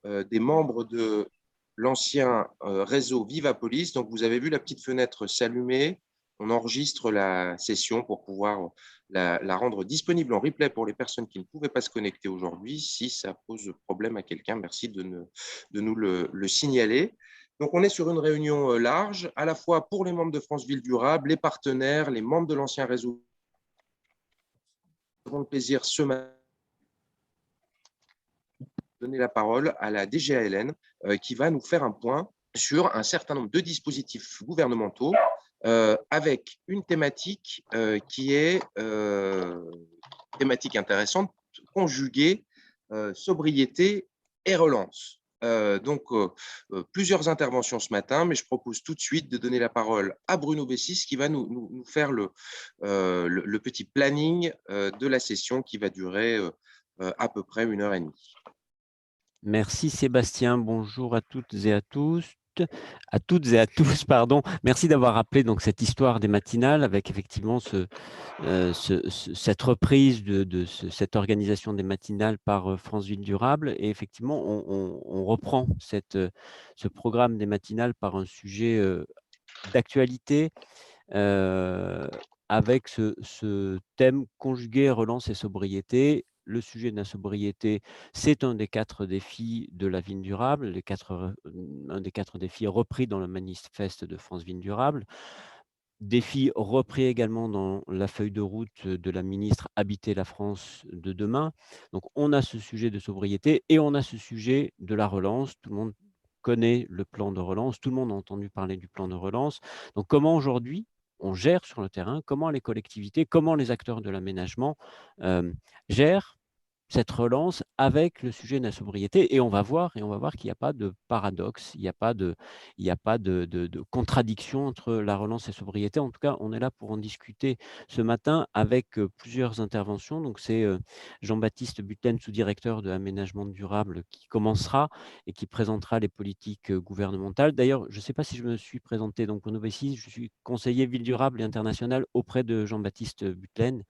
des membres de l'ancien réseau Vivapolis. Donc, vous avez vu la petite fenêtre s'allumer. On enregistre la session pour pouvoir la rendre disponible en replay pour les personnes qui ne pouvaient pas se connecter aujourd'hui. Si ça pose problème à quelqu'un, merci de nous le signaler. Donc, on est sur une réunion large, à la fois pour les membres de France Ville Durable, les partenaires, les membres de l'ancien réseau. Nous avons le plaisir ce matin donner la parole à la DGALN qui va nous faire un point sur un certain nombre de dispositifs gouvernementaux avec une thématique qui est thématique intéressante, conjuguer sobriété et relance. Plusieurs interventions ce matin, mais je propose tout de suite de donner la parole à Bruno Bessis qui va nous faire le petit planning de la session qui va durer à peu près 1 heure et demie. Merci Sébastien, bonjour à toutes et à tous. À toutes et à tous, pardon. Merci d'avoir rappelé donc cette histoire des matinales avec effectivement cette reprise de cette organisation des matinales par France Ville Durable. Et effectivement, on reprend ce programme des matinales par un sujet d'actualité avec ce thème conjugué relance et sobriété. Le sujet de la sobriété, c'est un des 4 défis de la ville durable, un des 4 défis repris dans le manifeste de France Ville durable. Défi repris également dans la feuille de route de la ministre Habiter la France de demain. Donc on a ce sujet de sobriété et on a ce sujet de la relance. Tout le monde connaît le plan de relance, tout le monde a entendu parler du plan de relance. Donc comment aujourd'hui on gère sur le terrain, comment les collectivités, comment les acteurs de l'aménagement gèrent cette relance avec le sujet de la sobriété et on va voir qu'il n'y a pas de paradoxe, il n'y a pas de contradiction entre la relance et la sobriété. En tout cas, on est là pour en discuter ce matin avec plusieurs interventions. Donc c'est Jean-Baptiste Butlen, sous-directeur de l'aménagement durable, qui commencera et qui présentera les politiques gouvernementales. D'ailleurs, je ne sais pas si je me suis présenté, donc Bruno Bessis, je suis conseiller ville durable et international auprès de Jean-Baptiste Butlen,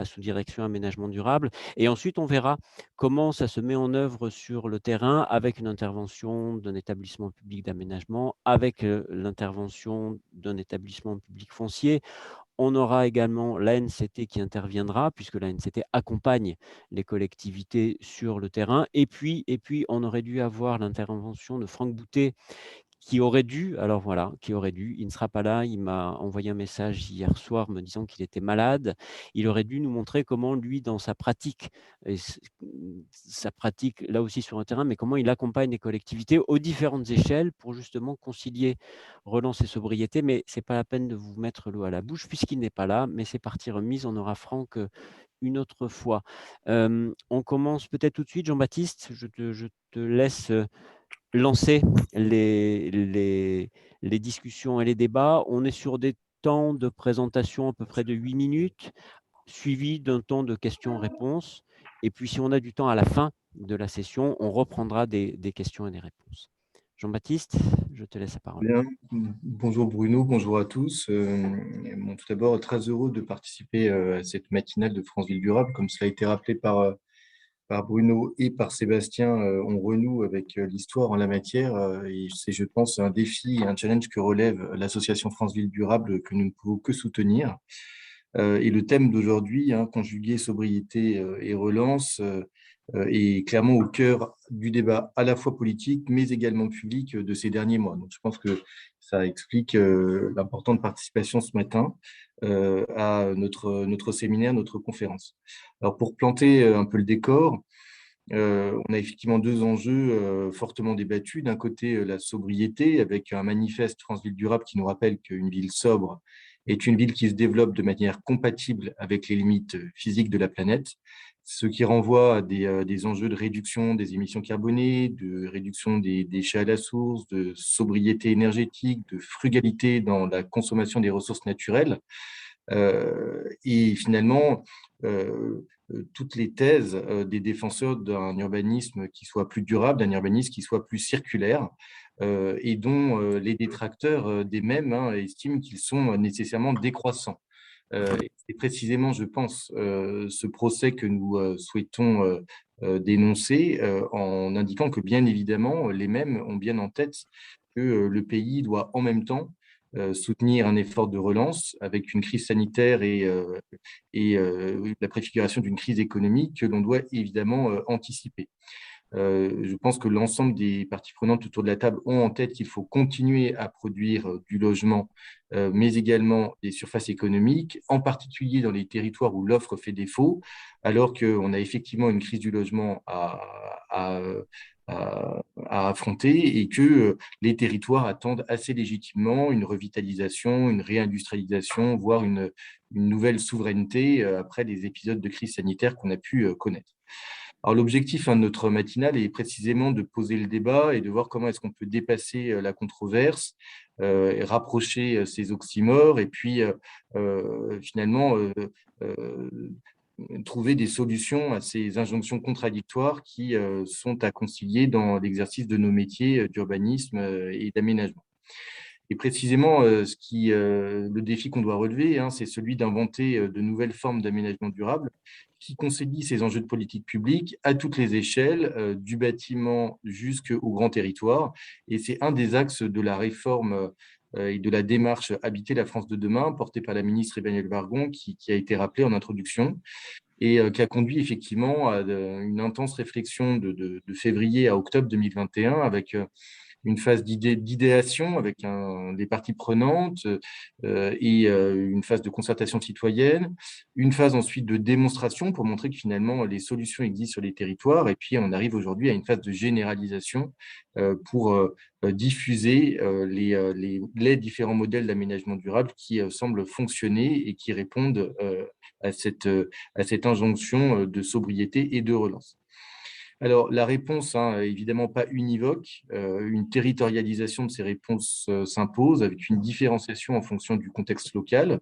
sous-direction aménagement durable. Et ensuite, on verra comment ça se met en œuvre sur le terrain avec une intervention d'un établissement public d'aménagement, avec l'intervention d'un établissement public foncier. On aura également l'ANCT qui interviendra, puisque l'ANCT accompagne les collectivités sur le terrain. Et puis, on aurait dû avoir l'intervention de Franck Boutet, qui aurait dû, alors voilà, il ne sera pas là, il m'a envoyé un message hier soir me disant qu'il était malade. Il aurait dû nous montrer comment lui, dans sa pratique, et sa pratique là aussi sur un terrain, mais comment il accompagne les collectivités aux différentes échelles pour justement concilier relance et sobriété. Mais ce n'est pas la peine de vous mettre l'eau à la bouche puisqu'il n'est pas là, mais c'est partie remise, on aura Franck une autre fois. On commence peut-être tout de suite, Jean-Baptiste, je te laisse lancer les discussions et les débats. On est sur des temps de présentation à peu près de 8 minutes, suivi d'un temps de questions-réponses. Et puis, si on a du temps à la fin de la session, on reprendra des questions et des réponses. Jean-Baptiste, je te laisse la parole. Bien. Bonjour Bruno, bonjour à tous. Tout d'abord, très heureux de participer à cette matinale de France Ville Durable. Comme cela a été rappelé par Bruno et par Sébastien, on renoue avec l'histoire en la matière. Et c'est, je pense, un défi et un challenge que relève l'association France Ville Durable que nous ne pouvons que soutenir. Et le thème d'aujourd'hui, conjuguer sobriété et relance, est clairement au cœur du débat à la fois politique, mais également public de ces derniers mois. Donc, je pense que ça explique l'importante participation ce matin à notre séminaire, notre conférence. Alors, pour planter un peu le décor, on a effectivement 2 enjeux fortement débattus. D'un côté, la sobriété, avec un manifeste France Ville Durable qui nous rappelle qu'une ville sobre est une ville qui se développe de manière compatible avec les limites physiques de la planète, ce qui renvoie à des enjeux de réduction des émissions carbonées, de réduction des déchets à la source, de sobriété énergétique, de frugalité dans la consommation des ressources naturelles. Et finalement, toutes les thèses des défenseurs d'un urbanisme qui soit plus durable, d'un urbanisme qui soit plus circulaire, et dont les détracteurs des mêmes estiment qu'ils sont nécessairement décroissants. C'est précisément, je pense, ce procès que nous souhaitons dénoncer en indiquant que, bien évidemment, les mêmes ont bien en tête que le pays doit en même temps soutenir un effort de relance avec une crise sanitaire et la préfiguration d'une crise économique que l'on doit évidemment anticiper. Je pense que l'ensemble des parties prenantes autour de la table ont en tête qu'il faut continuer à produire du logement, mais également des surfaces économiques, en particulier dans les territoires où l'offre fait défaut, alors qu'on a effectivement une crise du logement à affronter et que les territoires attendent assez légitimement une revitalisation, une réindustrialisation, voire une nouvelle souveraineté après les épisodes de crise sanitaire qu'on a pu connaître. Alors, l'objectif de notre matinale est précisément de poser le débat et de voir comment est-ce qu'on peut dépasser la controverse, et rapprocher ces oxymores et puis finalement euh, trouver des solutions à ces injonctions contradictoires qui sont à concilier dans l'exercice de nos métiers d'urbanisme et d'aménagement. Et précisément, le défi qu'on doit relever, c'est celui d'inventer de nouvelles formes d'aménagement durable qui concilient ces enjeux de politique publique à toutes les échelles, du bâtiment jusqu'au grand territoire. Et c'est un des axes de la réforme et de la démarche Habiter la France de demain, portée par la ministre Emmanuelle Wargon, qui a été rappelée en introduction et qui a conduit effectivement à une intense réflexion de février à octobre 2021 avec une phase d'idéation avec des parties prenantes et une phase de concertation citoyenne, une phase ensuite de démonstration pour montrer que finalement les solutions existent sur les territoires et puis on arrive aujourd'hui à une phase de généralisation pour diffuser les différents modèles d'aménagement durable qui semblent fonctionner et qui répondent à cette injonction de sobriété et de relance. Alors, la réponse, évidemment pas univoque, une territorialisation de ces réponses s'impose avec une différenciation en fonction du contexte local.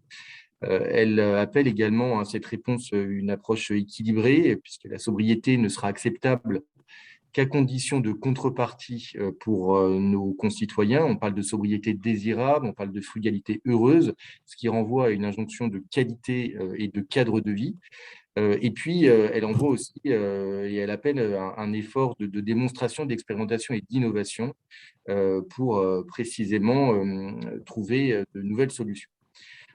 Elle appelle également à cette réponse une approche équilibrée, puisque la sobriété ne sera acceptable qu'à condition de contrepartie pour nos concitoyens. On parle de sobriété désirable, on parle de frugalité heureuse, ce qui renvoie à une injonction de qualité et de cadre de vie. Et puis, elle envoie aussi et elle appelle un effort de démonstration, d'expérimentation et d'innovation pour précisément trouver de nouvelles solutions.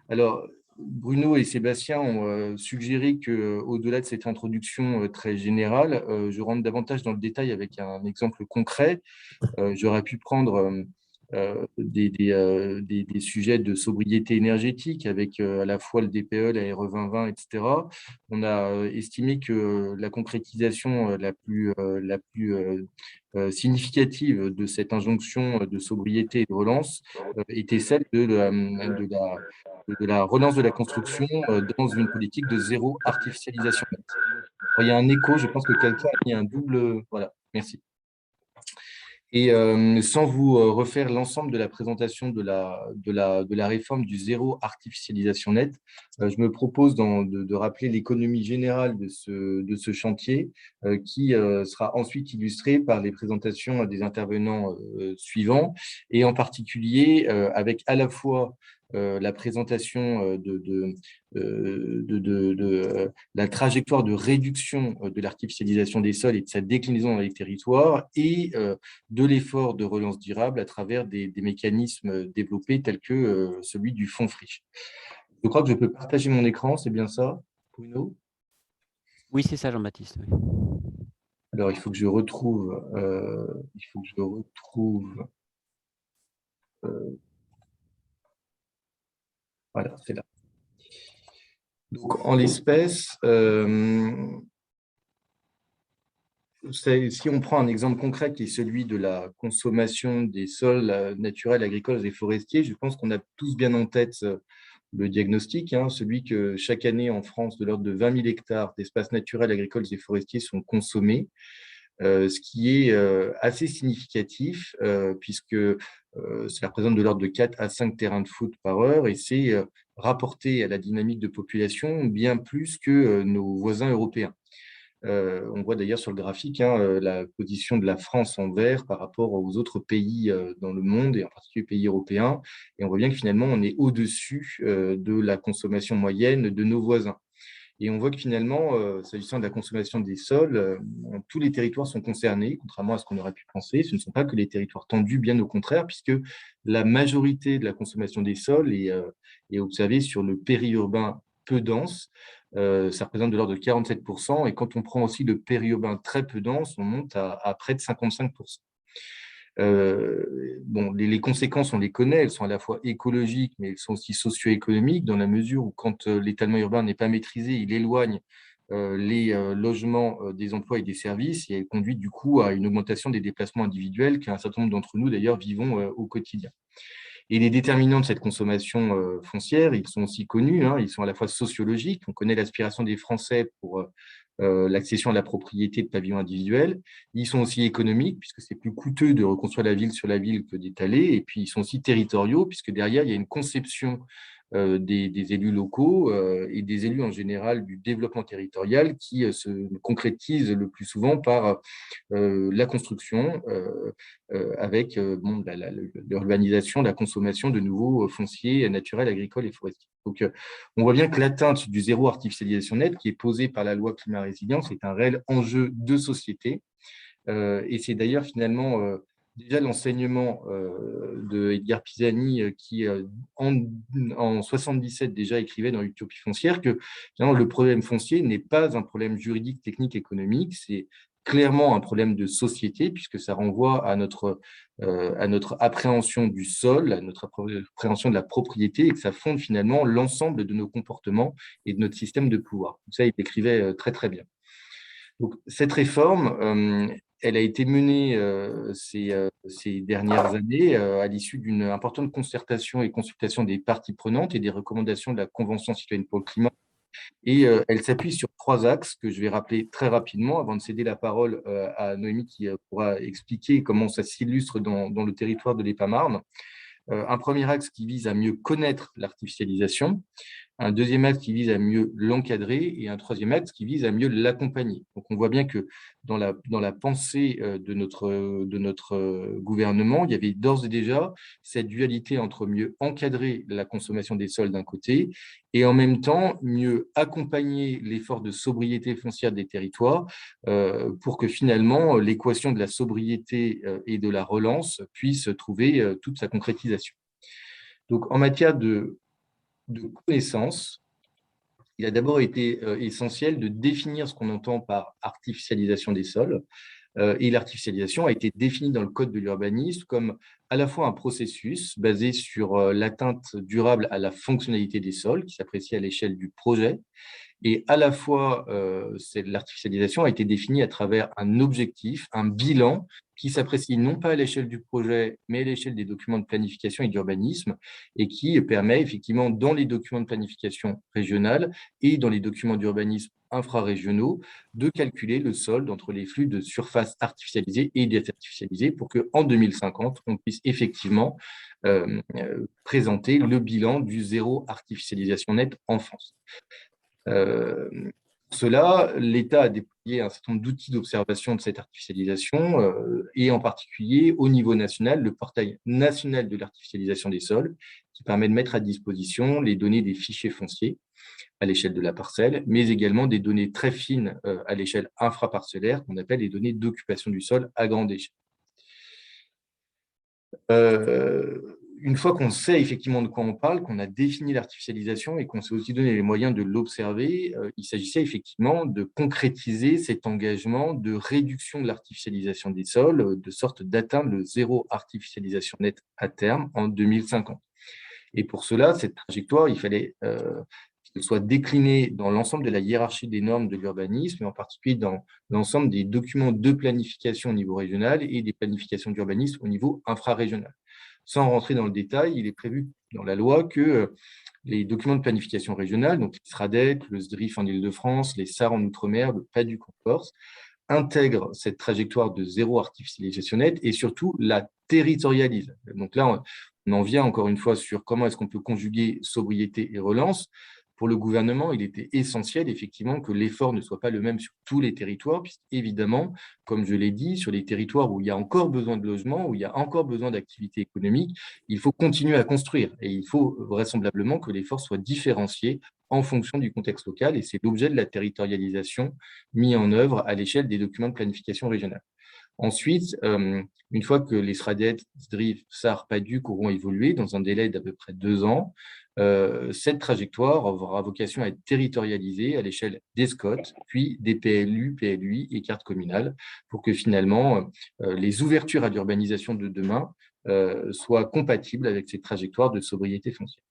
Alors, Bruno et Sébastien ont suggéré qu'au-delà de cette introduction très générale, je rentre davantage dans le détail avec un exemple concret. J'aurais pu prendre des sujets de sobriété énergétique avec à la fois le DPE, la RE 2020, etc. On a estimé que la concrétisation la plus significative de cette injonction de sobriété et de relance était celle de la relance de la construction dans une politique de zéro artificialisation nette. Alors, il y a un écho, je pense que quelqu'un a mis un double… Voilà, merci. Et sans vous refaire l'ensemble de la présentation de la réforme du zéro artificialisation nette, je me propose de rappeler l'économie générale de ce chantier qui sera ensuite illustrée par les présentations des intervenants suivants et en particulier avec à la fois la présentation de la trajectoire de réduction de l'artificialisation des sols et de sa déclinaison dans les territoires et de l'effort de relance durable à travers des mécanismes développés tels que celui du fonds friche. Je crois que je peux partager mon écran, c'est bien ça, Bruno? Oui, c'est ça, Jean-Baptiste. Oui. Alors, il faut que je retrouve… voilà, c'est là. Donc, en l'espèce… si on prend un exemple concret qui est celui de la consommation des sols naturels, agricoles et forestiers, je pense qu'on a tous bien en tête le diagnostic, celui que chaque année en France, de l'ordre de 20 000 hectares d'espaces naturels, agricoles et forestiers sont consommés, ce qui est assez significatif puisque ça représente de l'ordre de 4 à 5 terrains de foot par heure et c'est rapporté à la dynamique de population bien plus que nos voisins européens. On voit d'ailleurs sur le graphique la position de la France en vert par rapport aux autres pays dans le monde, et en particulier les pays européens. Et on voit bien que finalement, on est au-dessus de la consommation moyenne de nos voisins. Et on voit que finalement, s'agissant de la consommation des sols, tous les territoires sont concernés, contrairement à ce qu'on aurait pu penser. Ce ne sont pas que les territoires tendus, bien au contraire, puisque la majorité de la consommation des sols est observée sur le périurbain peu dense. Ça représente de l'ordre de 47%. Et quand on prend aussi le périurbain très peu dense, on monte à près de 55%. Bon, les conséquences, on les connaît, elles sont à la fois écologiques, mais elles sont aussi socio-économiques, dans la mesure où quand l'étalement urbain n'est pas maîtrisé, il éloigne les logements des emplois et des services, et elle conduit du coup à une augmentation des déplacements individuels qu'un certain nombre d'entre nous d'ailleurs vivons au quotidien. Et les déterminants de cette consommation foncière, ils sont aussi connus, ils sont à la fois sociologiques. On connaît l'aspiration des Français pour l'accession à la propriété de pavillons individuels. Ils sont aussi économiques, puisque c'est plus coûteux de reconstruire la ville sur la ville que d'étaler. Et puis, ils sont aussi territoriaux, puisque derrière, il y a une conception des élus locaux et des élus en général du développement territorial qui se concrétise le plus souvent par la construction avec l'urbanisation, la consommation de nouveaux fonciers naturels, agricoles et forestiers. Donc, on voit bien que l'atteinte du zéro artificialisation nette qui est posée par la loi climat résilience est un réel enjeu de société. Et c'est d'ailleurs finalement déjà l'enseignement de Edgar Pisani qui, en 77 déjà écrivait dans Utopie foncière que finalement, le problème foncier n'est pas un problème juridique, technique, économique, c'est clairement un problème de société, puisque ça renvoie à notre appréhension du sol, à notre appréhension de la propriété, et que ça fonde finalement l'ensemble de nos comportements et de notre système de pouvoir. Ça, il écrivait très, très bien. Donc, cette réforme, elle a été menée ces dernières années à l'issue d'une importante concertation et consultation des parties prenantes et des recommandations de la Convention citoyenne pour le climat. Et elle s'appuie sur 3 axes que je vais rappeler très rapidement avant de céder la parole à Noémie qui pourra expliquer comment ça s'illustre dans le territoire de l'EPAMarne. Un premier axe qui vise à mieux connaître l'artificialisation, un deuxième axe qui vise à mieux l'encadrer et un troisième axe qui vise à mieux l'accompagner. Donc, on voit bien que dans la pensée de notre gouvernement, il y avait d'ores et déjà cette dualité entre mieux encadrer la consommation des sols d'un côté et en même temps mieux accompagner l'effort de sobriété foncière des territoires pour que finalement l'équation de la sobriété et de la relance puisse trouver toute sa concrétisation. Donc, en matière de connaissances, il a d'abord été essentiel de définir ce qu'on entend par artificialisation des sols. Et l'artificialisation a été définie dans le Code de l'urbanisme comme à la fois un processus basé sur l'atteinte durable à la fonctionnalité des sols, qui s'apprécie à l'échelle du projet, et à la fois, l'artificialisation a été définie à travers un objectif, un bilan qui s'apprécie non pas à l'échelle du projet, mais à l'échelle des documents de planification et d'urbanisme, et qui permet effectivement, dans les documents de planification régionale et dans les documents d'urbanisme infrarégionaux, de calculer le solde entre les flux de surface artificialisés et désartificialisés pour qu'en 2050, on puisse effectivement présenter le bilan du zéro artificialisation nette en France. Pour cela, l'État a déployé un certain nombre d'outils d'observation de cette artificialisation et en particulier au niveau national, le portail national de l'artificialisation des sols qui permet de mettre à disposition les données des fichiers fonciers à l'échelle de la parcelle, mais également des données très fines à l'échelle infraparcellaire qu'on appelle les données d'occupation du sol à grande échelle. Une fois qu'on sait effectivement de quoi on parle, qu'on a défini l'artificialisation et qu'on s'est aussi donné les moyens de l'observer, il s'agissait effectivement de concrétiser cet engagement de réduction de l'artificialisation des sols, de sorte d'atteindre le zéro artificialisation nette à terme en 2050. Et pour cela, cette trajectoire, il fallait qu'elle soit déclinée dans l'ensemble de la hiérarchie des normes de l'urbanisme, et en particulier dans l'ensemble des documents de planification au niveau régional et des planifications d'urbanisme au niveau infrarégional. Sans rentrer dans le détail, il est prévu dans la loi que les documents de planification régionale, donc les SRADEC, le SDRIF en Île-de-France, les SAR en Outre-mer, le PADUC en Corse, intègrent cette trajectoire de zéro artificialisation nette et surtout la territorialisent. Donc là, on en vient encore une fois sur comment est-ce qu'on peut conjuguer sobriété et relance. pour le gouvernement, il était essentiel effectivement que l'effort ne soit pas le même sur tous les territoires, puisqu'évidemment, comme je l'ai dit, sur les territoires où il y a encore besoin de logements, où il y a encore besoin d'activités économiques, il faut continuer à construire et il faut vraisemblablement que l'effort soit différencié en fonction du contexte local, et c'est l'objet de la territorialisation mise en œuvre à l'échelle des documents de planification régionale. Ensuite, une fois que les SRADET, SDRIF, SAR, PADUC auront évolué dans un délai d'à peu près 2 ans, cette trajectoire aura vocation à être territorialisée à l'échelle des SCOT, puis des PLU, PLUI et cartes communales, pour que finalement, les ouvertures à l'urbanisation de demain soient compatibles avec ces trajectoires de sobriété foncière.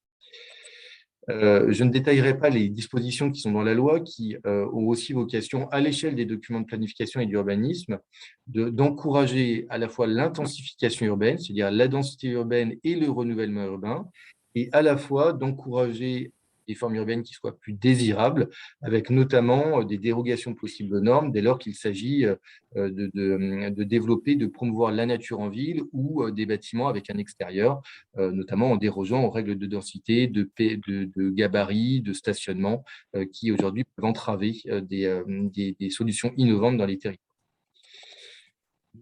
Je ne détaillerai pas les dispositions qui sont dans la loi, qui ont aussi vocation, à l'échelle des documents de planification et d'urbanisme, d'encourager à la fois l'intensification urbaine, c'est-à-dire la densité urbaine et le renouvellement urbain, et à la fois d'encourager des formes urbaines qui soient plus désirables, avec notamment des dérogations possibles aux normes, dès lors qu'il s'agit de développer, de promouvoir la nature en ville ou des bâtiments avec un extérieur, notamment en dérogeant aux règles de densité, de gabarit, de stationnement, qui aujourd'hui peuvent entraver des solutions innovantes dans les territoires.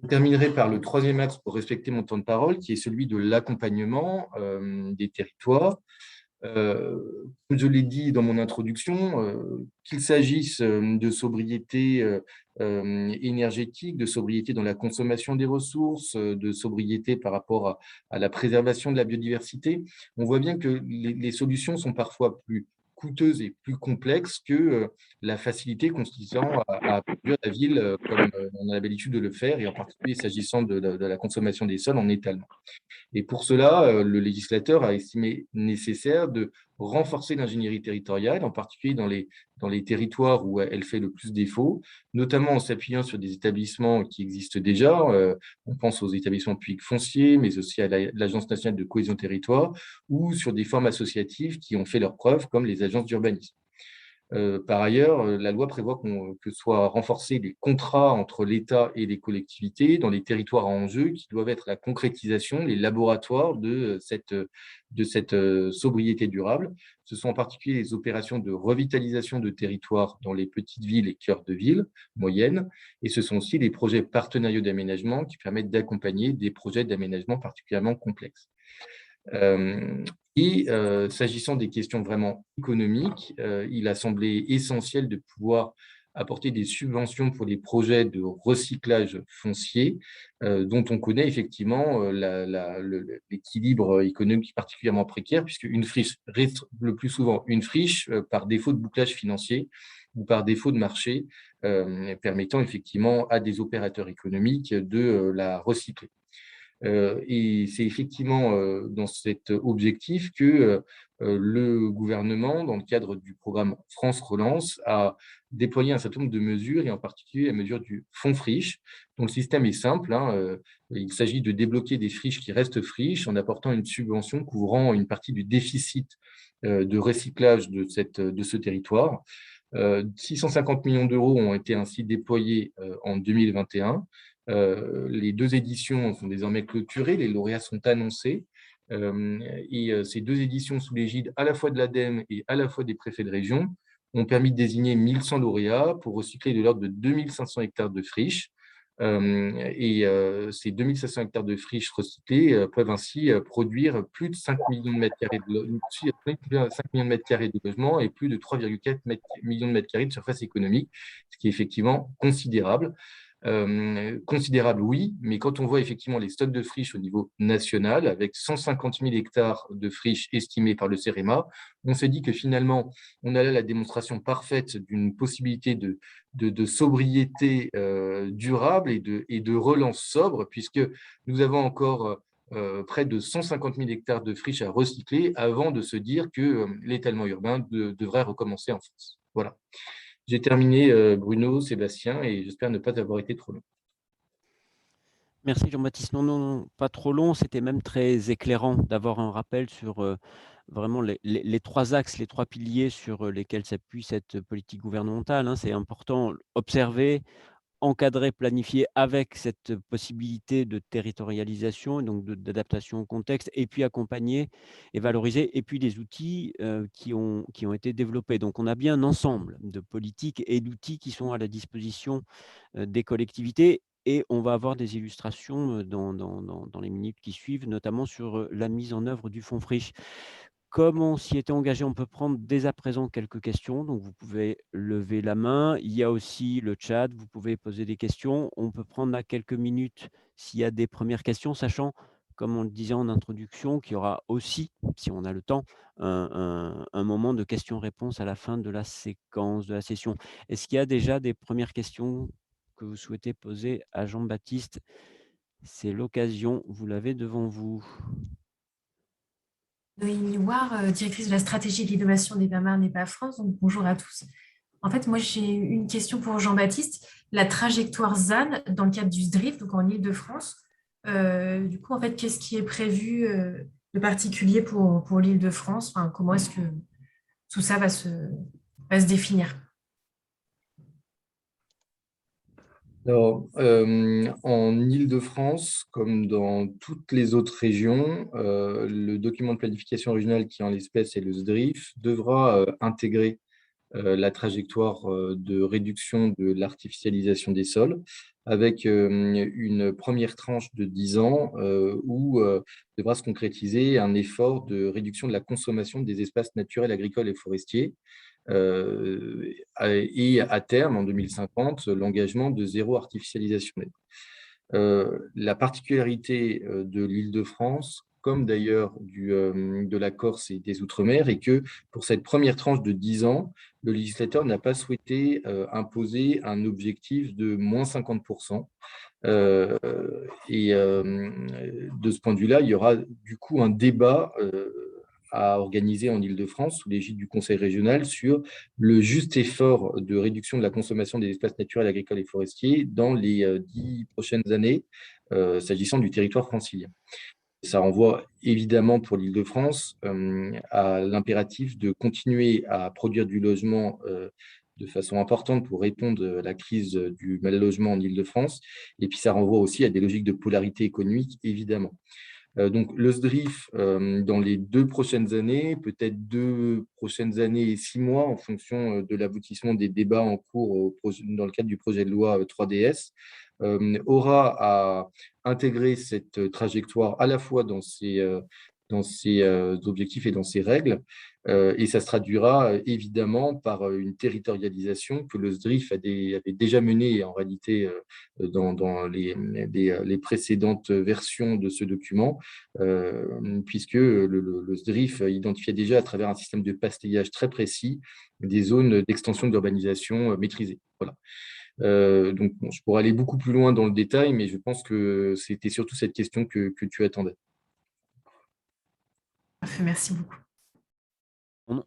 Je terminerai par le troisième axe pour respecter mon temps de parole, qui est celui de l'accompagnement des territoires. Comme je l'ai dit dans mon introduction, qu'il s'agisse de sobriété énergétique, de sobriété dans la consommation des ressources, de sobriété par rapport à la préservation de la biodiversité, on voit bien que les solutions sont parfois plus coûteuses et plus complexes que la facilité consistant à produire la ville comme on a l'habitude de le faire, et en particulier s'agissant de la consommation des sols en étalement. Et pour cela, le législateur a estimé nécessaire de renforcer l'ingénierie territoriale, en particulier dans les territoires où elle fait le plus défaut, notamment en s'appuyant sur des établissements qui existent déjà. On pense aux établissements publics fonciers, mais aussi à l'Agence nationale de cohésion territoire, ou sur des formes associatives qui ont fait leurs preuves, comme les agences d'urbanisme. Par ailleurs, la loi prévoit que soient renforcés les contrats entre l'État et les collectivités dans les territoires à enjeu, qui doivent être la concrétisation, les laboratoires de cette sobriété durable. Ce sont en particulier les opérations de revitalisation de territoires dans les petites villes et cœurs de ville moyennes, et ce sont aussi les projets partenariaux d'aménagement qui permettent d'accompagner des projets d'aménagement particulièrement complexes. S'agissant des questions vraiment économiques, il a semblé essentiel de pouvoir apporter des subventions pour les projets de recyclage foncier, dont on connaît effectivement l'équilibre économique particulièrement précaire, puisque une friche reste le plus souvent une friche par défaut de bouclage financier ou par défaut de marché, permettant effectivement à des opérateurs économiques de la recycler. Et c'est effectivement dans cet objectif que le gouvernement, dans le cadre du programme France Relance, a déployé un certain nombre de mesures, et en particulier la mesure du fonds friche, dont le système est simple. Il s'agit de débloquer des friches qui restent friches en apportant une subvention couvrant une partie du déficit de recyclage de ce territoire. 650 millions d'euros ont été ainsi déployés en 2021. Les 2 éditions sont désormais clôturées, les lauréats sont annoncés. Ces 2 éditions sous l'égide à la fois de l'ADEME et à la fois des préfets de région ont permis de désigner 1100 lauréats pour recycler de l'ordre de 2500 hectares de friches. Ces 2500 hectares de friches recyclées peuvent ainsi produire plus de 5 millions de mètres carrés de logements et plus de 3,4 millions de mètres carrés de surface économique, ce qui est effectivement considérable. Considérable, oui, mais quand on voit effectivement les stocks de friches au niveau national, avec 150 000 hectares de friches estimés par le CEREMA, on s'est dit que finalement, on a là la démonstration parfaite d'une possibilité de sobriété durable et de relance sobre, puisque nous avons encore près de 150 000 hectares de friches à recycler avant de se dire que l'étalement urbain devrait recommencer en France. Voilà. J'ai terminé, Bruno, Sébastien, et j'espère ne pas avoir été trop long. Merci Jean-Baptiste. Non, non, non, pas trop long. C'était même très éclairant d'avoir un rappel sur vraiment les 3 axes, les 3 piliers sur lesquels s'appuie cette politique gouvernementale. C'est important, observer, encadrer, planifier avec cette possibilité de territorialisation, et donc d'adaptation au contexte, et puis accompagner et valoriser, et puis les outils qui ont été développés. Donc on a bien un ensemble de politiques et d'outils qui sont à la disposition des collectivités, et on va avoir des illustrations dans les minutes qui suivent, notamment sur la mise en œuvre du fonds Friches. Comme on s'y était engagé, on peut prendre dès à présent quelques questions, donc vous pouvez lever la main. Il y a aussi le chat, vous pouvez poser des questions. On peut prendre là quelques minutes s'il y a des premières questions, sachant, comme on le disait en introduction, qu'il y aura aussi, si on a le temps, un moment de questions-réponses à la fin de la séquence, de la session. Est-ce qu'il y a déjà des premières questions que vous souhaitez poser à Jean-Baptiste? C'est l'occasion, vous l'avez devant vous. Noémie Ouar, directrice de la stratégie de l'innovation des Marne et pas France. Donc, bonjour à tous. En fait, moi, j'ai une question pour Jean-Baptiste. La trajectoire ZAN dans le cadre du SDRIF, donc en Île-de-France, du coup, en fait, qu'est-ce qui est prévu de particulier pour l'Île-de-France? Enfin, comment est-ce que tout ça va se définir? Alors, en Île-de-France, comme dans toutes les autres régions, le document de planification régionale, qui en l'espèce est le SDRIF, devra intégrer la trajectoire de réduction de l'artificialisation des sols, avec une première tranche de 10 ans où devra se concrétiser un effort de réduction de la consommation des espaces naturels, agricoles et forestiers, et à terme, en 2050, l'engagement de zéro artificialisation nette. La particularité de l'Île-de-France, comme d'ailleurs de la Corse et des Outre-mer, est que pour cette première tranche de 10 ans, le législateur n'a pas souhaité imposer un objectif de moins 50%. De ce point de vue-là, il y aura du coup un débat à organiser en Île-de-France sous l'égide du Conseil régional sur le juste effort de réduction de la consommation des espaces naturels, agricoles et forestiers dans les 10 prochaines années, s'agissant du territoire francilien. Ça renvoie évidemment pour l'Île-de-France à l'impératif de continuer à produire du logement de façon importante pour répondre à la crise du mal-logement en Île-de-France. Et puis ça renvoie aussi à des logiques de polarité économique, évidemment. Donc le SDRIF, dans les 2 prochaines années, peut-être 2 prochaines années et 6 mois, en fonction de l'aboutissement des débats en cours dans le cadre du projet de loi 3DS, aura à intégrer cette trajectoire à la fois dans ses objectifs et dans ses règles. Et ça se traduira évidemment par une territorialisation que le SDRIF avait déjà menée en réalité dans les précédentes versions de ce document, puisque le SDRIF identifiait déjà à travers un système de pastillage très précis des zones d'extension de l'urbanisation maîtrisées. Voilà. Donc, bon, je pourrais aller beaucoup plus loin dans le détail, mais je pense que c'était surtout cette question que tu attendais. Parfait, merci beaucoup.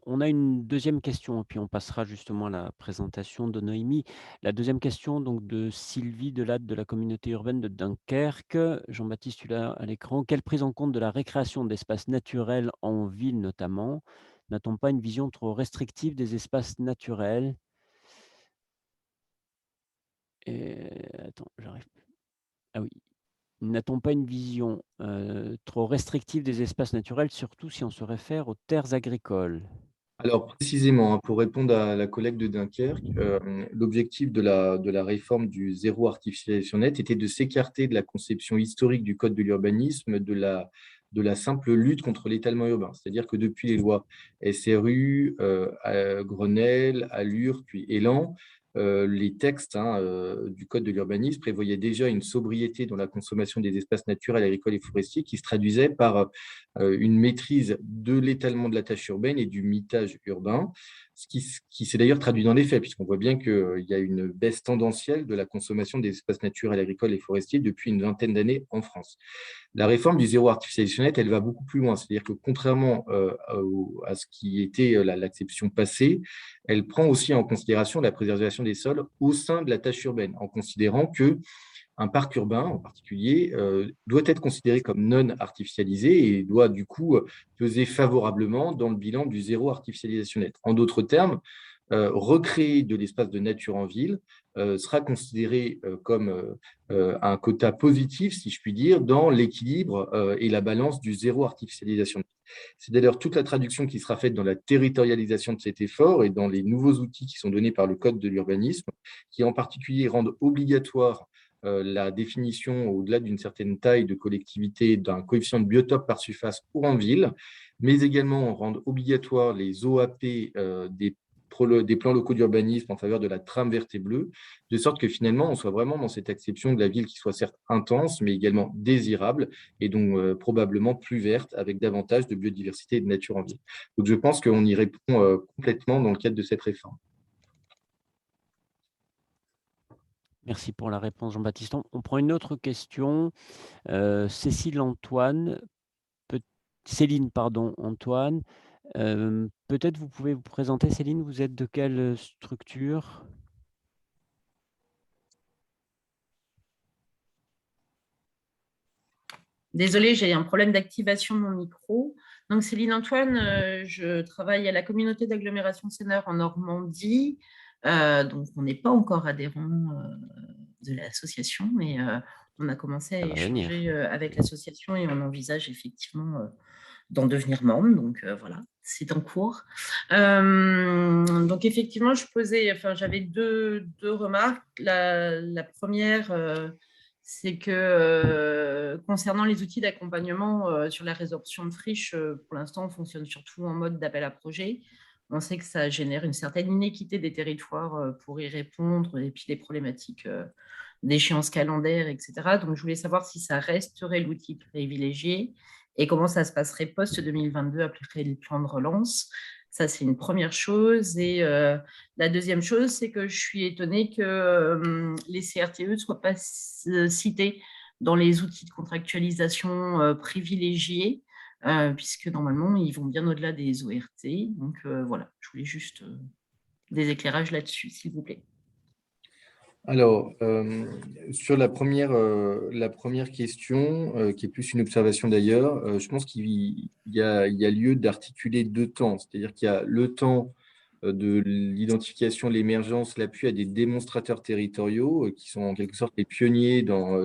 On a une deuxième question, et puis on passera justement à la présentation de Noémie. La deuxième question donc de Sylvie Delade de la communauté urbaine de Dunkerque. Jean-Baptiste, tu l'as à l'écran. Quelle prise en compte de la récréation d'espaces naturels en ville notamment? N'a-t-on pas une vision trop restrictive des espaces naturels? Attends, j'arrive. Ah oui. N'a-t-on pas une vision trop restrictive des espaces naturels, surtout si on se réfère aux terres agricoles? Alors, précisément, hein, pour répondre à la collègue de Dunkerque, l'objectif de la réforme du zéro artificialisation nette était de s'écarter de la conception historique du Code de l'urbanisme, de la simple lutte contre l'étalement urbain. C'est-à-dire que depuis les lois SRU, Grenelle, Allure, puis Élan, les textes du Code de l'urbanisme prévoyaient déjà une sobriété dans la consommation des espaces naturels, agricoles et forestiers qui se traduisait par une maîtrise de l'étalement de la tâche urbaine et du mitage urbain, ce qui s'est d'ailleurs traduit dans les faits, puisqu'on voit bien qu'il y a une baisse tendancielle de la consommation des espaces naturels, agricoles et forestiers depuis une vingtaine d'années en France. La réforme du zéro artificialisation nette, elle va beaucoup plus loin. C'est-à-dire que contrairement à ce qui était l'acception passée, elle prend aussi en considération la préservation des sols au sein de la tâche urbaine, en considérant que un parc urbain, en particulier, doit être considéré comme non artificialisé et doit du coup peser favorablement dans le bilan du zéro artificialisation nette. En d'autres termes, recréer de l'espace de nature en ville sera considéré comme un quota positif, si je puis dire, dans l'équilibre et la balance du zéro artificialisation. C'est d'ailleurs toute la traduction qui sera faite dans la territorialisation de cet effort et dans les nouveaux outils qui sont donnés par le Code de l'urbanisme, qui en particulier rendent obligatoire la définition, au-delà d'une certaine taille de collectivité, d'un coefficient de biotope par surface pour en ville, mais également rendent obligatoire les OAP des plans locaux d'urbanisme en faveur de la trame verte et bleue, de sorte que finalement, on soit vraiment dans cette acception de la ville qui soit certes intense, mais également désirable, et donc probablement plus verte, avec davantage de biodiversité et de nature en ville. Donc je pense qu'on y répond complètement dans le cadre de cette réforme. Merci pour la réponse, Jean-Baptiste. On prend une autre question. Cécile Antoine, Céline, pardon, Antoine. Peut-être vous pouvez vous présenter, Céline, vous êtes de quelle structure? Désolée, j'ai un problème d'activation de mon micro. Donc, Céline Antoine, je travaille à la communauté d'agglomération Senneur en Normandie. Donc, on n'est pas encore adhérent de l'association, mais on a commencé à échanger avec l'association et on envisage effectivement d'en devenir membre. Donc, voilà, c'est en cours. Donc, effectivement, j'avais deux remarques. La première, c'est que concernant les outils d'accompagnement sur la résorption de friches, pour l'instant, on fonctionne surtout en mode d'appel à projet. On sait que ça génère une certaine inéquité des territoires pour y répondre, et puis les problématiques d'échéance calendaire, etc. Donc, je voulais savoir si ça resterait l'outil privilégié et comment ça se passerait post-2022 après le plan de relance. Ça, c'est une première chose. Et la deuxième chose, c'est que je suis étonnée que les CRTE ne soient pas cités dans les outils de contractualisation privilégiés, puisque normalement, ils vont bien au-delà des ORT. Donc, voilà, je voulais juste des éclairages là-dessus, s'il vous plaît. Alors, sur la première question, qui est plus une observation d'ailleurs, je pense qu'il y a lieu d'articuler deux temps. C'est-à-dire qu'il y a le temps de l'identification, l'émergence, l'appui à des démonstrateurs territoriaux qui sont en quelque sorte les pionniers dans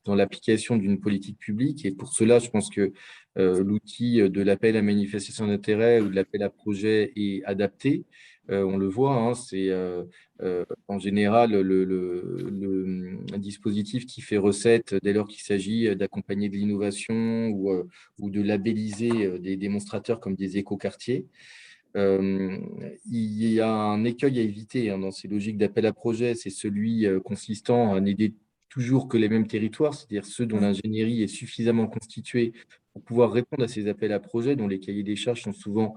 l'application d'une politique publique. Et pour cela, je pense que l'outil de l'appel à manifestation d'intérêt ou de l'appel à projet est adapté. On le voit, hein, c'est en général le dispositif qui fait recette dès lors qu'il s'agit d'accompagner de l'innovation ou de labelliser des démonstrateurs comme des écoquartiers. Il y a un écueil à éviter dans ces logiques d'appel à projet, c'est celui consistant à n'aider toujours que les mêmes territoires, c'est-à-dire ceux dont l'ingénierie est suffisamment constituée pour pouvoir répondre à ces appels à projets, dont les cahiers des charges sont souvent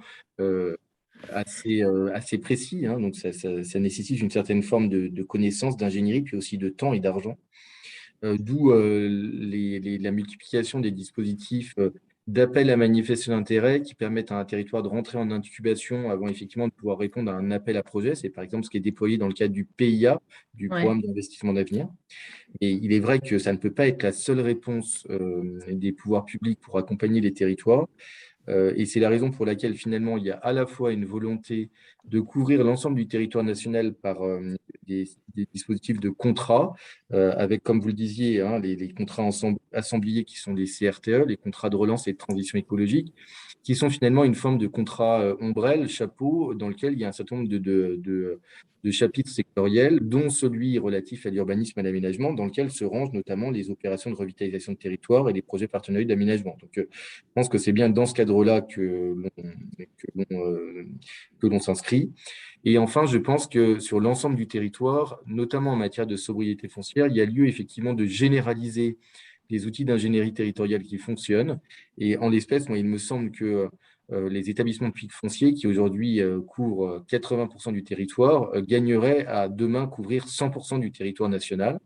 assez précis. Donc, ça nécessite une certaine forme de connaissance, d'ingénierie, puis aussi de temps et d'argent. D'où la multiplication des dispositifs d'appel à manifester d'intérêt qui permettent à un territoire de rentrer en incubation avant effectivement de pouvoir répondre à un appel à projet. C'est par exemple ce qui est déployé dans le cadre du PIA, du programme d'investissement d'avenir. Et il est vrai que ça ne peut pas être la seule réponse des pouvoirs publics pour accompagner les territoires. Et c'est la raison pour laquelle finalement il y a à la fois une volonté de couvrir l'ensemble du territoire national par des dispositifs de contrats, avec, comme vous le disiez, les contrats assembliers qui sont les CRTE, les contrats de relance et de transition écologique, qui sont finalement une forme de contrat ombrelle, chapeau, dans lequel il y a un certain nombre de chapitres sectoriels, dont celui relatif à l'urbanisme et à l'aménagement, dans lequel se rangent notamment les opérations de revitalisation de territoire et les projets partenariaux d'aménagement. Donc, je pense que c'est bien dans ce cadre-là que l'on s'inscrit. Et enfin, je pense que sur l'ensemble du territoire, notamment en matière de sobriété foncière, il y a lieu effectivement de généraliser les outils d'ingénierie territoriale qui fonctionnent. Et en l'espèce, moi, il me semble que les établissements publics fonciers qui aujourd'hui couvrent 80% du territoire gagneraient à demain couvrir 100% du territoire national,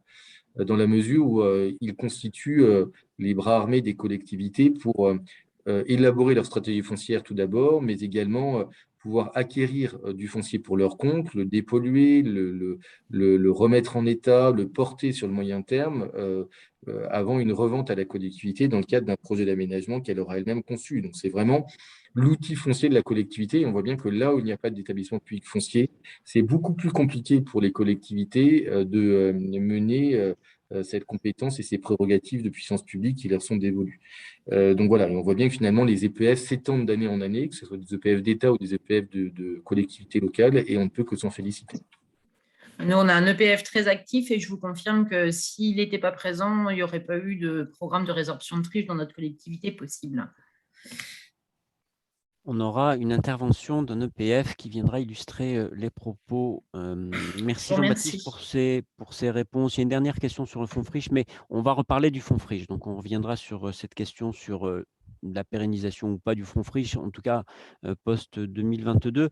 dans la mesure où ils constituent les bras armés des collectivités pour élaborer leur stratégie foncière tout d'abord, mais également pouvoir acquérir du foncier pour leur compte, le dépolluer, le remettre en état, le porter sur le moyen terme avant une revente à la collectivité dans le cadre d'un projet d'aménagement qu'elle aura elle-même conçu. Donc, c'est vraiment l'outil foncier de la collectivité. Et on voit bien que là où il n'y a pas d'établissement public foncier, c'est beaucoup plus compliqué pour les collectivités de mener cette compétence et ces prérogatives de puissance publique qui leur sont dévolues. Donc voilà, on voit bien que finalement les EPF s'étendent d'année en année, que ce soit des EPF d'État ou des EPF de collectivités locales, et on ne peut que s'en féliciter. Nous, on a un EPF très actif et je vous confirme que s'il n'était pas présent, il n'y aurait pas eu de programme de résorption de friches dans notre collectivité possible. On aura une intervention d'un EPF qui viendra illustrer les propos. Merci Jean-Baptiste pour ces réponses. Il y a une dernière question sur le fonds friche, mais on va reparler du fonds friche. Donc, on reviendra sur cette question sur la pérennisation ou pas du fonds friche, en tout cas post-2022.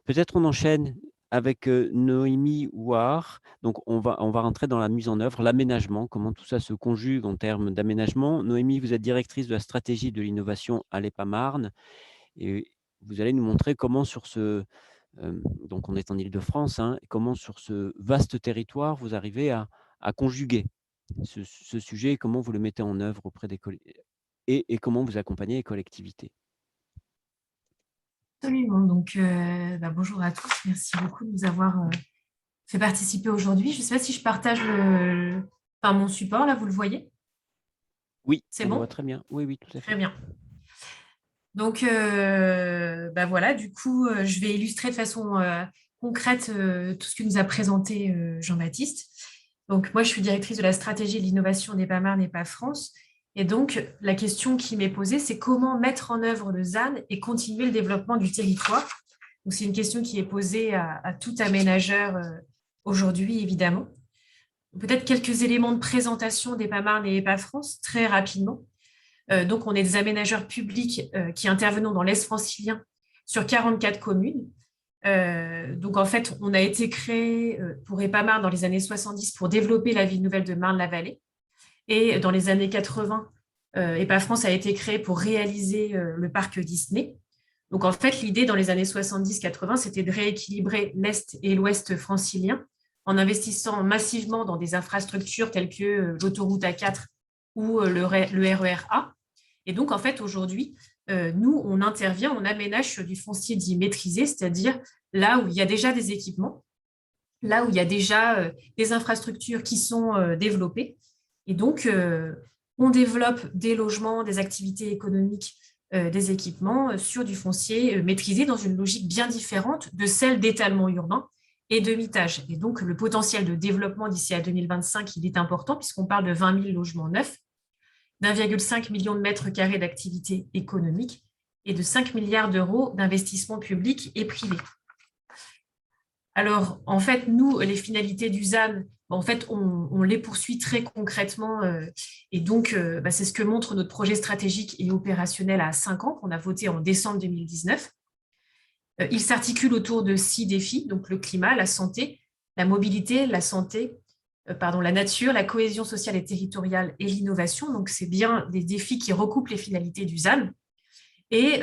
Peut-être on enchaîne avec Noémie Ouar. Donc, on va rentrer dans la mise en œuvre, l'aménagement, comment tout ça se conjugue en termes d'aménagement. Noémie, vous êtes directrice de la stratégie de l'innovation à l'EPA-Marne. Et vous allez nous montrer comment sur ce, donc on est en Île-de-France, hein, comment sur ce vaste territoire, vous arrivez à conjuguer ce sujet, comment vous le mettez en œuvre auprès des collectivités et comment vous accompagnez les collectivités. Absolument. Donc, bonjour à tous. Merci beaucoup de nous avoir fait participer aujourd'hui. Je ne sais pas si je partage mon support, là, vous le voyez? Oui, c'est bon? Très bien. Oui, oui, tout à fait. Très bien. Donc, voilà, du coup, je vais illustrer de façon concrète tout ce que nous a présenté Jean-Baptiste. Donc, moi, je suis directrice de la stratégie de l'innovation d'EPA-Marne et EPA-France. Et donc, la question qui m'est posée, c'est comment mettre en œuvre le ZAN et continuer le développement du territoire. Donc, c'est une question qui est posée à tout aménageur aujourd'hui, évidemment. Peut-être quelques éléments de présentation d'EPA-Marne et EPA-France, très rapidement. Donc, on est des aménageurs publics qui intervenons dans l'Est francilien sur 44 communes. Donc, en fait, on a été créé pour EPA-Marne dans les années 70 pour développer la ville nouvelle de Marne-la-Vallée. Et dans les années 80, EPA-France a été créé pour réaliser le parc Disney. Donc, en fait, l'idée dans les années 70-80, c'était de rééquilibrer l'Est et l'Ouest francilien en investissant massivement dans des infrastructures telles que l'autoroute A4 ou le RER A. Et donc, en fait, aujourd'hui, nous, on intervient, on aménage sur du foncier dit maîtrisé, c'est-à-dire là où il y a déjà des équipements, là où il y a déjà des infrastructures qui sont développées. Et donc, on développe des logements, des activités économiques, des équipements sur du foncier maîtrisé dans une logique bien différente de celle d'étalement urbain et de mitage. Et donc, le potentiel de développement d'ici à 2025, il est important puisqu'on parle de 20 000 logements neufs, d'1,5 million de mètres carrés d'activité économique et de 5 milliards d'euros d'investissements publics et privés. Alors, en fait, nous, les finalités du ZAN, en fait, on les poursuit très concrètement et donc, c'est ce que montre notre projet stratégique et opérationnel à 5 ans qu'on a voté en décembre 2019. Il s'articule autour de 6 défis, donc le climat, la santé, la mobilité, la nature, la cohésion sociale et territoriale et l'innovation. Donc, c'est bien des défis qui recoupent les finalités du ZAN. Et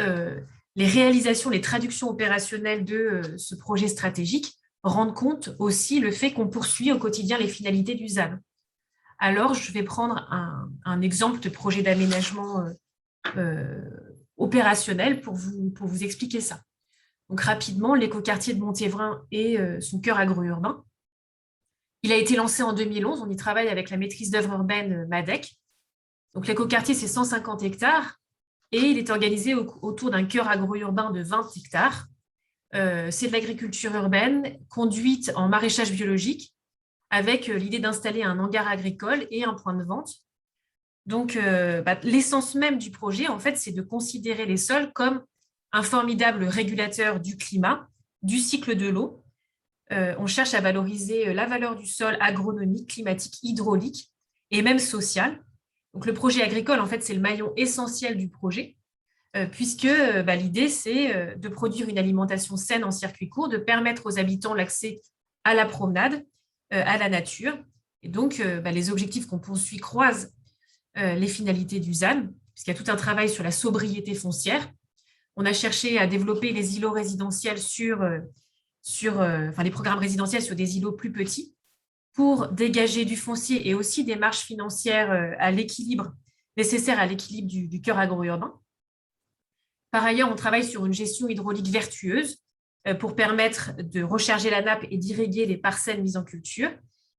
les réalisations, les traductions opérationnelles de ce projet stratégique rendent compte aussi le fait qu'on poursuit au quotidien les finalités du ZAN. Alors, je vais prendre un exemple de projet d'aménagement opérationnel pour vous expliquer ça. Donc, rapidement, l'écoquartier de Montévrain et son cœur agro-urbain. Il a été lancé en 2011. On y travaille avec la maîtrise d'œuvre urbaine MADEC. Donc, l'écoquartier, c'est 150 hectares et il est organisé autour d'un cœur agro-urbain de 20 hectares. C'est de l'agriculture urbaine conduite en maraîchage biologique avec l'idée d'installer un hangar agricole et un point de vente. Donc, l'essence même du projet, en fait, c'est de considérer les sols comme un formidable régulateur du climat, du cycle de l'eau. On cherche à valoriser la valeur du sol agronomique, climatique, hydraulique et même social. Donc, le projet agricole, en fait, c'est le maillon essentiel du projet, puisque l'idée, c'est de produire une alimentation saine en circuit court, de permettre aux habitants l'accès à la promenade, à la nature. Et donc, les objectifs qu'on poursuit croisent les finalités du ZAN, puisqu'il y a tout un travail sur la sobriété foncière. on a cherché à développer les îlots résidentiels les programmes résidentiels sur des îlots plus petits pour dégager du foncier et aussi des marges financières à l'équilibre nécessaire à l'équilibre du cœur agro-urbain. Par ailleurs, on travaille sur une gestion hydraulique vertueuse pour permettre de recharger la nappe et d'irriguer les parcelles mises en culture.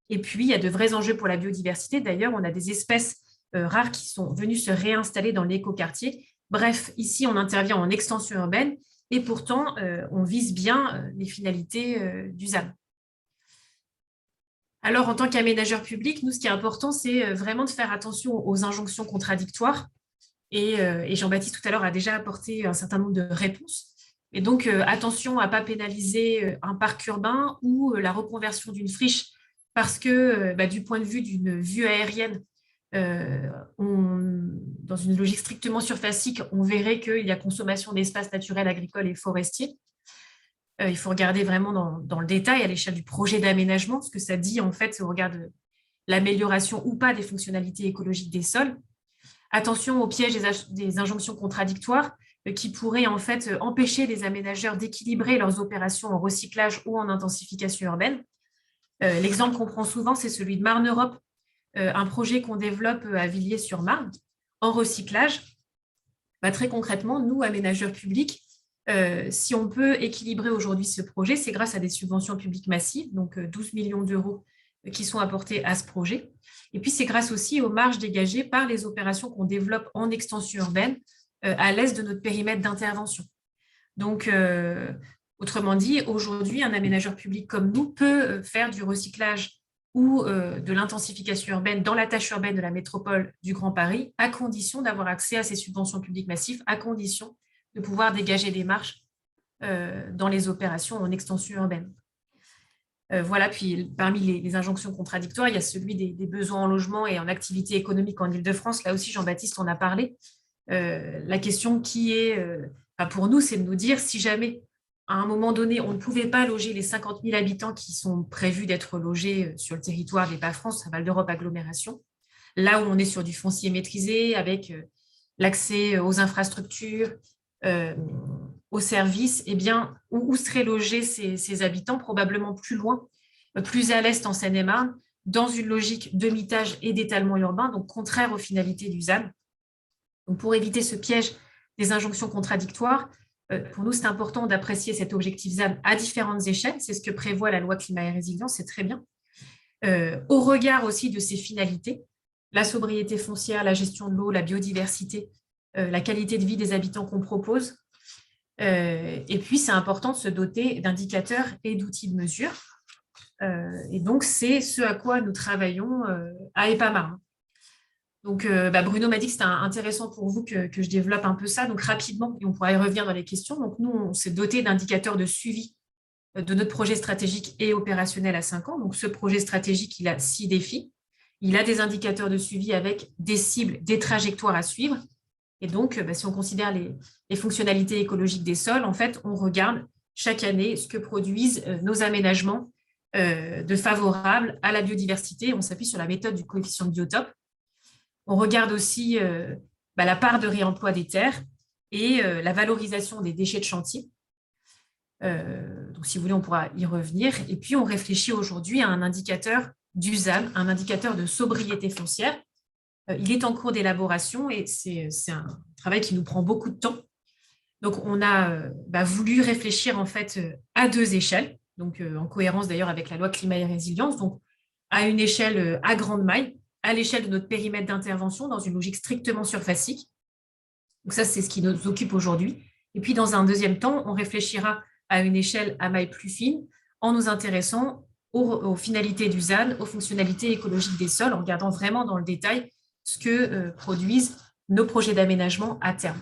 Et puis, il y a de vrais enjeux pour la biodiversité. D'ailleurs, on a des espèces rares qui sont venues se réinstaller dans l'écoquartier. Bref, ici, on intervient en extension urbaine et pourtant, on vise bien les finalités du ZAN. Alors, en tant qu'aménageur public, nous, ce qui est important, c'est vraiment de faire attention aux injonctions contradictoires. Et Jean-Baptiste, tout à l'heure, a déjà apporté un certain nombre de réponses. Et donc, attention à ne pas pénaliser un parc urbain ou la reconversion d'une friche parce que, du point de vue d'une vue aérienne, dans une logique strictement surfacique, on verrait qu'il y a consommation d'espaces naturels, agricoles et forestiers. Il faut regarder vraiment dans le détail, à l'échelle du projet d'aménagement, ce que ça dit en fait au regard de l'amélioration ou pas des fonctionnalités écologiques des sols. Attention aux pièges des injonctions contradictoires qui pourraient en fait empêcher les aménageurs d'équilibrer leurs opérations en recyclage ou en intensification urbaine. L'exemple qu'on prend souvent, c'est celui de Marne Europe, un projet qu'on développe à Villiers-sur-Marne en recyclage. Très concrètement, nous, aménageurs publics, si on peut équilibrer aujourd'hui ce projet, c'est grâce à des subventions publiques massives, donc 12 millions d'euros qui sont apportés à ce projet. Et puis, c'est grâce aussi aux marges dégagées par les opérations qu'on développe en extension urbaine à l'est de notre périmètre d'intervention. Donc, autrement dit, aujourd'hui, un aménageur public comme nous peut faire du recyclage ou de l'intensification urbaine dans la tâche urbaine de la métropole du Grand Paris, à condition d'avoir accès à ces subventions publiques massives, à condition de pouvoir dégager des marges dans les opérations en extension urbaine. Voilà, puis parmi les injonctions contradictoires, il y a celui des besoins en logement et en activité économique en Île-de-France. Là aussi, Jean-Baptiste en a parlé. La question qui est, pour nous, c'est de nous dire si jamais, à un moment donné, on ne pouvait pas loger les 50 000 habitants qui sont prévus d'être logés sur le territoire d'EPA France, à Val d'Europe agglomération, là où on est sur du foncier maîtrisé, avec l'accès aux infrastructures, aux services, eh bien, où seraient logés ces habitants, probablement plus loin, plus à l'est en Seine-et-Marne, dans une logique de mitage et d'étalement urbain, donc contraire aux finalités du ZAN. Donc, pour éviter ce piège des injonctions contradictoires, pour nous, c'est important d'apprécier cet objectif ZAN à différentes échelles. C'est ce que prévoit la loi climat et résilience, c'est très bien. Au regard aussi de ses finalités, la sobriété foncière, la gestion de l'eau, la biodiversité, la qualité de vie des habitants qu'on propose. Et puis, c'est important de se doter d'indicateurs et d'outils de mesure. Et donc, c'est ce à quoi nous travaillons à EPAMAR. Donc, Bruno m'a dit que c'était intéressant pour vous que je développe un peu ça, donc rapidement, et on pourra y revenir dans les questions. Donc, nous, on s'est doté d'indicateurs de suivi de notre projet stratégique et opérationnel à 5 ans. Donc, ce projet stratégique, il a 6 défis. Il a des indicateurs de suivi avec des cibles, des trajectoires à suivre. Et donc, si on considère les fonctionnalités écologiques des sols, en fait, on regarde chaque année ce que produisent nos aménagements de favorables à la biodiversité. On s'appuie sur la méthode du coefficient de biotope. On regarde aussi la part de réemploi des terres et la valorisation des déchets de chantier. Donc, si vous voulez, on pourra y revenir. Et puis, on réfléchit aujourd'hui à un indicateur du ZAN, un indicateur de sobriété foncière. Il est en cours d'élaboration et c'est un travail qui nous prend beaucoup de temps. Donc, on a voulu réfléchir en fait à 2 échelles, donc en cohérence d'ailleurs avec la loi climat et résilience, donc à une échelle à grande maille, à l'échelle de notre périmètre d'intervention dans une logique strictement surfacique. Donc ça, c'est ce qui nous occupe aujourd'hui. Et puis, dans un deuxième temps, on réfléchira à une échelle à maille plus fine en nous intéressant aux finalités du ZAN, aux fonctionnalités écologiques des sols, en regardant vraiment dans le détail ce que produisent nos projets d'aménagement à terme.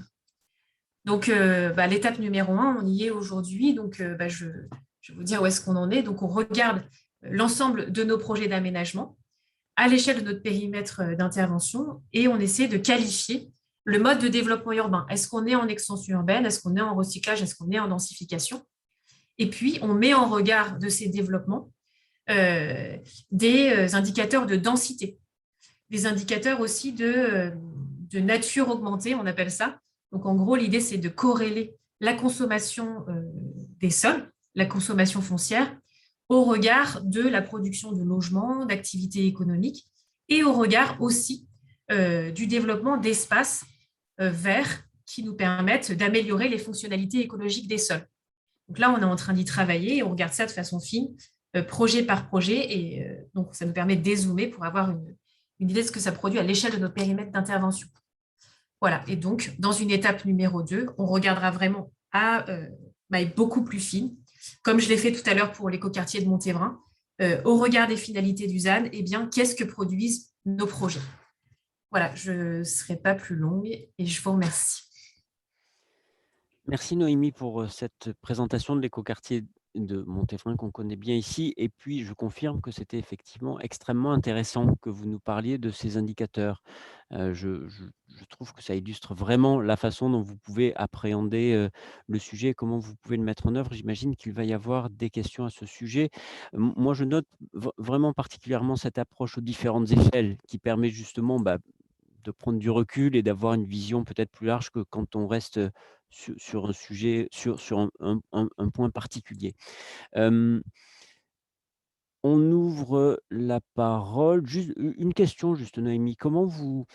Donc, l'étape numéro 1, on y est aujourd'hui. Donc, je vais vous dire où est-ce qu'on en est. Donc, on regarde l'ensemble de nos projets d'aménagement à l'échelle de notre périmètre d'intervention et on essaie de qualifier le mode de développement urbain. Est-ce qu'on est en extension urbaine? Est-ce qu'on est en recyclage? Est-ce qu'on est en densification? Et puis, on met en regard de ces développements des indicateurs de densité, des indicateurs aussi de nature augmentée, on appelle ça. Donc, en gros, l'idée, c'est de corréler la consommation des sols, la consommation foncière, au regard de la production de logements, d'activités économiques, et au regard aussi du développement d'espaces verts qui nous permettent d'améliorer les fonctionnalités écologiques des sols. Donc là, on est en train d'y travailler et on regarde ça de façon fine, projet par projet, et donc ça nous permet de dézoomer pour avoir une idée de ce que ça produit à l'échelle de notre périmètre d'intervention. Voilà, et donc dans une étape numéro 2, on regardera vraiment à beaucoup plus fine, comme je l'ai fait tout à l'heure pour l'écoquartier de Montévrain, au regard des finalités du ZAN, eh bien, qu'est-ce que produisent nos projets? Voilà, je ne serai pas plus longue et je vous remercie. Merci Noémie pour cette présentation de l'écoquartier de Montévrain qu'on connaît bien ici. Et puis, je confirme que c'était effectivement extrêmement intéressant que vous nous parliez de ces indicateurs. Je trouve que ça illustre vraiment la façon dont vous pouvez appréhender le sujet, comment vous pouvez le mettre en œuvre. J'imagine qu'il va y avoir des questions à ce sujet. Moi, je note vraiment particulièrement cette approche aux différentes échelles qui permet justement de prendre du recul et d'avoir une vision peut-être plus large que quand on reste sur un sujet, sur un point particulier. On ouvre la parole. Juste une question, juste Noémie. Comment vous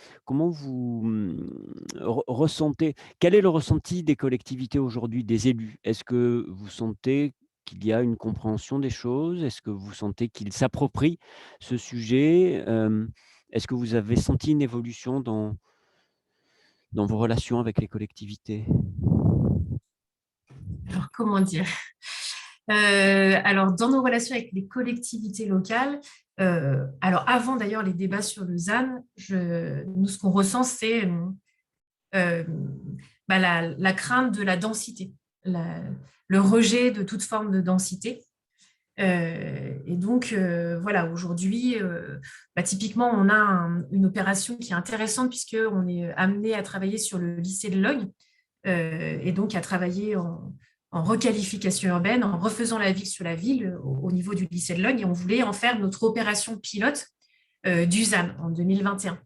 ressentez, quel est le ressenti des collectivités aujourd'hui, des élus? Est-ce que vous sentez qu'il y a une compréhension des choses? Est-ce que vous sentez qu'ils s'approprient ce sujet? Est-ce que vous avez senti une évolution dans vos relations avec les collectivités? Alors, comment dire? Alors, dans nos relations avec les collectivités locales, alors avant d'ailleurs les débats sur le ZAN, nous, ce qu'on ressent, c'est la crainte de la densité, le rejet de toute forme de densité. Et donc, voilà, aujourd'hui, typiquement, on a une opération qui est intéressante puisqu'on est amené à travailler sur le lycée de Logne et donc à travailler en requalification urbaine, en refaisant la ville sur la ville au niveau du lycée de Logne. Et on voulait en faire notre opération pilote du ZAN en 2021.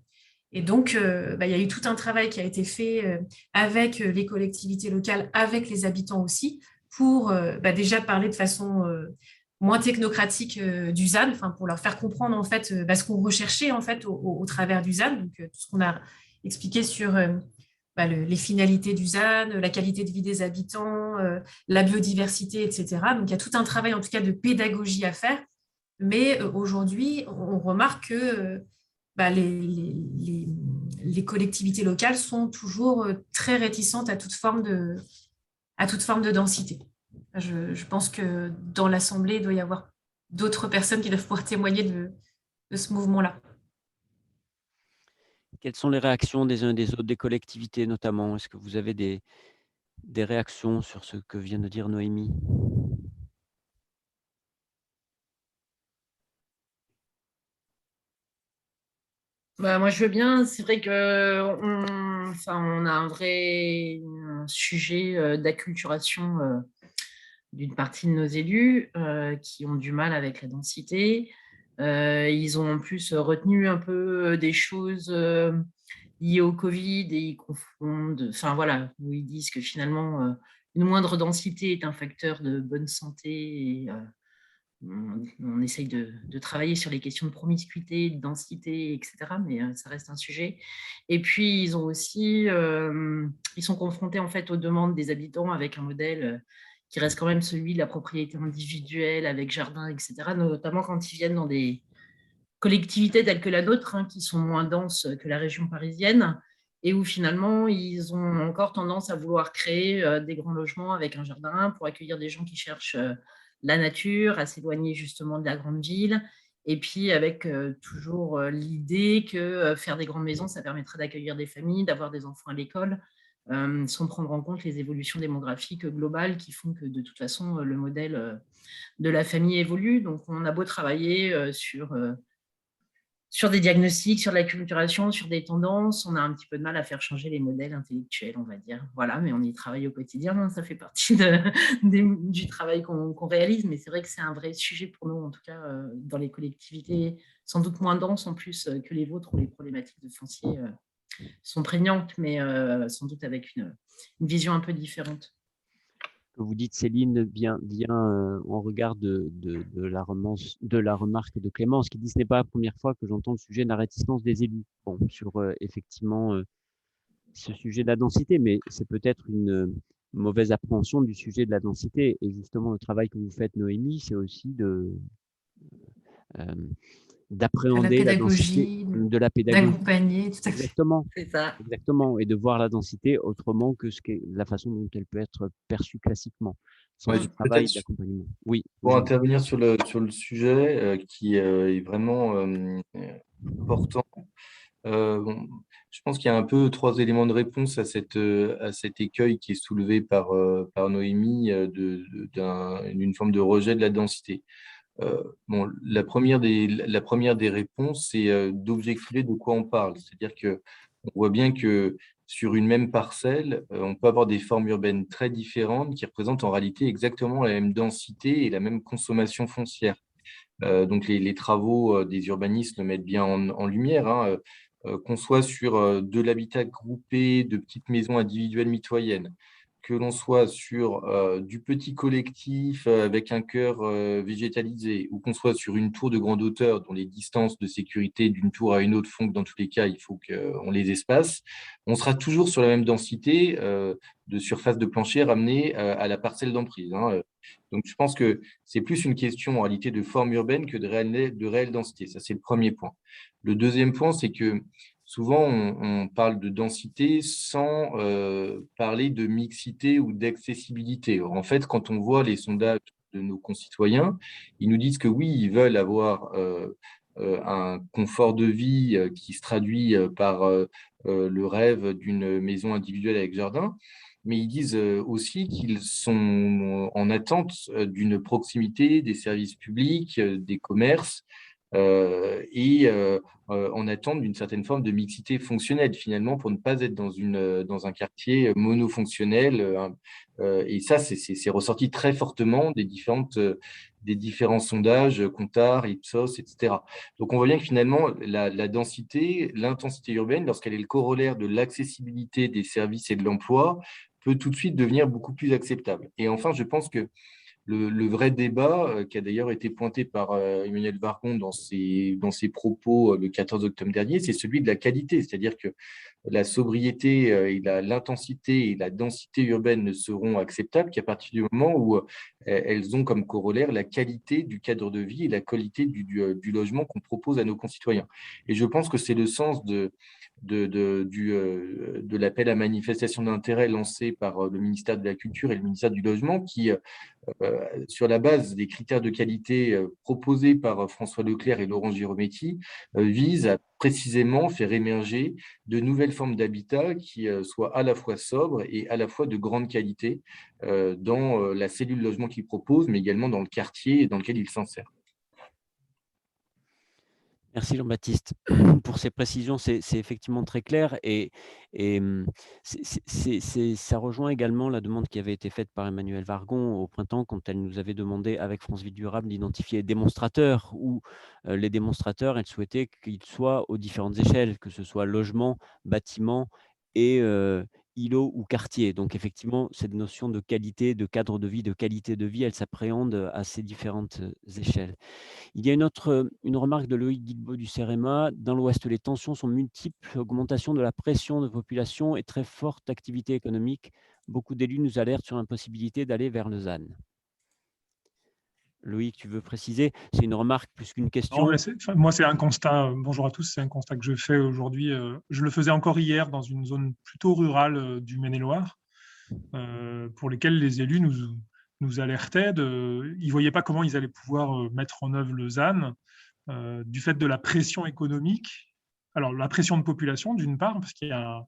Et donc, il y a eu tout un travail qui a été fait avec les collectivités locales, avec les habitants aussi, pour déjà parler de façon moins technocratique du ZAN, pour leur faire comprendre en fait ce qu'on recherchait en fait au travers du ZAN, donc tout ce qu'on a expliqué sur les finalités du ZAN, la qualité de vie des habitants, la biodiversité, etc. Donc il y a tout un travail en tout cas de pédagogie à faire, mais aujourd'hui on remarque que les collectivités locales sont toujours très réticentes à toute forme de densité. Je pense que dans l'Assemblée, il doit y avoir d'autres personnes qui doivent pouvoir témoigner de ce mouvement-là. Quelles sont les réactions des uns et des autres, des collectivités notamment? Est-ce que vous avez des réactions sur ce que vient de dire Noémie? Moi, je veux bien. C'est vrai qu'on a un vrai sujet d'acculturation d'une partie de nos élus qui ont du mal avec la densité. Ils ont en plus retenu un peu des choses liées au Covid et ils confondent, où ils disent que finalement, une moindre densité est un facteur de bonne santé et on essaye de travailler sur les questions de promiscuité, de densité, etc., mais ça reste un sujet. Et puis, ils ont aussi, ils sont confrontés en fait aux demandes des habitants avec un modèle qui reste quand même celui de la propriété individuelle avec jardin, etc., notamment quand ils viennent dans des collectivités telles que la nôtre, qui sont moins denses que la région parisienne, et où finalement, ils ont encore tendance à vouloir créer des grands logements avec un jardin pour accueillir des gens qui cherchent la nature, à s'éloigner justement de la grande ville, et puis avec toujours l'idée que faire des grandes maisons, ça permettrait d'accueillir des familles, d'avoir des enfants à l'école, sans prendre en compte les évolutions démographiques globales qui font que de toute façon, le modèle de la famille évolue. Donc, on a beau travailler sur des diagnostics, sur l'acculturation, sur des tendances, on a un petit peu de mal à faire changer les modèles intellectuels, on va dire. Voilà, mais on y travaille au quotidien, ça fait partie du travail qu'on réalise, mais c'est vrai que c'est un vrai sujet pour nous, en tout cas dans les collectivités, sans doute moins denses en plus que les vôtres, où les problématiques de foncier sont prégnantes, mais sans doute avec une vision un peu différente. que vous dites, Céline, vient en regard de la remarque de Clémence, qui dit: ce n'est pas la première fois que j'entends le sujet de la réticence des élus. Bon, sur effectivement ce sujet de la densité, mais c'est peut-être une mauvaise appréhension du sujet de la densité. Et justement, le travail que vous faites, Noémie, c'est aussi euh, De la d'appréhender la densité, pédagogie, de la pédagogie. d'accompagner, tout à fait. Exactement. C'est ça. Exactement, et de voir la densité autrement que la façon dont elle peut être perçue classiquement, sans Ouais, ce peut-être travail d'accompagnement. Oui, pour Jean. intervenir sur le sujet qui est vraiment important. Bon, je pense qu'il y a un peu 3 éléments de réponse à cet écueil qui est soulevé par Noémie d'une forme de rejet de la densité. Bon, la première des réponses, c'est d'objectiver de quoi on parle. C'est-à-dire que on voit bien que sur une même parcelle, on peut avoir des formes urbaines très différentes qui représentent en réalité exactement la même densité et la même consommation foncière. Donc les travaux des urbanistes le mettent bien en lumière, hein, qu'on soit sur de l'habitat groupé, de petites maisons individuelles mitoyennes, que l'on soit sur du petit collectif avec un cœur végétalisé, ou qu'on soit sur une tour de grande hauteur dont les distances de sécurité d'une tour à une autre font que dans tous les cas, il faut qu'on les espace, on sera toujours sur la même densité de surface de plancher ramenée à la parcelle d'emprise, hein. Donc, je pense que c'est plus une question en réalité de forme urbaine que de réelle densité. Ça, c'est le premier point. Le deuxième point, c'est que souvent, on parle de densité sans parler de mixité ou d'accessibilité. Or, en fait, quand on voit les sondages de nos concitoyens, ils nous disent que oui, ils veulent avoir un confort de vie qui se traduit par le rêve d'une maison individuelle avec jardin, mais ils disent aussi qu'ils sont en attente d'une proximité des services publics, des commerces, en attente d'une certaine forme de mixité fonctionnelle, finalement, pour ne pas être dans un quartier monofonctionnel. Et ça, c'est ressorti très fortement des différents sondages, Contar, Ipsos, etc. Donc, on voit bien que finalement, la densité, l'intensité urbaine, lorsqu'elle est le corollaire de l'accessibilité des services et de l'emploi, peut tout de suite devenir beaucoup plus acceptable. Et enfin, je pense que le vrai débat, qui a d'ailleurs été pointé par Emmanuel Vargon dans ses propos le 14 octobre dernier, c'est celui de la qualité. C'est-à-dire que la sobriété et l'intensité et la densité urbaine ne seront acceptables qu'à partir du moment où elles ont comme corollaire la qualité du cadre de vie et la qualité du logement qu'on propose à nos concitoyens. Et je pense que c'est le sens de l'appel à manifestation d'intérêt lancé par le ministère de la Culture et le ministère du Logement qui, sur la base des critères de qualité proposés par François Leclerc et Laurent Girometti, vise à précisément faire émerger de nouvelles formes d'habitat qui soient à la fois sobres et à la fois de grande qualité dans la cellule logement qu'ils proposent, mais également dans le quartier dans lequel ils s'insèrent. Merci Jean-Baptiste pour ces précisions, c'est effectivement très clair et ça rejoint également la demande qui avait été faite par Emmanuelle Vargon au printemps quand elle nous avait demandé avec France Ville Durable d'identifier les démonstrateurs où les démonstrateurs, elle souhaitait qu'ils soient aux différentes échelles, que ce soit logement, bâtiment et îlot ou quartier. Donc effectivement, cette notion de qualité, de cadre de vie, de qualité de vie, elle s'appréhende à ces différentes échelles. Il y a une remarque de Loïc Guilbeault du CEREMA. Dans l'Ouest, les tensions sont multiples, augmentation de la pression de population et très forte activité économique. Beaucoup d'élus nous alertent sur l'impossibilité d'aller vers le ZAN. Loïc, tu veux préciser? C'est une remarque plus qu'une question. Non, moi, c'est un constat. Bonjour à tous, c'est un constat que je fais aujourd'hui. Je le faisais encore hier dans une zone plutôt rurale du Maine-et-Loire, pour lesquelles les élus nous alertaient. Ils ne voyaient pas comment ils allaient pouvoir mettre en œuvre le ZAN du fait de la pression économique. Alors, la pression de population, d'une part, parce qu'il y a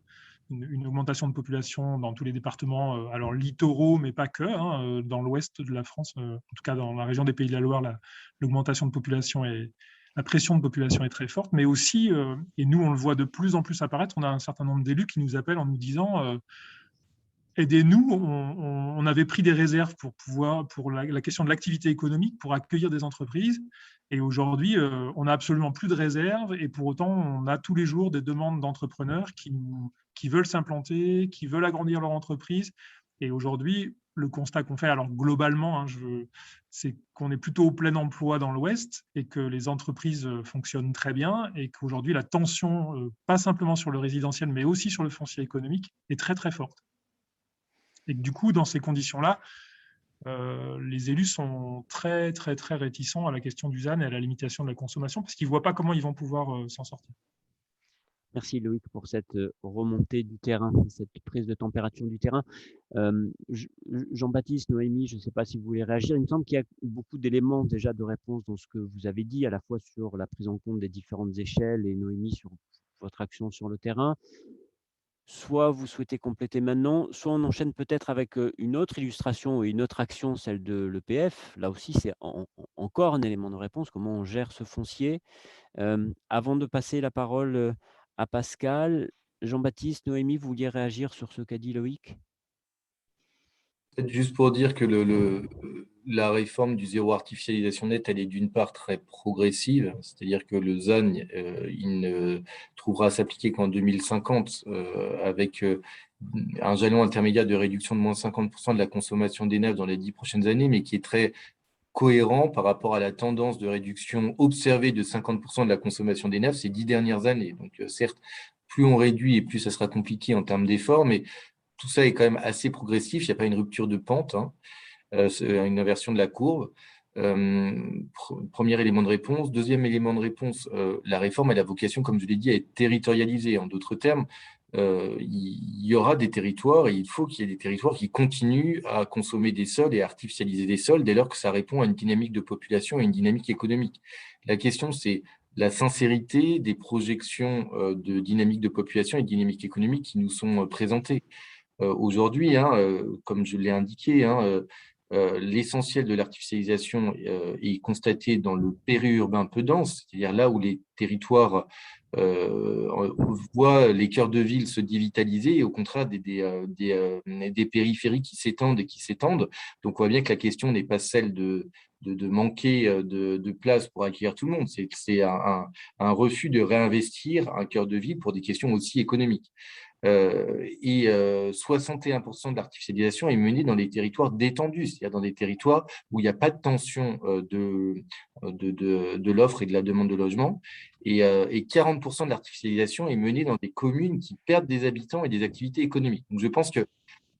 une augmentation de population dans tous les départements, alors littoraux, mais pas que, hein, dans l'ouest de la France, en tout cas dans la région des Pays de la Loire, l'augmentation de population la pression de population est très forte, mais aussi, et nous on le voit de plus en plus apparaître, on a un certain nombre d'élus qui nous appellent en nous disant aidez-nous, on avait pris des réserves pour la question de l'activité économique, pour accueillir des entreprises. Et aujourd'hui, on n'a absolument plus de réserves. Et pour autant, on a tous les jours des demandes d'entrepreneurs qui veulent s'implanter, qui veulent agrandir leur entreprise. Et aujourd'hui, le constat qu'on fait, alors globalement, hein, c'est qu'on est plutôt au plein emploi dans l'Ouest et que les entreprises fonctionnent très bien et qu'aujourd'hui, la tension, pas simplement sur le résidentiel, mais aussi sur le foncier économique, est très, très forte. Et que du coup, dans ces conditions-là, les élus sont très, très, très réticents à la question du ZAN et à la limitation de la consommation parce qu'ils ne voient pas comment ils vont pouvoir s'en sortir. Merci Loïc pour cette remontée du terrain, cette prise de température du terrain. Jean-Baptiste, Noémie, je ne sais pas si vous voulez réagir. Il me semble qu'il y a beaucoup d'éléments déjà de réponse dans ce que vous avez dit, à la fois sur la prise en compte des différentes échelles et Noémie sur votre action sur le terrain. Soit vous souhaitez compléter maintenant, soit on enchaîne peut-être avec une autre illustration et une autre action, celle de l'EPF. Là aussi, c'est encore un élément de réponse, comment on gère ce foncier. Avant de passer la parole à Pascal, Jean-Baptiste, Noémie, vous vouliez réagir sur ce qu'a dit Loïc? Peut-être juste pour dire que la réforme du zéro artificialisation nette, elle est d'une part très progressive, c'est-à-dire que le ZAN, il ne trouvera à s'appliquer qu'en 2050, avec un jalon intermédiaire de réduction de moins 50% de la consommation d'Enaf dans les 10 prochaines années, mais qui est très cohérent par rapport à la tendance de réduction observée de 50% de la consommation d'Enaf ces 10 dernières années. Donc certes, plus on réduit et plus ça sera compliqué en termes d'efforts, mais tout ça est quand même assez progressif, il n'y a pas une rupture de pente, hein, une inversion de la courbe. Premier élément de réponse. Deuxième élément de réponse, la réforme elle a vocation, comme je l'ai dit, à être territorialisée. En d'autres termes, il y aura des territoires et il faut qu'il y ait des territoires qui continuent à consommer des sols et à artificialiser des sols dès lors que ça répond à une dynamique de population et une dynamique économique. La question, c'est la sincérité des projections de dynamique de population et de dynamique économique qui nous sont présentées. Aujourd'hui, hein, comme je l'ai indiqué, hein, l'essentiel de l'artificialisation est constaté dans le périurbain peu dense, c'est-à-dire là où les territoires voient les cœurs de ville se dévitaliser et au contraire des périphéries qui s'étendent et qui s'étendent. Donc on voit bien que la question n'est pas celle de manquer de place pour accueillir tout le monde, c'est un refus de réinvestir un cœur de ville pour des questions aussi économiques. 61% de l'artificialisation est menée dans des territoires détendus, c'est-à-dire dans des territoires où il n'y a pas de tension de l'offre et de la demande de logement. Et 40% de l'artificialisation est menée dans des communes qui perdent des habitants et des activités économiques. Donc, je pense que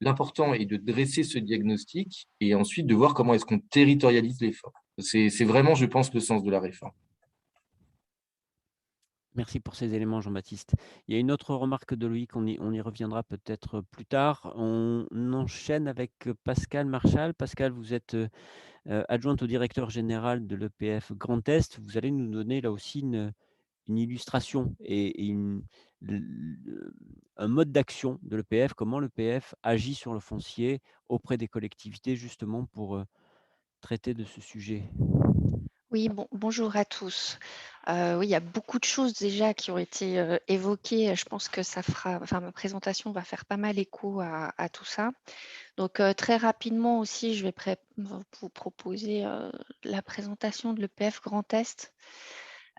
l'important est de dresser ce diagnostic et ensuite de voir comment est-ce qu'on territorialise l'effort. C'est vraiment, je pense, le sens de la réforme. Merci pour ces éléments, Jean-Baptiste. Il y a une autre remarque de Loïc, on y reviendra peut-être plus tard. On enchaîne avec Pascal Marchal. Pascal, vous êtes adjointe au directeur général de l'EPF Grand Est. Vous allez nous donner là aussi une illustration et un mode d'action de l'EPF, comment l'EPF agit sur le foncier auprès des collectivités justement pour traiter de ce sujet. Oui, bonjour à tous. Oui, il y a beaucoup de choses déjà qui ont été évoquées. Je pense que ma présentation va faire pas mal écho à tout ça. Donc, très rapidement aussi, je vais vous proposer la présentation de l'EPF Grand Est.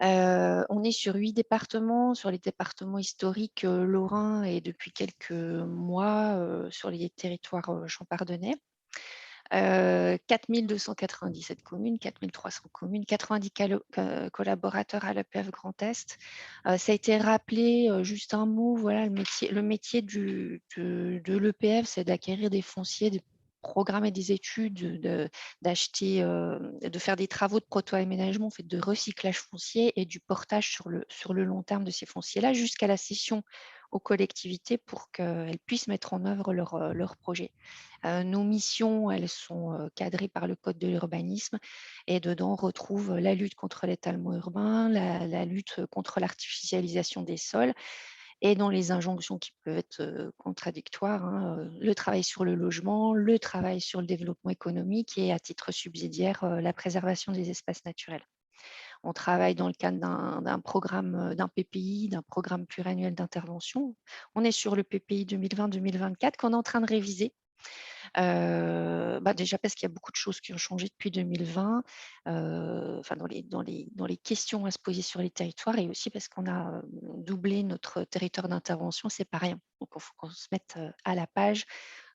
On est sur 8 départements, sur les départements historiques lorrains et depuis quelques mois sur les territoires champardonnais. 4297 communes, 4300 communes, 90 collaborateurs à l'EPF Grand Est. Ça a été rappelé, juste un mot, voilà, le métier de l'EPF, c'est d'acquérir des fonciers, de programmer des études, d'acheter, de faire des travaux de proto-aménagement, fait de recyclage foncier et du portage sur le long terme de ces fonciers-là jusqu'à la cession aux collectivités pour qu'elles puissent mettre en œuvre leurs projets. Nos missions, elles sont cadrées par le Code de l'urbanisme et dedans, on retrouve la lutte contre l'étalement urbain, la lutte contre l'artificialisation des sols et dans les injonctions qui peuvent être contradictoires, hein, le travail sur le logement, le travail sur le développement économique et à titre subsidiaire, la préservation des espaces naturels. On travaille dans le cadre d'un programme, d'un PPI, d'un programme pluriannuel d'intervention. On est sur le PPI 2020-2024 qu'on est en train de réviser. Déjà parce qu'il y a beaucoup de choses qui ont changé depuis 2020, dans les questions à se poser sur les territoires et aussi parce qu'on a doublé notre territoire d'intervention, c'est pas rien. Donc il faut qu'on se mette à la page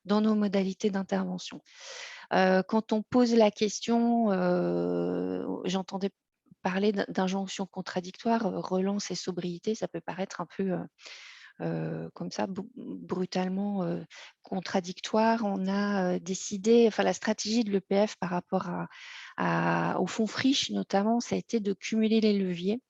dans nos modalités d'intervention. Quand on pose la question, j'entendais parler d'injonction contradictoire, relance et sobriété, ça peut paraître un peu comme ça, brutalement contradictoire. On a décidé, enfin la stratégie de l'EPF par rapport au fonds Friche notamment, ça a été de cumuler les leviers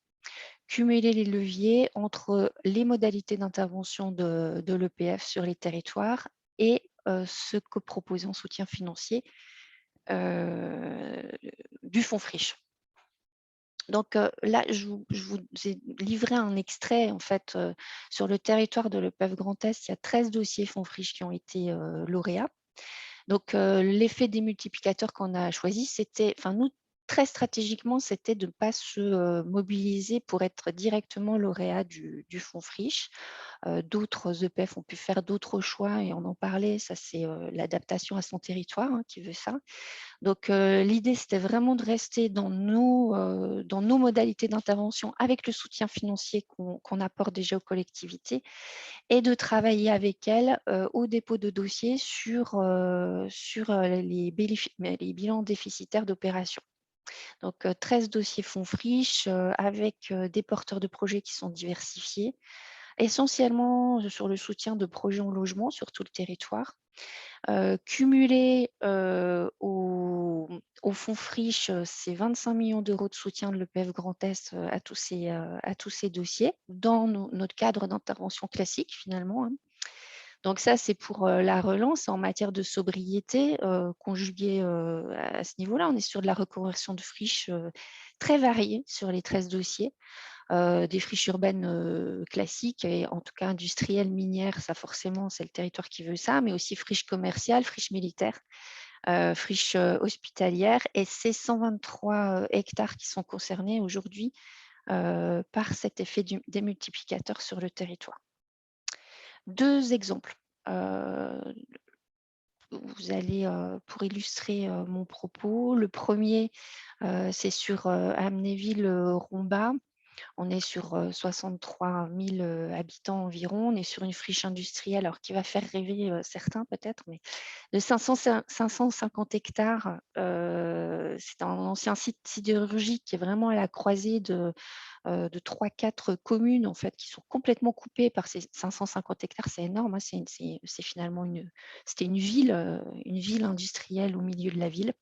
entre les modalités d'intervention de l'EPF sur les territoires et ce que proposait en soutien financier du fonds Friche. Donc là, je vous ai livré un extrait en fait sur le territoire de l'EPF Grand Est. Il y a 13 dossiers fonds Friche qui ont été lauréats. Donc l'effet des multiplicateurs qu'on a choisi, c'était, enfin nous, très stratégiquement, c'était de ne pas se mobiliser pour être directement lauréat du fonds Friche. D'autres EPF ont pu faire d'autres choix et on en parlait, ça c'est l'adaptation à son territoire qui veut ça. Donc l'idée, c'était vraiment de rester dans nos modalités d'intervention avec le soutien financier qu'on apporte déjà aux collectivités et de travailler avec elles au dépôt de dossiers sur les bilans déficitaires d'opération. Donc 13 dossiers fonds Friche avec des porteurs de projets qui sont diversifiés, essentiellement sur le soutien de projets en logement sur tout le territoire. Cumulé au fonds Friche, c'est 25 millions d'euros de soutien de l'EPF Grand Est à tous ces dossiers dans notre cadre d'intervention classique finalement. Donc ça, c'est pour la relance en matière de sobriété conjuguée à ce niveau-là. On est sur de la reconversion de friches très variée sur les 13 dossiers. Des friches urbaines classiques et en tout cas industrielles, minières, ça forcément c'est le territoire qui veut ça, mais aussi friches commerciales, friches militaires, friches hospitalières et ces 123 hectares qui sont concernés aujourd'hui par cet effet des multiplicateurs sur le territoire. Deux exemples. Vous allez, pour illustrer mon propos, le premier, c'est sur Amnéville-Rombat. On est sur 63 000 habitants environ. On est sur une friche industrielle, alors qui va faire rêver certains peut-être, mais de 550 hectares. C'est un ancien site sidérurgique qui est vraiment à la croisée de 3-4 communes en fait, qui sont complètement coupées par ces 550 hectares. C'est énorme, hein. C'est finalement c'était une ville industrielle au milieu de la ville.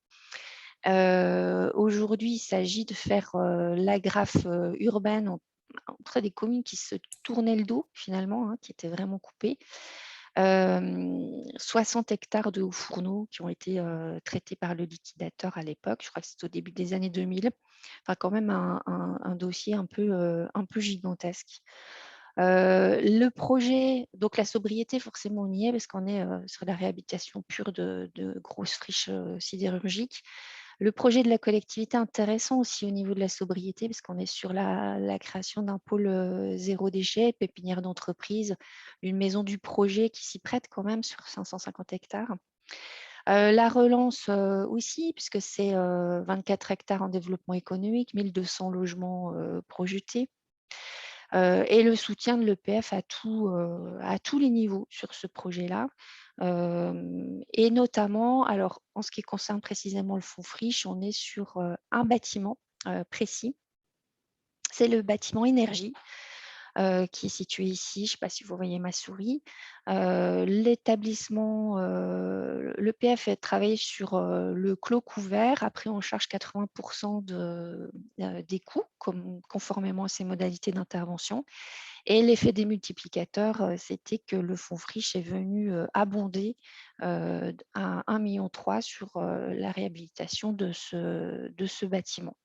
Aujourd'hui, il s'agit de faire l'agrafe urbaine entre des communes qui se tournaient le dos finalement, qui étaient vraiment coupées. 60 hectares de hauts fourneaux qui ont été traités par le liquidateur à l'époque. Je crois que c'était au début des années 2000. Enfin, quand même un dossier un peu gigantesque. Le projet, donc la sobriété, forcément, on y est parce qu'on est sur la réhabilitation pure de grosses friches sidérurgiques. Le projet de la collectivité intéressant aussi au niveau de la sobriété, parce qu'on est sur la création d'un pôle zéro déchet, pépinière d'entreprise, une maison du projet qui s'y prête quand même sur 550 hectares. La relance aussi, puisque c'est 24 hectares en développement économique, 1200 logements projetés. Et le soutien de l'EPF à tous les niveaux sur ce projet-là. Et notamment, alors en ce qui concerne précisément le fonds Friche, on est sur un bâtiment précis. C'est le bâtiment énergie qui est situé ici. Je ne sais pas si vous voyez ma souris. L'établissement, l'EPF a travaillé sur le clos couvert. Après, on charge 80% des coûts, conformément à ces modalités d'intervention. Et l'effet des multiplicateurs, c'était que le fonds Friche est venu abonder à 1,3 million sur la réhabilitation de ce bâtiment.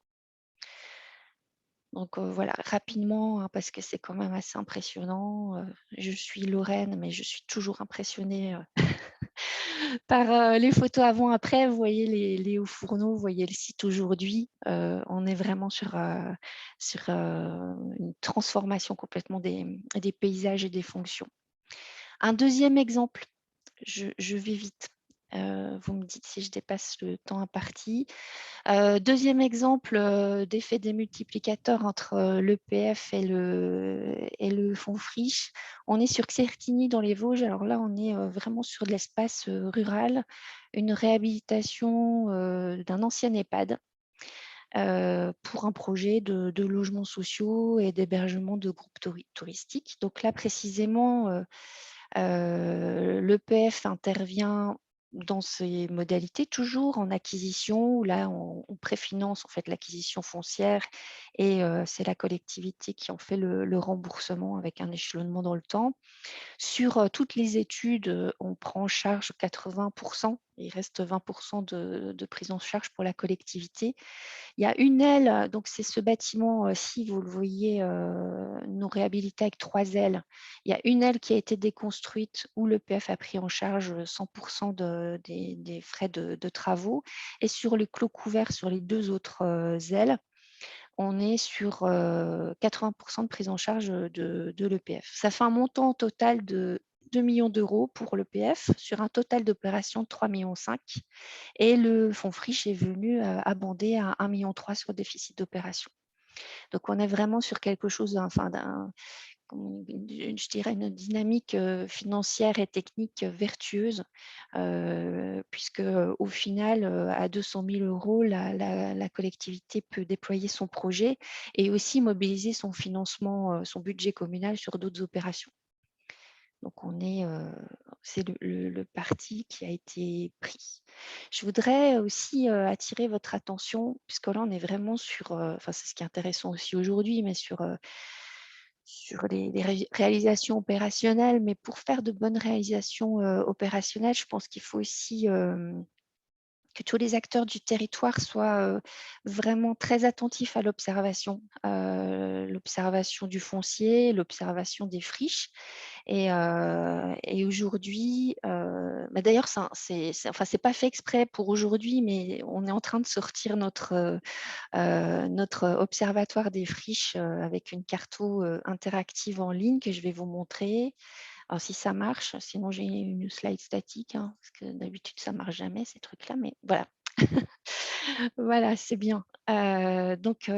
Donc voilà, rapidement, parce que c'est quand même assez impressionnant. Je suis lorraine, mais je suis toujours impressionnée par les photos avant-après. Vous voyez les hauts fourneaux, vous voyez le site aujourd'hui. On est vraiment sur une transformation complètement des paysages et des fonctions. Un deuxième exemple, je vais vite. Vous me dites si je dépasse le temps imparti. Deuxième exemple d'effet démultiplicateur entre l'EPF et le fonds friche. On est sur Certigny dans les Vosges. Alors là, on est vraiment sur de l'espace rural, une réhabilitation d'un ancien EHPAD pour un projet de logements sociaux et d'hébergement de groupes touristiques. Donc là, précisément, l'EPF intervient dans ces modalités, toujours en acquisition, où là, on préfinance en fait l'acquisition foncière et c'est la collectivité qui en fait le remboursement avec un échelonnement dans le temps. Sur toutes les études, on prend en charge 80%, il reste 20% de prise en charge pour la collectivité. Il y a une aile, donc c'est ce bâtiment-ci, vous le voyez, nous réhabilité avec 3 ailes. Il y a une aile qui a été déconstruite où l'EPF a pris en charge 100% des frais de travaux. Et sur les clos couverts sur les 2 autres ailes, on est sur 80% de prise en charge de l'EPF. Ça fait un montant total de 2 millions d'euros pour l'EPF sur un total d'opérations de 3,5 millions. Et le fonds friche est venu abonder à 1,3 million sur le déficit d'opération. Donc, on est vraiment sur quelque chose, je dirais, une dynamique financière et technique vertueuse, puisque au final, à 200 000 euros, la collectivité peut déployer son projet et aussi mobiliser son financement, son budget communal sur d'autres opérations. Donc, c'est le parti qui a été pris. Je voudrais aussi attirer votre attention, puisque là, on est vraiment sur, c'est ce qui est intéressant aussi aujourd'hui, mais sur les réalisations opérationnelles. Mais pour faire de bonnes réalisations opérationnelles, je pense qu'il faut aussi que tous les acteurs du territoire soient vraiment très attentifs à l'observation du foncier, l'observation des friches. Et aujourd'hui, d'ailleurs, c'est pas fait exprès pour aujourd'hui, mais on est en train de sortir notre observatoire des friches avec une carto interactive en ligne que je vais vous montrer. Alors, si ça marche, sinon j'ai une slide statique, hein, parce que d'habitude, ça ne marche jamais, ces trucs-là, mais voilà. Voilà, c'est bien. Donc,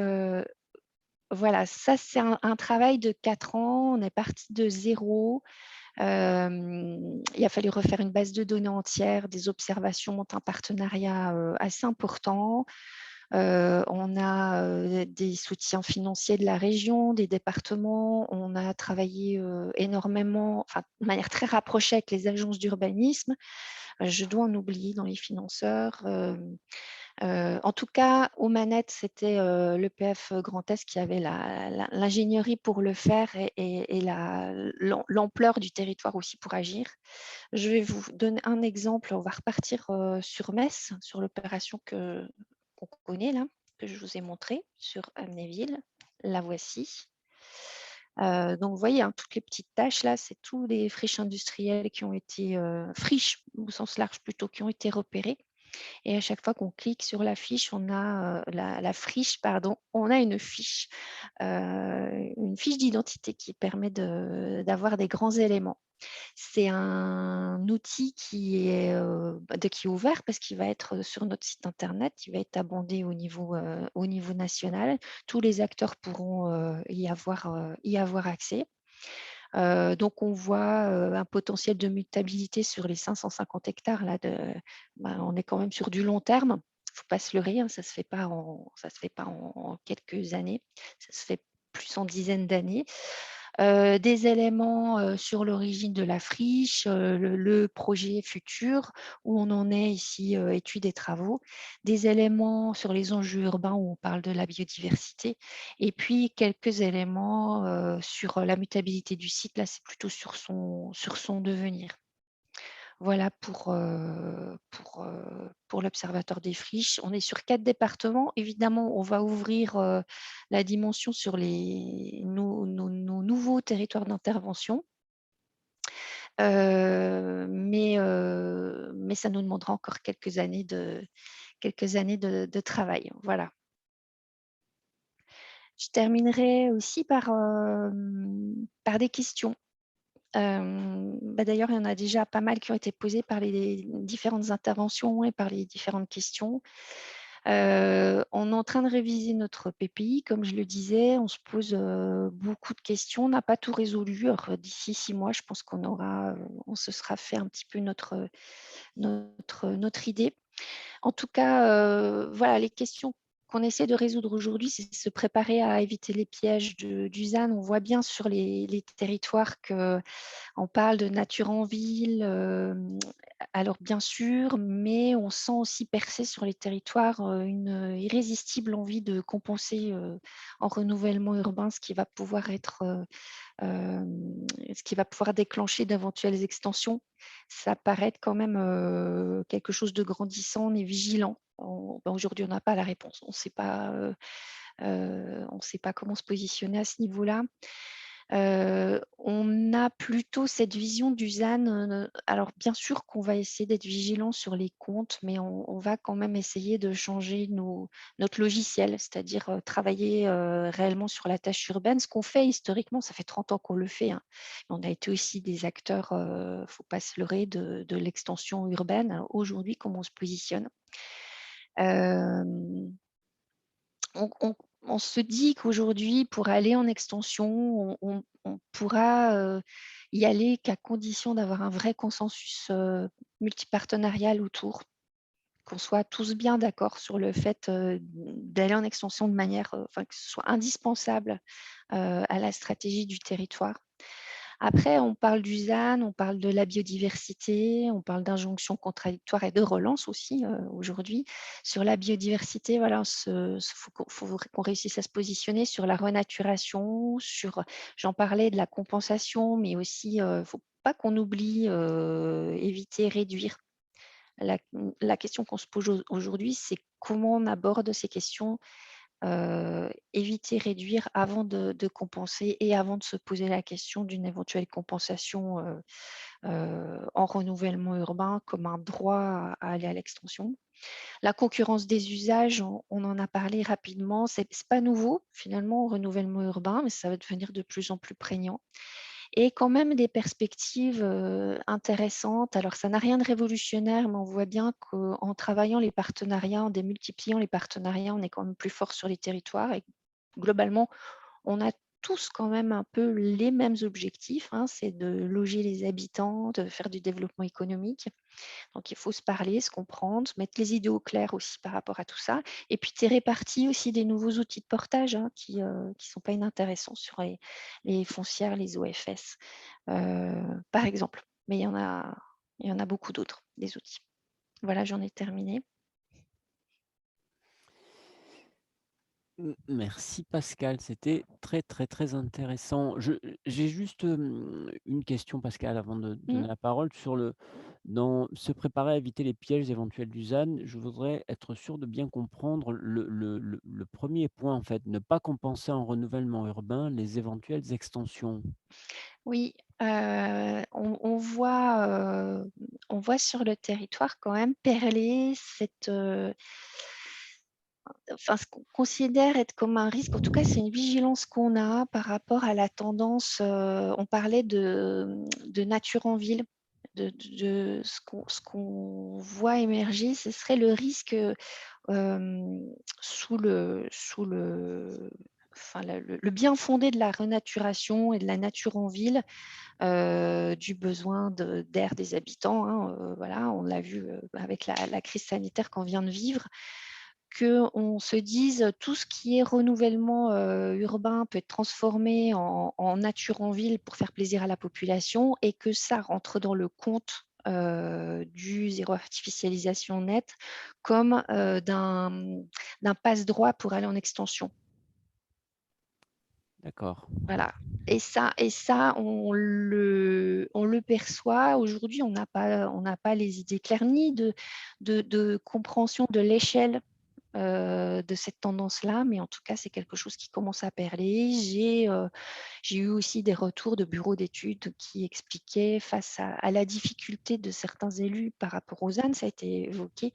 voilà, ça, c'est un travail de 4 ans. On est parti de zéro. Il a fallu refaire une base de données entière, des observations, un partenariat assez important. On a des soutiens financiers de la région, des départements. On a travaillé énormément, de manière très rapprochée avec les agences d'urbanisme. Je dois en oublier dans les financeurs. En tout cas, aux manettes, c'était l'EPF Grand Est qui avait l'ingénierie pour le faire et l'ampleur du territoire aussi pour agir. Je vais vous donner un exemple. On va repartir sur Metz, sur l'opération qu'on connaît là, que je vous ai montré sur Amnéville. La voici. Donc, vous voyez, toutes les petites tâches là, c'est tous les friches industrielles qui ont été, friches au sens large plutôt, qui ont été repérées. Et à chaque fois qu'on clique sur la fiche, on a la friche, pardon, on a une fiche d'identité qui permet d'avoir des grands éléments. C'est un outil qui est ouvert parce qu'il va être sur notre site internet, il va être abondé au niveau national. Tous les acteurs pourront y avoir accès. Donc, on voit un potentiel de mutabilité sur les 550 hectares. Là, on est quand même sur du long terme. Il ne faut pas se leurrer, hein, ça ne se fait pas en quelques années, ça se fait plus en dizaines d'années. Des éléments sur l'origine de la friche, le projet futur, où on en est ici, études et travaux, des éléments sur les enjeux urbains où on parle de la biodiversité, et puis quelques éléments sur la mutabilité du site, là c'est plutôt sur son devenir. Voilà pour l'Observatoire des friches. On est sur 4 départements. Évidemment, on va ouvrir la dimension sur nos nouveaux territoires d'intervention. Mais ça nous demandera encore quelques années de travail. Voilà. Je terminerai aussi par des questions. D'ailleurs, il y en a déjà pas mal qui ont été posés par les différentes interventions et par les différentes questions. On est en train de réviser notre PPI, comme je le disais, on se pose beaucoup de questions, on n'a pas tout résolu. Alors, d'ici 6 mois, je pense on se sera fait un petit peu notre idée. En tout cas, voilà, les questions qu'on essaie de résoudre aujourd'hui, c'est se préparer à éviter les pièges du ZAN. On voit bien sur les territoires qu'on parle de nature en ville, alors bien sûr, mais on sent aussi percer sur les territoires une irrésistible envie de compenser en renouvellement urbain ce qui va pouvoir déclencher d'éventuelles extensions. Ça paraît être quand même quelque chose de grandissant, on est vigilant. Aujourd'hui, on n'a pas la réponse, on ne sait pas comment se positionner à ce niveau-là. On a plutôt cette vision du ZAN. Alors, bien sûr qu'on va essayer d'être vigilant sur les comptes, mais on va quand même essayer de changer notre logiciel, c'est-à-dire travailler réellement sur la tâche urbaine. Ce qu'on fait historiquement, ça fait 30 ans qu'on le fait, hein. On a été aussi des acteurs, il ne faut pas se leurrer, de l'extension urbaine. Alors, aujourd'hui, comment on se positionne? On se dit qu'aujourd'hui, pour aller en extension, on pourra y aller qu'à condition d'avoir un vrai consensus multipartenarial autour, qu'on soit tous bien d'accord sur le fait d'aller en extension de manière, que ce soit indispensable à la stratégie du territoire. Après, on parle du ZAN, on parle de la biodiversité, on parle d'injonctions contradictoires et de relance aussi aujourd'hui. Sur la biodiversité, voilà, faut qu'on réussisse à se positionner sur la renaturation, j'en parlais de la compensation, mais aussi, il ne faut pas qu'on oublie éviter, réduire. La question qu'on se pose aujourd'hui, c'est comment on aborde ces questions, éviter, réduire avant de compenser et avant de se poser la question d'une éventuelle compensation en renouvellement urbain comme un droit à aller à l'extension. La concurrence des usages, on en a parlé rapidement, c'est pas nouveau finalement au renouvellement urbain, mais ça va devenir de plus en plus prégnant. Et quand même des perspectives intéressantes. Alors, ça n'a rien de révolutionnaire, mais on voit bien qu'en travaillant les partenariats, en démultipliant les partenariats, on est quand même plus fort sur les territoires. Et globalement, on a tous quand même un peu les mêmes objectifs, hein, c'est de loger les habitants, de faire du développement économique. Donc, il faut se parler, se comprendre, se mettre les idées au clair aussi par rapport à tout ça. Et puis, tu répartis aussi des nouveaux outils de portage qui ne sont pas inintéressants sur les foncières, les OFS, par exemple. Mais il y en a beaucoup d'autres, des outils. Voilà, j'en ai terminé. Merci Pascal, c'était très, très, très intéressant. J'ai juste une question, Pascal, avant de donner la parole. Dans se préparer à éviter les pièges éventuels du ZAN, je voudrais être sûr de bien comprendre le premier point, en fait, ne pas compenser en renouvellement urbain les éventuelles extensions. Oui, on voit sur le territoire quand même perler ce qu'on considère être comme un risque. En tout cas, c'est une vigilance qu'on a par rapport à la tendance. On parlait de nature en ville, de ce qu'on voit émerger, ce serait le risque sous le bien fondé de la renaturation et de la nature en ville, du besoin d'air des habitants, hein, voilà, on l'a vu avec la crise sanitaire qu'on vient de vivre, qu'on se dise tout ce qui est renouvellement urbain peut être transformé en nature en ville pour faire plaisir à la population et que ça rentre dans le compte du zéro artificialisation net comme d'un passe-droit pour aller en extension. D'accord. Voilà. Et ça, on le perçoit. Aujourd'hui, on n'a pas les idées claires ni de compréhension de l'échelle de cette tendance-là, mais en tout cas, c'est quelque chose qui commence à perler. J'ai eu aussi des retours de bureaux d'études qui expliquaient, face à la difficulté de certains élus par rapport aux ânes, ça a été évoqué,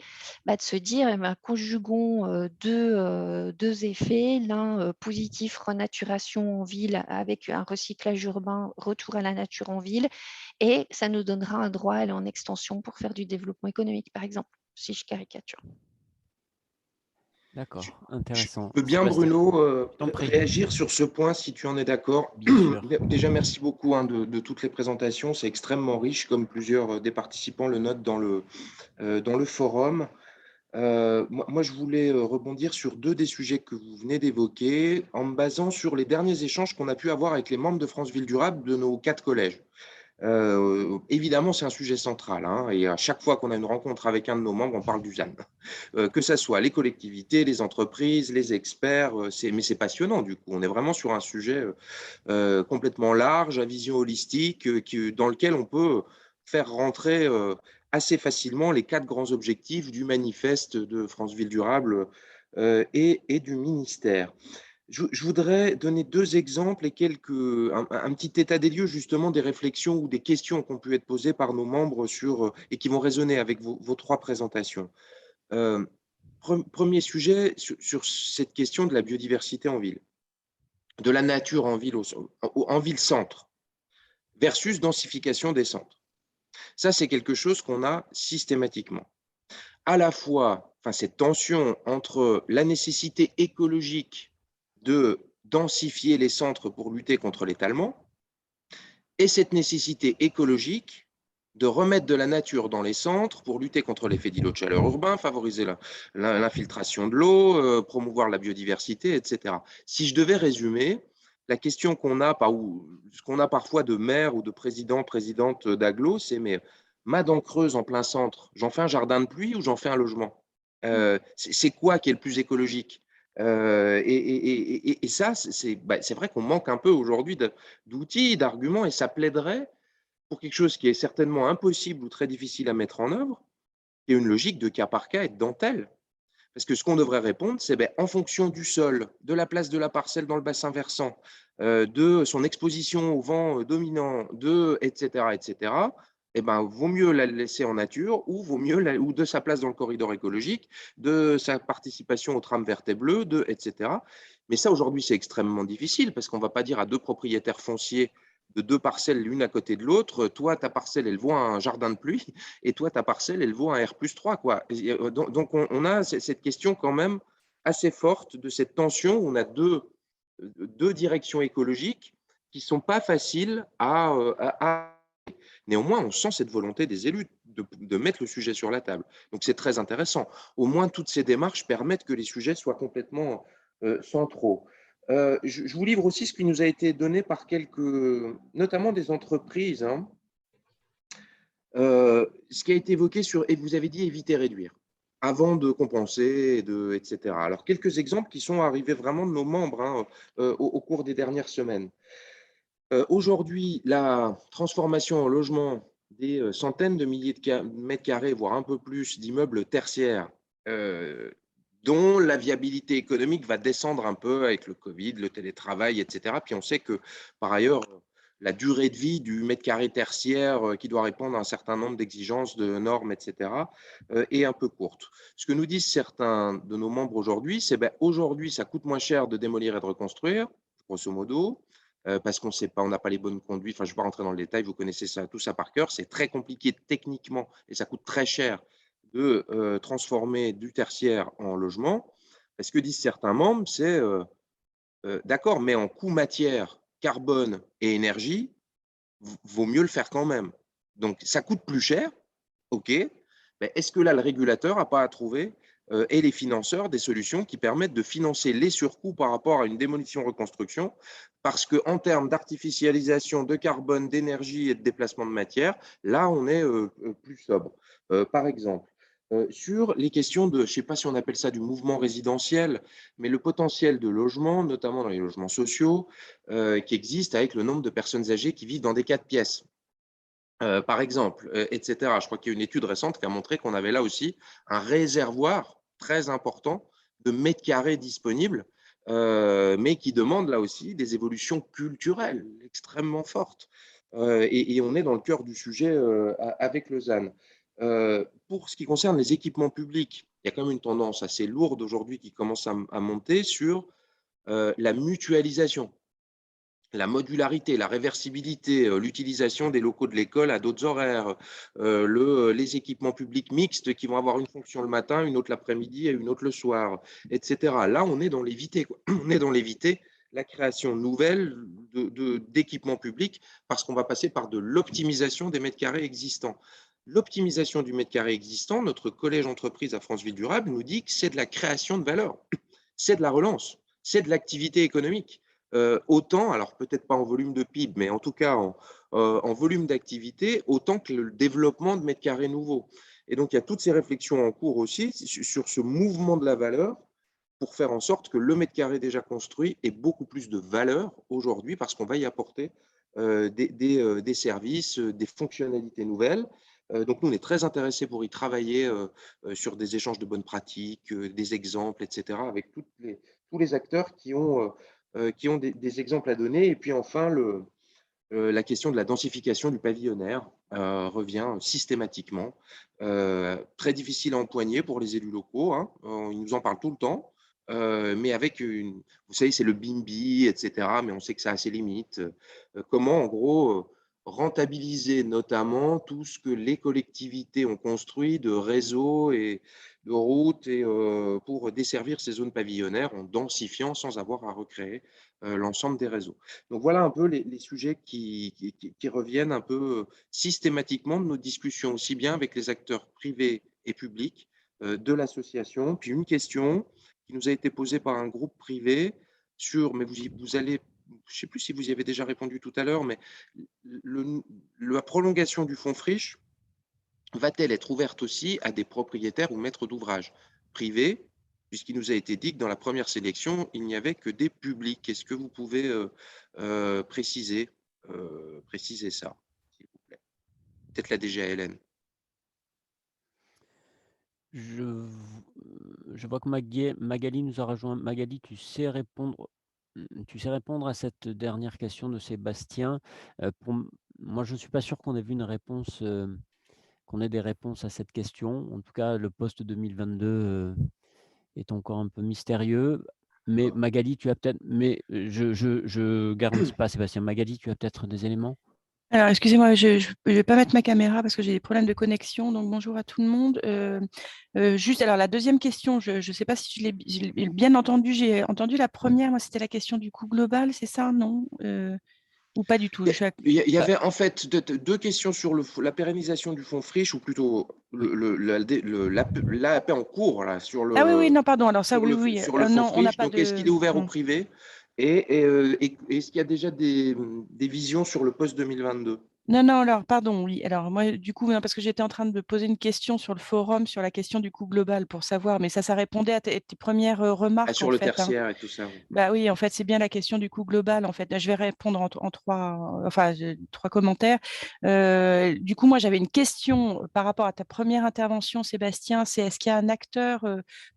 de se dire, conjuguons deux effets, l'un positif, renaturation en ville avec un recyclage urbain, retour à la nature en ville, et ça nous donnera un droit à aller en extension pour faire du développement économique, par exemple, si je caricature. D'accord, Je intéressant. peux bien, Sébastien, Bruno, je t'en prie. réagir sur ce point si tu en es d'accord. Bien sûr. Déjà, merci beaucoup de toutes les présentations. C'est extrêmement riche, comme plusieurs des participants le notent dans le forum. Moi, je voulais rebondir sur deux des sujets que vous venez d'évoquer en me basant sur les derniers échanges qu'on a pu avoir avec les membres de France Ville Durable de nos 4 collèges. Évidemment, c'est un sujet central, hein, et à chaque fois qu'on a une rencontre avec un de nos membres, on parle du ZAN. Que ce soit les collectivités, les entreprises, les experts, mais c'est passionnant du coup. On est vraiment sur un sujet complètement large, à vision holistique, dans lequel on peut faire rentrer assez facilement les 4 grands objectifs du manifeste de France Ville Durable et du ministère. Je voudrais donner 2 exemples et un petit état des lieux justement des réflexions ou des questions qui ont pu être posées par nos membres et qui vont résonner avec vos 3 présentations. Premier sujet sur cette question de la biodiversité en ville, de la nature en ville-centre versus densification des centres. Ça, c'est quelque chose qu'on a systématiquement. À la fois, cette tension entre la nécessité écologique de densifier les centres pour lutter contre l'étalement et cette nécessité écologique de remettre de la nature dans les centres pour lutter contre l'effet d'îlot de chaleur urbain, favoriser l'infiltration de l'eau, promouvoir la biodiversité, etc. Si je devais résumer, la question qu'on a, ce qu'on a parfois de maires ou de présidentes d'agglo, c'est mais ma dent creuse en plein centre, j'en fais un jardin de pluie ou j'en fais un logement? C'est quoi qui est le plus écologique? Et ça, c'est vrai qu'on manque un peu aujourd'hui d'outils, d'arguments, et ça plaiderait pour quelque chose qui est certainement impossible ou très difficile à mettre en œuvre, qui est une logique de cas par cas et de dentelle. Parce que ce qu'on devrait répondre, c'est en fonction du sol, de la place de la parcelle dans le bassin versant, de son exposition au vent dominant, etc., vaut mieux la laisser en nature ou ou de sa place dans le corridor écologique, de sa participation au tram vert et bleu, etc. Mais ça, aujourd'hui, c'est extrêmement difficile parce qu'on ne va pas dire à 2 propriétaires fonciers de 2 parcelles l'une à côté de l'autre, toi, ta parcelle, elle vaut un jardin de pluie, et toi, ta parcelle, elle vaut un R+3, quoi. Donc, on a cette question quand même assez forte de cette tension où on a deux directions écologiques qui ne sont pas faciles à… Néanmoins, on sent cette volonté des élus de mettre le sujet sur la table. Donc, c'est très intéressant. Au moins, toutes ces démarches permettent que les sujets soient complètement centraux. Je vous livre aussi ce qui nous a été donné par notamment des entreprises. Hein. Ce qui a été évoqué et vous avez dit éviter, réduire, avant de compenser, etc. Alors, quelques exemples qui sont arrivés vraiment de nos membres hein, au cours des dernières semaines. Aujourd'hui, la transformation en logement des centaines de milliers de mètres carrés, voire un peu plus, d'immeubles tertiaires, dont la viabilité économique va descendre un peu avec le Covid, le télétravail, etc. Puis on sait que, par ailleurs, la durée de vie du mètre carré tertiaire qui doit répondre à un certain nombre d'exigences, de normes, etc., est un peu courte. Ce que nous disent certains de nos membres aujourd'hui, c'est aujourd'hui, ça coûte moins cher de démolir et de reconstruire, grosso modo, parce qu'on sait pas, on n'a pas les bonnes conduites. Enfin, je ne vais pas rentrer dans le détail, vous connaissez tout ça par cœur. C'est très compliqué techniquement et ça coûte très cher de transformer du tertiaire en logement. Ce que disent certains membres, c'est d'accord, mais en coût matière, carbone et énergie, vaut mieux le faire quand même. Donc, ça coûte plus cher, ok. Mais est-ce que là, le régulateur n'a pas à trouver et les financeurs des solutions qui permettent de financer les surcoûts par rapport à une démolition-reconstruction, parce qu'en termes d'artificialisation, de carbone, d'énergie et de déplacement de matière, là, on est plus sobre. Par exemple, sur les questions je ne sais pas si on appelle ça du mouvement résidentiel, mais le potentiel de logement, notamment dans les logements sociaux, qui existe avec le nombre de personnes âgées qui vivent dans des 4 pièces. Par exemple, etc. Je crois qu'il y a une étude récente qui a montré qu'on avait là aussi un réservoir très important de mètres carrés disponibles, mais qui demande là aussi des évolutions culturelles extrêmement fortes. Et on est dans le cœur du sujet avec le ZAN. Pour ce qui concerne les équipements publics, il y a quand même une tendance assez lourde aujourd'hui qui commence à monter sur la mutualisation, la modularité, la réversibilité, l'utilisation des locaux de l'école à d'autres horaires, les équipements publics mixtes qui vont avoir une fonction le matin, une autre l'après-midi et une autre le soir, etc. Là, on est dans l'éviter, quoi. On est dans l'éviter la création nouvelle d'équipements publics parce qu'on va passer par de l'optimisation des mètres carrés existants. L'optimisation du mètre carré existant, notre collège entreprise à Franceville Durable nous dit que c'est de la création de valeur, c'est de la relance, c'est de l'activité économique. Autant, alors peut-être pas en volume de PIB, mais en tout cas en volume d'activité, autant que le développement de mètres carrés nouveaux. Et donc, il y a toutes ces réflexions en cours aussi sur ce mouvement de la valeur pour faire en sorte que le mètre carré déjà construit ait beaucoup plus de valeur aujourd'hui parce qu'on va y apporter des services, des fonctionnalités nouvelles. Donc, nous, on est très intéressés pour y travailler sur des échanges de bonnes pratiques, des exemples, etc., avec tous les acteurs qui ont des exemples à donner. Et puis enfin, la question de la densification du pavillonnaire revient systématiquement. Très difficile à empoigner pour les élus locaux, hein. Ils nous en parlent tout le temps, mais avec vous savez, c'est le BIMBI, etc., mais on sait que ça a ses limites. Comment, en gros, rentabiliser notamment tout ce que les collectivités ont construit de réseaux et de routes et pour desservir ces zones pavillonnaires en densifiant sans avoir à recréer l'ensemble des réseaux. Donc voilà un peu les sujets qui reviennent un peu systématiquement de nos discussions, aussi bien avec les acteurs privés et publics de l'association. Puis une question qui nous a été posée par un groupe privé sur, mais vous allez, je ne sais plus si vous y avez déjà répondu tout à l'heure, mais la prolongation du fonds friche va-t-elle être ouverte aussi à des propriétaires ou maîtres d'ouvrage privés, puisqu'il nous a été dit que dans la première sélection, il n'y avait que des publics. Est-ce que vous pouvez préciser ça, s'il vous plaît? Peut-être la DGALN. Je vois que Magali nous a rejoint. Magali, tu sais répondre à cette dernière question de Sébastien. Moi, je ne suis pas sûr qu'on ait vu une réponse, qu'on ait des réponses à cette question. En tout cas, le post 2022 est encore un peu mystérieux. Mais Magali, tu as peut-être. Mais je garantis pas, Sébastien. Magali, tu as peut-être des éléments? Alors, excusez-moi, je ne vais pas mettre ma caméra parce que j'ai des problèmes de connexion. Donc, bonjour à tout le monde. Juste, alors, la deuxième question, je ne sais pas si je l'ai bien entendue. J'ai entendu la première. Moi, c'était la question du coût global, c'est ça, non? Ou pas du tout? Il y avait en fait deux questions sur la pérennisation du fonds friche, ou plutôt l'AP en cours, là, sur le. Ah oui, non, pardon. Alors, ça, sur oui, le, oui. sur le fonds Non, on n'a friche. pas Donc, de. est-ce qu'il est ouvert au privé et est-ce qu'il y a déjà des visions sur le post 2022? Non, alors, pardon, oui. Alors, moi, du coup, parce que j'étais en train de me poser une question sur le forum, sur la question du coût global pour savoir, mais ça répondait à tes premières remarques, sur en le fait, hein. tertiaire et tout ça. Oui. Bah oui, en fait, c'est bien la question du coût global. En fait, je vais répondre en trois commentaires. Du coup, moi, j'avais une question par rapport à ta première intervention, Sébastien. C'est est-ce qu'il y a un acteur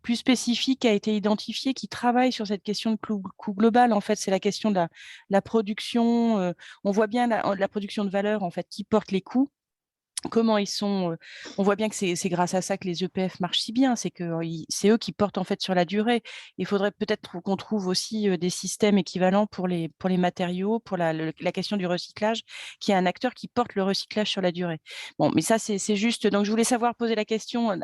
plus spécifique qui a été identifié qui travaille sur cette question de coût global? En fait, c'est la question de la production. On voit bien la production de valeur, en fait, qui porte les coûts. Comment ils sont, on voit bien que c'est grâce à ça que les EPF marchent si bien, c'est que c'est eux qui portent en fait sur la durée. Il faudrait peut-être qu'on trouve aussi des systèmes équivalents pour les matériaux, pour la question du recyclage, qui est un acteur qui porte le recyclage sur la durée. Bon, mais ça c'est juste. Donc je voulais poser la question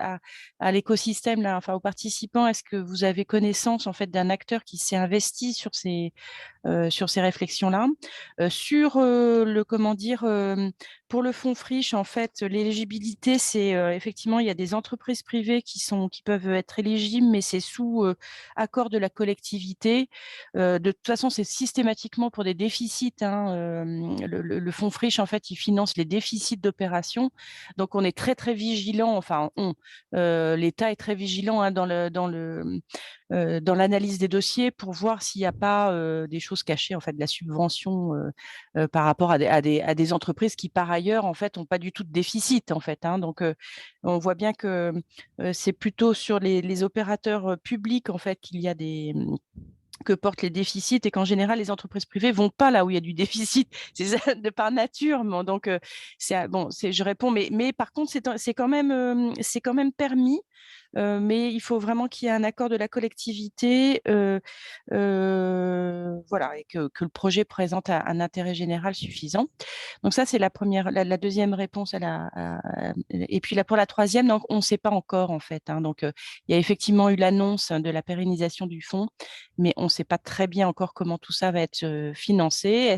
à l'écosystème là, enfin aux participants. Est-ce que vous avez connaissance en fait d'un acteur qui s'est investi sur ces réflexions-là, sur pour le fonds friche, en fait, l'éligibilité, c'est effectivement, il y a des entreprises privées qui peuvent être éligibles, mais c'est sous accord de la collectivité. De toute façon, c'est systématiquement pour des déficits, hein. Le fonds friche, en fait, il finance les déficits d'opération. Donc, on est très, très vigilant. Enfin, l'État est très vigilant, hein, dans l'analyse des dossiers pour voir s'il n'y a pas des choses choses cachées, en fait, de la subvention par rapport à des entreprises qui, par ailleurs, en fait, n'ont pas du tout de déficit, en fait, hein. Donc, on voit bien que c'est plutôt sur les opérateurs publics, en fait, qu'il y a que portent les déficits et qu'en général, les entreprises privées vont pas là où il y a du déficit, c'est ça, de par nature. Donc, je réponds, mais par contre, c'est quand même permis. Mais il faut vraiment qu'il y ait un accord de la collectivité, voilà, et que le projet présente un intérêt général suffisant. Donc ça, c'est la première, la deuxième réponse et puis là, pour la troisième, donc on ne sait pas encore en fait, hein. Donc il y a effectivement eu l'annonce de la pérennisation du fonds, mais on ne sait pas très bien encore comment tout ça va être financé.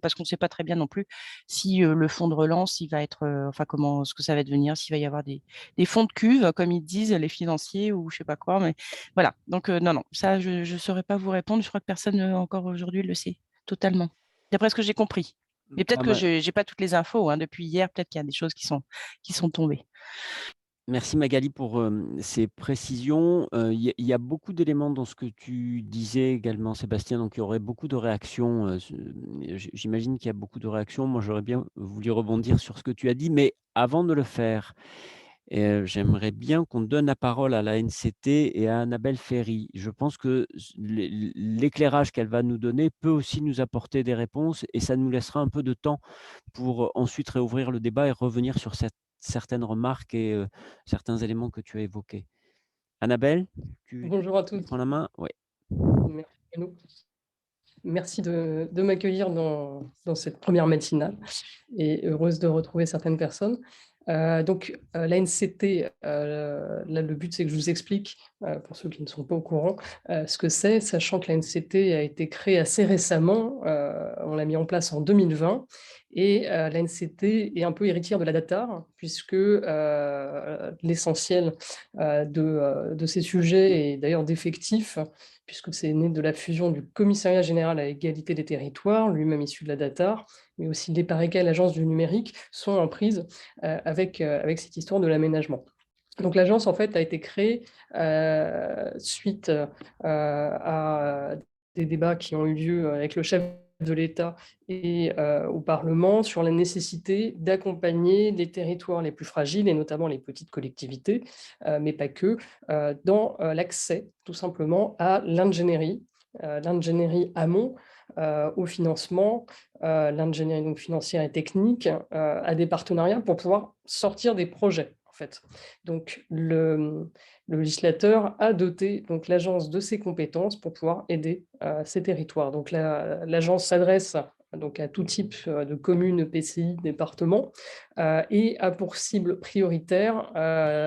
Parce qu'on ne sait pas très bien non plus si le fonds de relance, il va être, enfin comment, ce que ça va devenir, s'il va y avoir des fonds de cuve, comme ils disent, les financiers ou je sais pas quoi. Mais voilà. Donc non, ça je ne saurais pas vous répondre. Je crois que personne encore aujourd'hui le sait totalement. D'après ce que j'ai compris. Mais peut-être que je n'ai pas toutes les infos, hein, depuis hier, peut-être qu'il y a des choses qui sont tombées. Merci Magali pour ces précisions. Il y a beaucoup d'éléments dans ce que tu disais également, Sébastien, donc il y aurait beaucoup de réactions. J'imagine qu'il y a beaucoup de réactions. Moi, j'aurais bien voulu rebondir sur ce que tu as dit, mais avant de le faire, j'aimerais bien qu'on donne la parole à la NCT et à Annabelle Ferry. Je pense que l'éclairage qu'elle va nous donner peut aussi nous apporter des réponses et ça nous laissera un peu de temps pour ensuite réouvrir le débat et revenir sur certaines remarques et certains éléments que tu as évoqués. Annabelle, Bonjour à tous. prends la main. Oui. Merci de m'accueillir dans cette première matinale et heureuse de retrouver certaines personnes. Donc, l'ANCT, là, le but, c'est que je vous explique, pour ceux qui ne sont pas au courant, ce que c'est, sachant que l'ANCT a été créée assez récemment, on l'a mis en place en 2020, et l'ANCT est un peu héritière de la DATAR, puisque l'essentiel de ces sujets, et d'ailleurs d'effectifs, puisque c'est né de la fusion du Commissariat général à l'égalité des territoires, lui-même issu de la DATAR, mais aussi l'EPARECA, l'agence du numérique, sont en prise avec cette histoire de l'aménagement. Donc l'agence, en fait, a été créée suite à des débats qui ont eu lieu avec le chef de l'État et au Parlement sur la nécessité d'accompagner les territoires les plus fragiles, et notamment les petites collectivités, mais pas que, dans l'accès, tout simplement, à l'ingénierie amont, au financement, l'ingénierie donc financière et technique, à des partenariats pour pouvoir sortir des projets, en fait. Donc, le législateur a doté donc l'agence de ses compétences pour pouvoir aider ces territoires. Donc, l'agence s'adresse donc à tout type de communes, EPCI, départements, et a pour cible prioritaire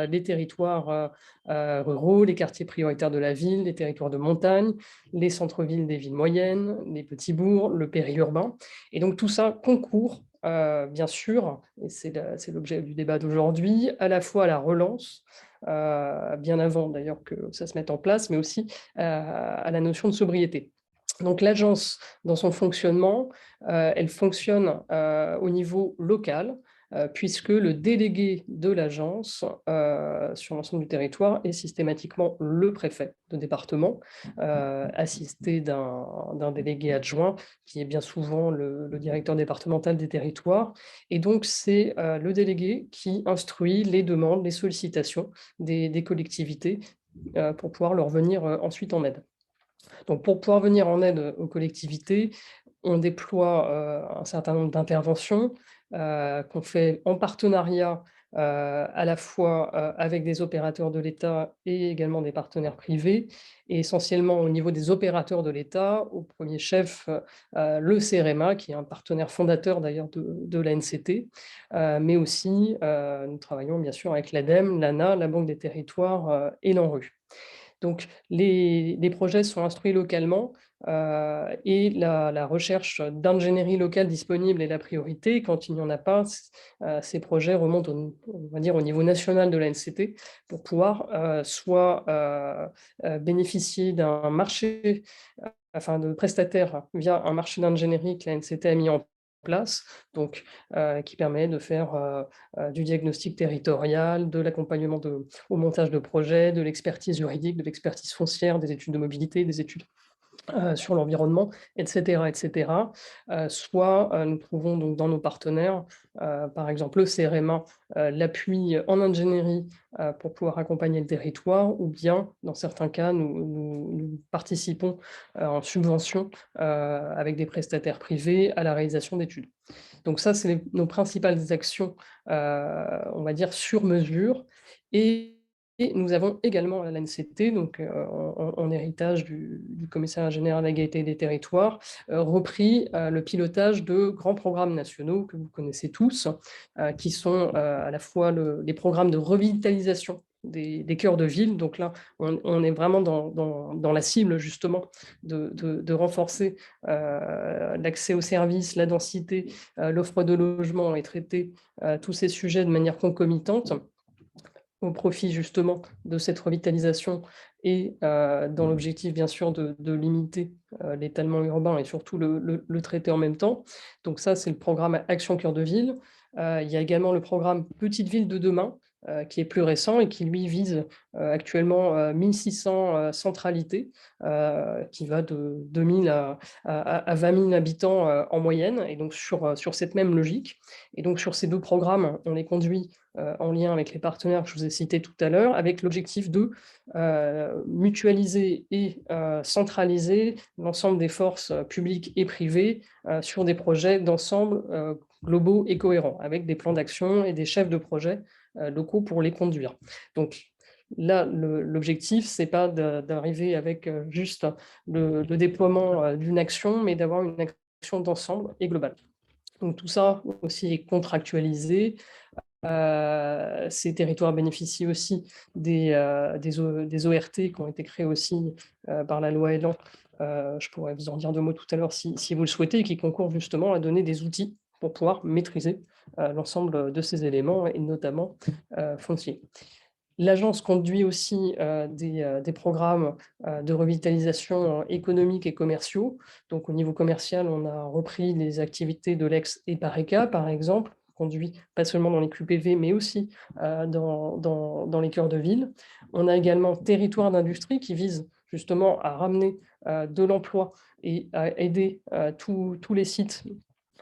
les territoires ruraux, les quartiers prioritaires de la ville, les territoires de montagne, les centres-villes des villes moyennes, les petits bourgs, le périurbain. Et donc tout ça concourt, bien sûr, et c'est l'objet du débat d'aujourd'hui, à la fois à la relance, bien avant d'ailleurs que ça se mette en place, mais aussi à la notion de sobriété. Donc l'agence, dans son fonctionnement, elle fonctionne au niveau local, puisque le délégué de l'agence sur l'ensemble du territoire est systématiquement le préfet de département, assisté d'un délégué adjoint, qui est bien souvent le directeur départemental des territoires. Et donc, c'est le délégué qui instruit les demandes, les sollicitations des collectivités pour pouvoir leur venir ensuite en aide. Donc, pour pouvoir venir en aide aux collectivités, on déploie un certain nombre d'interventions qu'on fait en partenariat à la fois avec des opérateurs de l'État et également des partenaires privés, et essentiellement au niveau des opérateurs de l'État, au premier chef le CEREMA, qui est un partenaire fondateur d'ailleurs de l'ANCT, mais aussi nous travaillons bien sûr avec l'ADEME, l'ANA, la Banque des territoires et l'ANRU. Donc, les projets sont instruits localement et la recherche d'ingénierie locale disponible est la priorité. Quand il n'y en a pas, ces projets remontent on va dire, au niveau national de l'ANCT pour pouvoir soit bénéficier d'un marché, enfin de prestataires via un marché d'ingénierie que l'ANCT a mis en place, donc qui permet de faire du diagnostic territorial, de l'accompagnement au montage de projets, de l'expertise juridique, de l'expertise foncière, des études de mobilité, des études sur l'environnement, etc., etc. Soit nous trouvons donc dans nos partenaires, par exemple le CRMA, l'appui en ingénierie pour pouvoir accompagner le territoire, ou bien dans certains cas, nous participons en subvention avec des prestataires privés à la réalisation d'études. Donc ça, c'est nos principales actions, on va dire sur mesure. Et nous avons également à l'ANCT, donc en héritage du Commissariat général à l'égalité des territoires, repris le pilotage de grands programmes nationaux que vous connaissez tous, qui sont à la fois les programmes de revitalisation des cœurs de ville. Donc là, on est vraiment dans la cible justement de renforcer l'accès aux services, la densité, l'offre de logement et traiter tous ces sujets de manière concomitante au profit justement de cette revitalisation et dans l'objectif bien sûr de limiter l'étalement urbain et surtout le traiter en même temps. Donc ça, c'est le programme Action Cœur de Ville. Il y a également le programme Petite Ville de demain, qui est plus récent et qui lui vise actuellement 1600 centralités, qui va de 2000 à 20 000 habitants en moyenne, et donc sur cette même logique. Et donc sur ces deux programmes, on les conduit en lien avec les partenaires que je vous ai cités tout à l'heure, avec l'objectif de mutualiser et centraliser l'ensemble des forces publiques et privées sur des projets d'ensemble globaux et cohérents, avec des plans d'action et des chefs de projet locaux pour les conduire. Donc là, l'objectif, ce n'est pas d'arriver avec juste le déploiement d'une action, mais d'avoir une action d'ensemble et globale. Donc tout ça aussi est contractualisé. Ces territoires bénéficient aussi des ORT qui ont été créés aussi par la loi Elan. Je pourrais vous en dire 2 mots tout à l'heure si vous le souhaitez, et qui concourent justement à donner des outils pour pouvoir maîtriser l'ensemble de ces éléments, et notamment fonciers. L'agence conduit aussi des programmes de revitalisation économique et commerciaux. Donc au niveau commercial, on a repris les activités de l'ex-EPARECA, par exemple, conduit pas seulement dans les QPV, mais aussi dans les cœurs de ville. On a également Territoire d'industrie qui vise justement à ramener de l'emploi et à aider tous les sites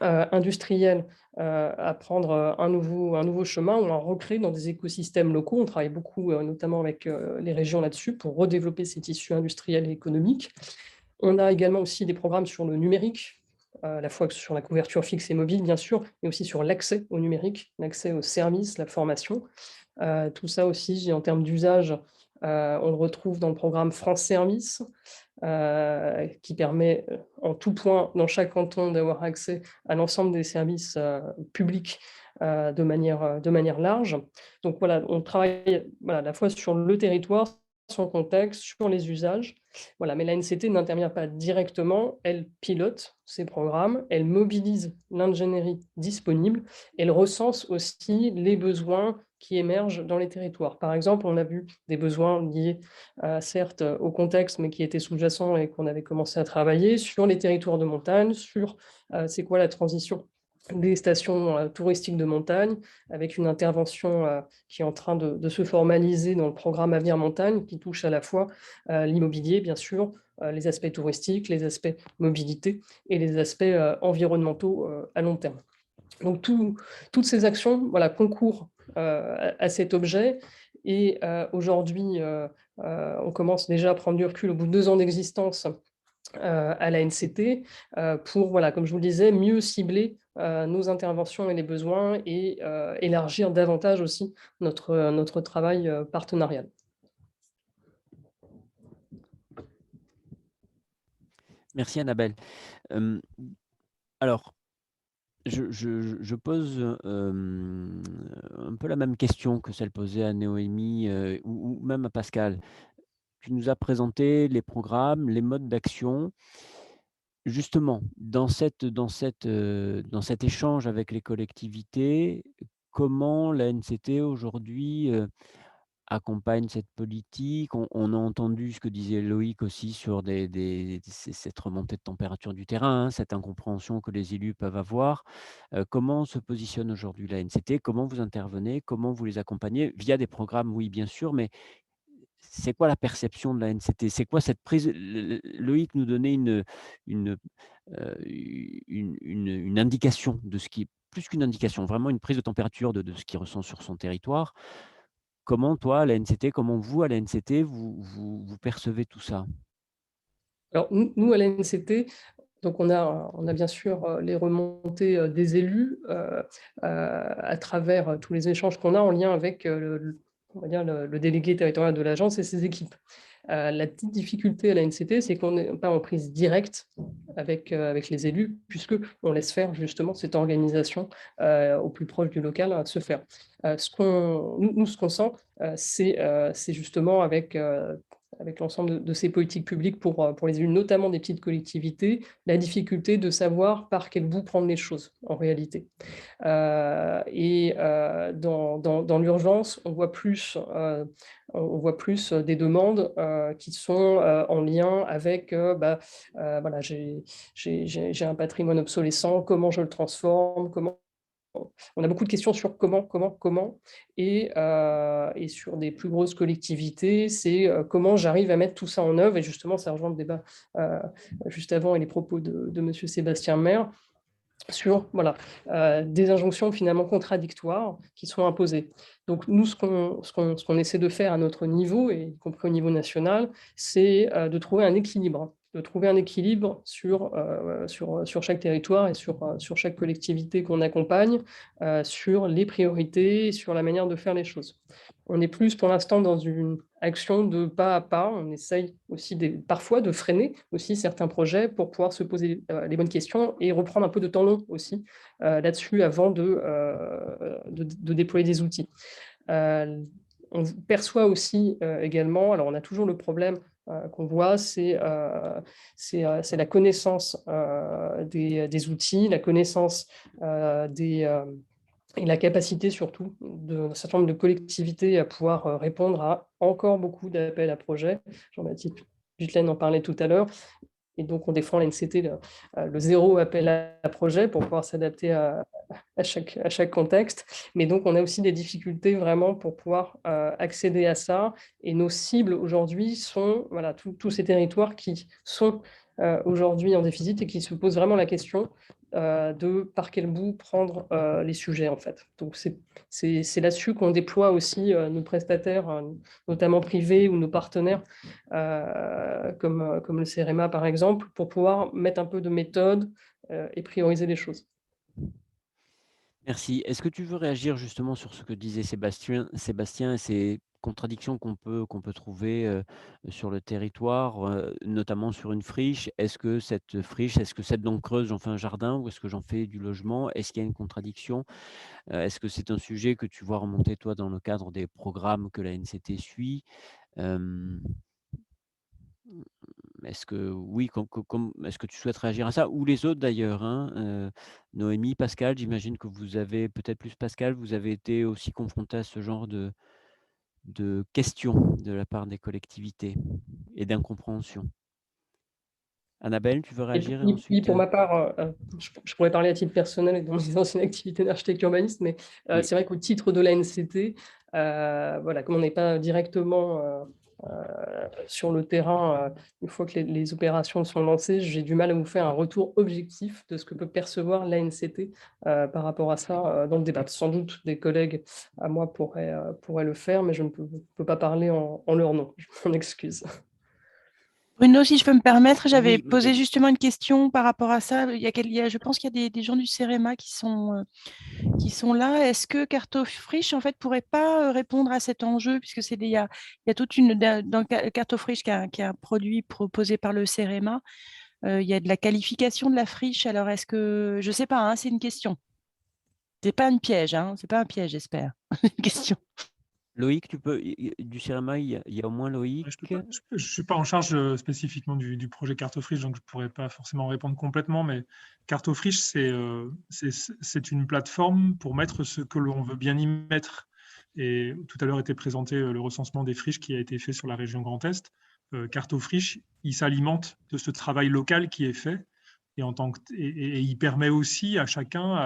industriels à prendre un nouveau chemin, ou à recréer dans des écosystèmes locaux. On travaille beaucoup, notamment avec les régions là-dessus, pour redévelopper ces tissus industriels et économiques. On a également aussi des programmes sur le numérique, à la fois sur la couverture fixe et mobile, bien sûr, mais aussi sur l'accès au numérique, l'accès aux services, la formation. Tout ça aussi, en termes d'usage, on le retrouve dans le programme France Service, qui permet en tout point, dans chaque canton, d'avoir accès à l'ensemble des services publics de manière large. Donc voilà, on travaille à la fois sur le territoire, son contexte, sur les usages. Voilà, mais l'ANCT n'intervient pas directement, elle pilote ces programmes, elle mobilise l'ingénierie disponible, elle recense aussi les besoins qui émergent dans les territoires. Par exemple, on a vu des besoins liés certes au contexte, mais qui étaient sous-jacents et qu'on avait commencé à travailler sur les territoires de montagne, sur c'est quoi la transition des stations touristiques de montagne, avec une intervention qui est en train de se formaliser dans le programme Avenir Montagne, qui touche à la fois l'immobilier, bien sûr, les aspects touristiques, les aspects mobilité et les aspects environnementaux à long terme. Donc toutes ces actions concourent à cet objet, et aujourd'hui, on commence déjà à prendre du recul au bout de 2 ans d'existence à la NCT pour, comme je vous le disais, mieux cibler nos interventions et les besoins, et élargir davantage aussi notre travail partenarial. Merci Annabelle. Alors, je pose un peu la même question que celle posée à Noémie ou même à Pascal. Tu nous as présenté les programmes, les modes d'action. Justement, dans cet échange avec les collectivités, comment la NCT aujourd'hui accompagne cette politique? On a entendu ce que disait Loïc aussi sur cette remontée de température du terrain, hein, cette incompréhension que les élus peuvent avoir. Comment se positionne aujourd'hui la NCT? Comment vous intervenez? Comment vous les accompagnez? Via des programmes, oui, bien sûr, mais c'est quoi la perception de la NCT? C'est quoi cette prise? Loïc nous donnait une, une indication de ce qui, plus qu'une indication, vraiment une prise de température de ce qu'il ressent sur son territoire. Comment toi, à la NCT, comment vous, à la NCT, vous percevez tout ça? Alors, nous, à la NCT, donc on a bien sûr les remontées des élus à travers tous les échanges qu'on a en lien avec on va dire le délégué territorial de l'agence et ses équipes. La petite difficulté à la NCT, c'est qu'on n'est pas en prise directe avec les élus, puisqu'on laisse faire justement cette organisation au plus proche du local se faire. Ce qu'on sent, c'est justement avec l'ensemble de ces politiques publiques pour les élus, notamment des petites collectivités, la difficulté de savoir par quel bout prendre les choses en réalité. Dans l'urgence, on voit plus des demandes qui sont en lien avec voilà, j'ai un patrimoine obsolescent, comment je le transforme, on a beaucoup de questions sur comment, et sur des plus grosses collectivités, c'est comment j'arrive à mettre tout ça en œuvre, et justement, ça rejoint le débat juste avant et les propos de monsieur Sébastien Maire, sur voilà, des injonctions finalement contradictoires qui sont imposées. Donc nous, ce qu'on essaie de faire à notre niveau, et y compris au niveau national, c'est de trouver un équilibre sur chaque territoire et sur chaque collectivité qu'on accompagne, sur les priorités et sur la manière de faire les choses. On est plus pour l'instant dans une action de pas à pas. On essaye aussi parfois de freiner aussi certains projets pour pouvoir se poser les bonnes questions et reprendre un peu de temps long aussi là-dessus avant de déployer des outils. On perçoit aussi également, alors on a toujours le problème qu'on voit, c'est la connaissance des outils, la connaissance et la capacité surtout d'un certain nombre de collectivités à pouvoir répondre à encore beaucoup d'appels à projets. Jean-Baptiste Jutlen en parlait tout à l'heure. Et donc, on défend l'NCT, le zéro appel à projet pour pouvoir s'adapter à chaque contexte. Mais donc, on a aussi des difficultés vraiment pour pouvoir accéder à ça. Et nos cibles aujourd'hui sont voilà, tous ces territoires qui sont aujourd'hui en déficit et qui se posent vraiment la question de par quel bout prendre les sujets, en fait. Donc, c'est là-dessus qu'on déploie aussi nos prestataires, notamment privés ou nos partenaires, comme le CEREMA, par exemple, pour pouvoir mettre un peu de méthode et prioriser les choses. Merci. Est-ce que tu veux réagir justement sur ce que disait Sébastien et ces contradictions qu'on peut trouver sur le territoire, notamment sur une friche? Est-ce que cette dent creuse, j'en fais un jardin ou est-ce que j'en fais du logement? Est-ce qu'il y a une contradiction? Est-ce que c'est un sujet que tu vois remonter, toi, dans le cadre des programmes que la NCT suit? Est-ce que oui, est-ce que tu souhaites réagir à ça? Ou les autres d'ailleurs, hein, Noémie, Pascal, j'imagine que vous avez, peut-être plus Pascal, vous avez été aussi confronté à ce genre de questions de la part des collectivités et d'incompréhension. Annabelle, tu veux réagir et Oui, ensuite pour ma part, je pourrais parler à titre personnel et dans mes anciennes activités d'architecte urbaniste, mais Oui. c'est vrai qu'au titre de la NCT, voilà, comme on n'est pas directement sur le terrain, une fois que les opérations sont lancées, j'ai du mal à vous faire un retour objectif de ce que peut percevoir l'ANCT par rapport à ça dans le débat. Sans doute des collègues à moi pourraient le faire, mais je ne peux pas parler en leur nom. Je m'en excuse. Bruno, si je peux me permettre, j'avais Oui, posé justement une question par rapport à ça. Je pense qu'il y a des gens du CEREMA qui sont là. Est-ce que Cartofriche, en fait, pourrait pas répondre à cet enjeu, puisque il y a toute dans Cartofriche, qui est un produit proposé par le CEREMA, il y a de la qualification de la friche. Alors, est-ce que, je sais pas, hein, c'est une question. C'est pas un piège, hein, c'est pas un piège, j'espère. Une question. Loïc, tu peux, du CEREMA, il y a au moins Loïc. Je ne suis pas en charge spécifiquement du projet Cartofriche, donc je ne pourrais pas forcément répondre complètement, mais Cartofriche, c'est une plateforme pour mettre ce que l'on veut bien y mettre. Et tout à l'heure était présenté le recensement des friches qui a été fait sur la région Grand Est. Cartofriche, il s'alimente de ce travail local qui est fait, et il permet aussi à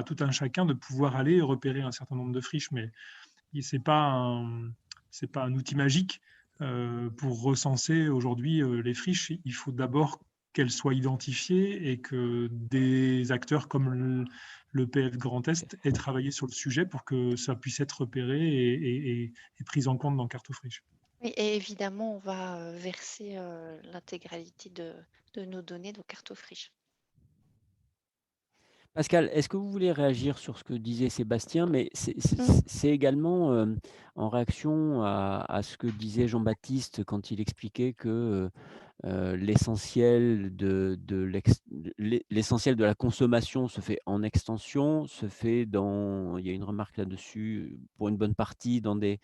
tout un chacun de pouvoir aller repérer un certain nombre de friches, mais ce n'est pas un outil magique. Pour recenser aujourd'hui les friches, il faut d'abord qu'elles soient identifiées et que des acteurs comme le PF Grand Est aient travaillé sur le sujet pour que ça puisse être repéré et pris en compte dans Carte Friche. Et évidemment, on va verser l'intégralité de nos données dans Carte Friche. Pascal, est-ce que vous voulez réagir sur ce que disait Sébastien, mais c'est également en réaction à ce que disait Jean-Baptiste quand il expliquait que l'essentiel de la consommation se fait en extension, se fait il y a une remarque là-dessus, pour une bonne partie, dans des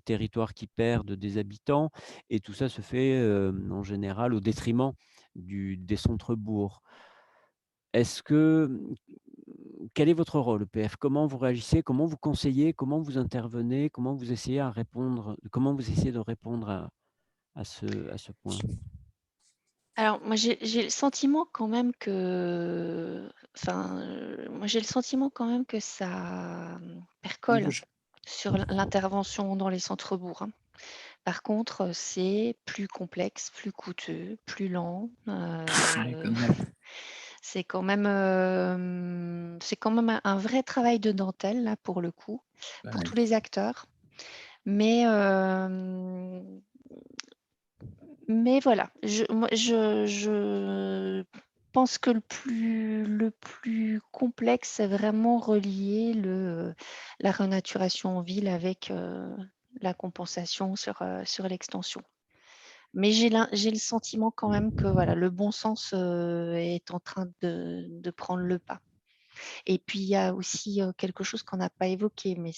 territoires qui perdent des habitants, et tout ça se fait en général au détriment des centres-bourgs. Quel est votre rôle, EPF? Comment vous réagissez? Comment vous conseillez? Comment vous intervenez? Comment vous essayez de répondre à ce point? Alors, moi, j'ai le sentiment quand même que, moi, j'ai le sentiment quand même que ça percole sur l'intervention dans les centres-bourgs, hein. Par contre, c'est plus complexe, plus coûteux, plus lent. C'est quand même un vrai travail de dentelle, là, pour le coup, pour tous les acteurs. Mais voilà, je pense que le plus complexe, c'est vraiment relier la renaturation en ville avec la compensation sur l'extension. Mais j'ai le sentiment quand même que voilà, le bon sens est en train de prendre le pas. Et puis, il y a aussi quelque chose qu'on n'a pas évoqué, mais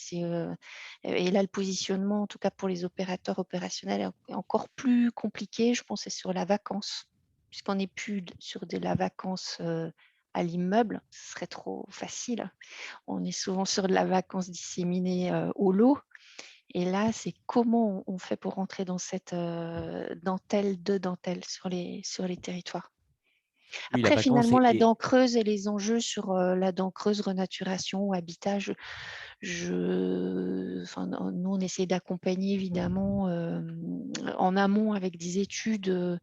et là, le positionnement, en tout cas pour les opérateurs opérationnels, est encore plus compliqué, je pense, c'est sur la vacance, puisqu'on n'est plus sur de la vacance à l'immeuble, ce serait trop facile. On est souvent sur de la vacance disséminée au lot. Et là, c'est comment on fait pour rentrer dans cette dentelle sur les territoires. Oui, la Après, vacance finalement, la dent creuse et les enjeux sur la dent creuse, renaturation, habitat, nous, on essaie d'accompagner évidemment en amont avec des études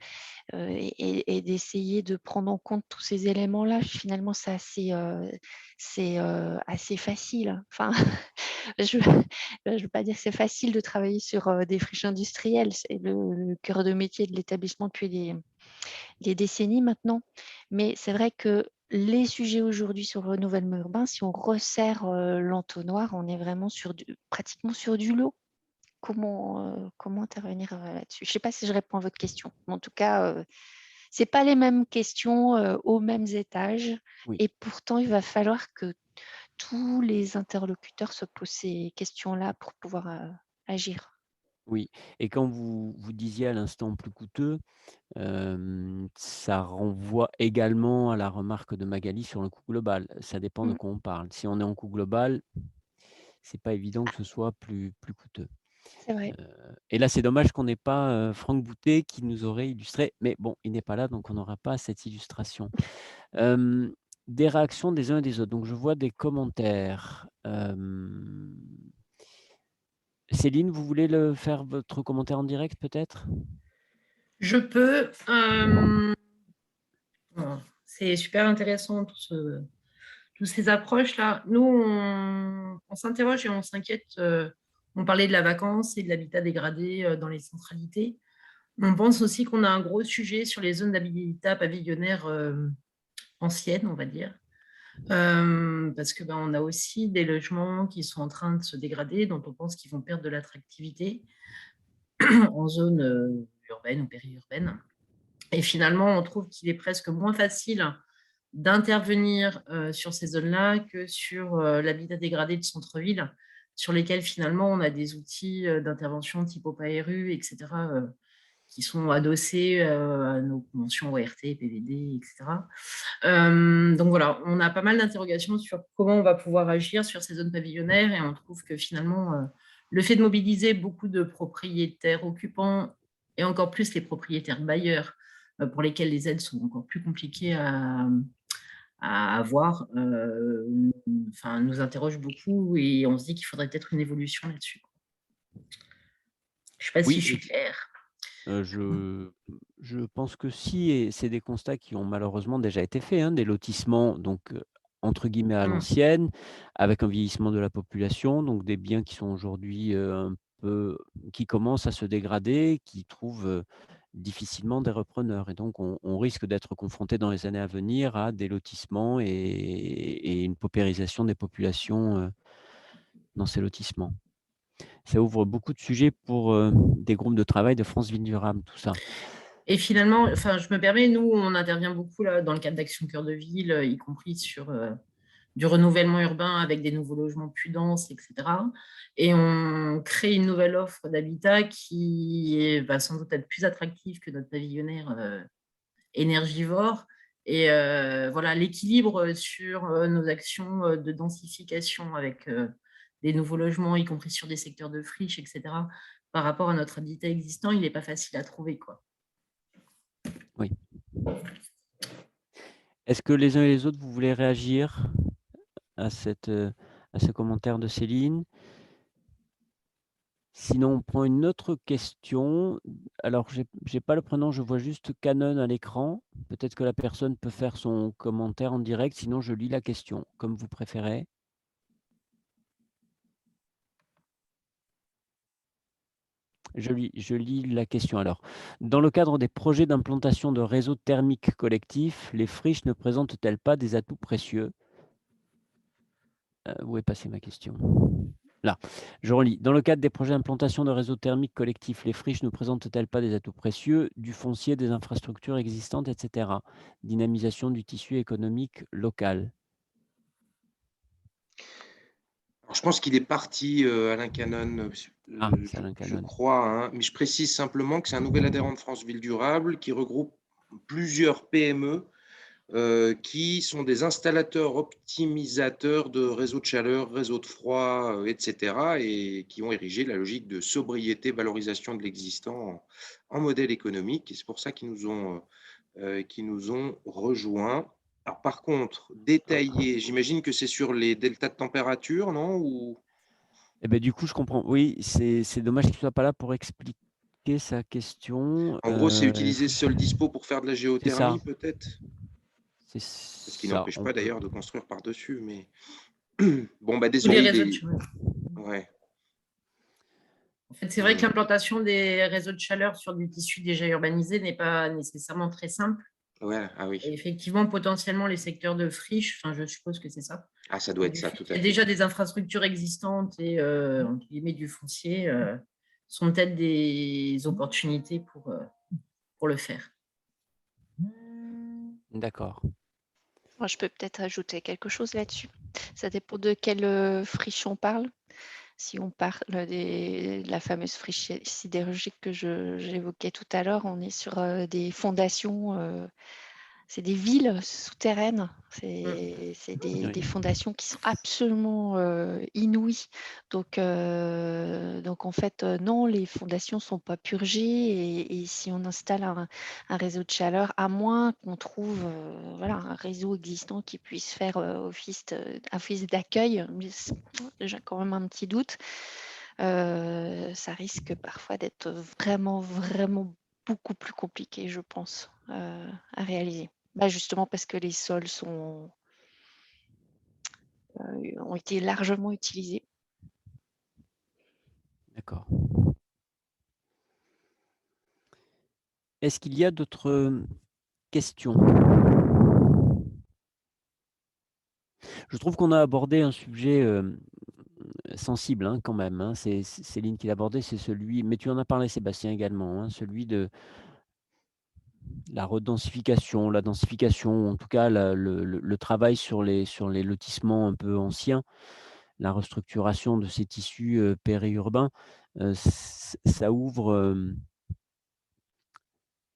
et d'essayer de prendre en compte tous ces éléments-là. Finalement, c'est assez facile. Enfin, je ne veux pas dire que c'est facile de travailler sur des friches industrielles. C'est le cœur de métier de l'établissement depuis des décennies maintenant. Mais c'est vrai que les sujets aujourd'hui sur le renouvellement urbain, si on resserre l'entonnoir, on est vraiment pratiquement sur du lot. Comment intervenir là-dessus? Je ne sais pas si je réponds à votre question. Mais en tout cas, ce n'est pas les mêmes questions aux mêmes étages. Oui. Et pourtant, il va falloir que tous les interlocuteurs se posent ces questions-là pour pouvoir agir. Oui, et quand vous disiez à l'instant plus coûteux, ça renvoie également à la remarque de Magali sur le coût global. Ça dépend de quoi on parle. Si on est en coût global, c'est pas évident que ce soit plus coûteux. C'est vrai. Et là, c'est dommage qu'on n'ait pas Franck Boutet qui nous aurait illustré, mais bon, il n'est pas là, donc on n'aura pas cette illustration. Des réactions des uns et des autres. Donc je vois des commentaires. Céline, vous voulez faire votre commentaire en direct peut-être? Je peux. C'est super intéressant toutes ces approches-là. Nous, on s'interroge et on s'inquiète. On parlait de la vacance et de l'habitat dégradé dans les centralités. On pense aussi qu'on a un gros sujet sur les zones d'habitat pavillonnaire anciennes, on va dire. Parce que on a aussi des logements qui sont en train de se dégrader, dont on pense qu'ils vont perdre de l'attractivité en zone urbaine ou périurbaine. Et finalement, on trouve qu'il est presque moins facile d'intervenir sur ces zones-là que sur l'habitat dégradé de centre-ville, sur lesquels finalement on a des outils d'intervention type OPA-RU, etc., qui sont adossés à nos conventions ORT, PVD, etc. Donc voilà, on a pas mal d'interrogations sur comment on va pouvoir agir sur ces zones pavillonnaires, et on trouve que finalement, le fait de mobiliser beaucoup de propriétaires occupants, et encore plus les propriétaires bailleurs, pour lesquels les aides sont encore plus compliquées à avoir, nous interroge beaucoup, et on se dit qu'il faudrait peut-être une évolution là-dessus. Je sais pas si Oui, je suis claire. je pense que si, et c'est des constats qui ont malheureusement déjà été faits, hein, des lotissements donc entre guillemets «à l'ancienne», avec un vieillissement de la population, donc des biens qui sont aujourd'hui, un peu qui commencent à se dégrader, qui trouvent, difficilement des repreneurs, et donc on risque d'être confronté dans les années à venir à des lotissements et une paupérisation des populations, dans ces lotissements. Ça ouvre beaucoup de sujets pour, des groupes de travail de France Ville Durable, tout ça. Et finalement, enfin, je me permets, nous, on intervient beaucoup là, dans le cadre d'Action Cœur de Ville, y compris sur du renouvellement urbain avec des nouveaux logements plus denses, etc. Et on crée une nouvelle offre d'habitat qui va sans doute être plus attractive que notre pavillonnaire énergivore. Et voilà, l'équilibre sur nos actions de densification avec des nouveaux logements, y compris sur des secteurs de friches, etc., par rapport à notre habitat existant, il n'est pas facile à trouver, quoi. Oui. Est-ce que les uns et les autres, vous voulez réagir à ce commentaire de Céline? Sinon, on prend une autre question. Alors, j'ai pas le prénom, je vois juste Canon à l'écran. Peut-être que la personne peut faire son commentaire en direct, sinon je lis la question, comme vous préférez. Je lis la question alors. Dans le cadre des projets d'implantation de réseaux thermiques collectifs, les friches ne présentent-elles pas des atouts précieux? Où est passée ma question? Là, je relis. Dans le cadre des projets d'implantation de réseaux thermiques collectifs, les friches ne présentent-elles pas des atouts précieux, du foncier, des infrastructures existantes, etc. Dynamisation du tissu économique local. Alors, je pense qu'il est parti, Alain Canon, C'est Alain je Canon. crois, hein, mais je précise simplement que c'est un nouvel adhérent de France Ville Durable qui regroupe plusieurs PME qui sont des installateurs optimisateurs de réseaux de chaleur, réseaux de froid, etc., et qui ont érigé la logique de sobriété, valorisation de l'existant en modèle économique. Et c'est pour ça qu'ils nous ont rejoints. Alors, par contre, détaillé, j'imagine que c'est sur les deltas de température, non? Ou... Eh ben, du coup, je comprends. Oui, c'est dommage qu'il ne soit pas là pour expliquer sa question. En gros, c'est utiliser sol dispo pour faire de la C'est ça. géothermie, peut-être? C'est Ce qui ça. n'empêche pas d'ailleurs de construire par-dessus, mais bon, bah Ou les désolé. réseaux de chaleur. Ouais. En fait, c'est vrai que l'implantation des réseaux de chaleur sur du tissu déjà urbanisé n'est pas nécessairement très simple. Ouais, ah oui. Et effectivement, potentiellement, les secteurs de friches, enfin, je suppose que c'est ça. Ah, ça doit être ça, tout à fait. Il y a déjà des infrastructures existantes et entre guillemets du foncier sont peut-être des opportunités pour le faire. D'accord. Moi, je peux peut-être ajouter quelque chose là-dessus. Ça dépend de quelle friche on parle. Si on parle de la fameuse friche sidérurgique que j'évoquais tout à l'heure, on est sur des fondations, c'est des villes souterraines, c'est des fondations qui sont absolument inouïes. Donc en fait, non, les fondations ne sont pas purgées et si on installe un réseau de chaleur, à moins qu'on trouve voilà, un réseau existant qui puisse faire office d'accueil, mais c'est déjà quand même un petit doute, ça risque parfois d'être vraiment, vraiment beaucoup plus compliqué, je pense, à réaliser. Bah, justement parce que les sols ont été largement utilisés. D'accord. Est-ce qu'il y a d'autres questions? Je trouve qu'on a abordé un sujet sensible, hein, quand même, hein. C'est Céline qui l'a abordé, c'est celui, mais tu en as parlé Sébastien également, hein, celui de la redensification, la densification, en tout cas le travail sur les lotissements un peu anciens, la restructuration de ces tissus périurbains, ça ouvre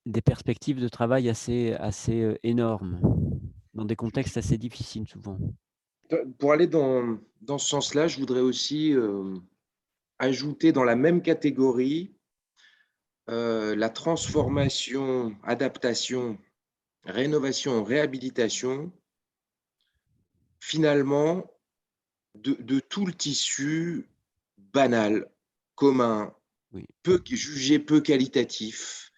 des perspectives de travail assez énormes, dans des contextes assez difficiles souvent. Pour aller dans ce sens-là, je voudrais aussi ajouter dans la même catégorie la transformation, adaptation, rénovation, réhabilitation, finalement, de tout le tissu banal, commun, Oui. jugé peu qualitatif.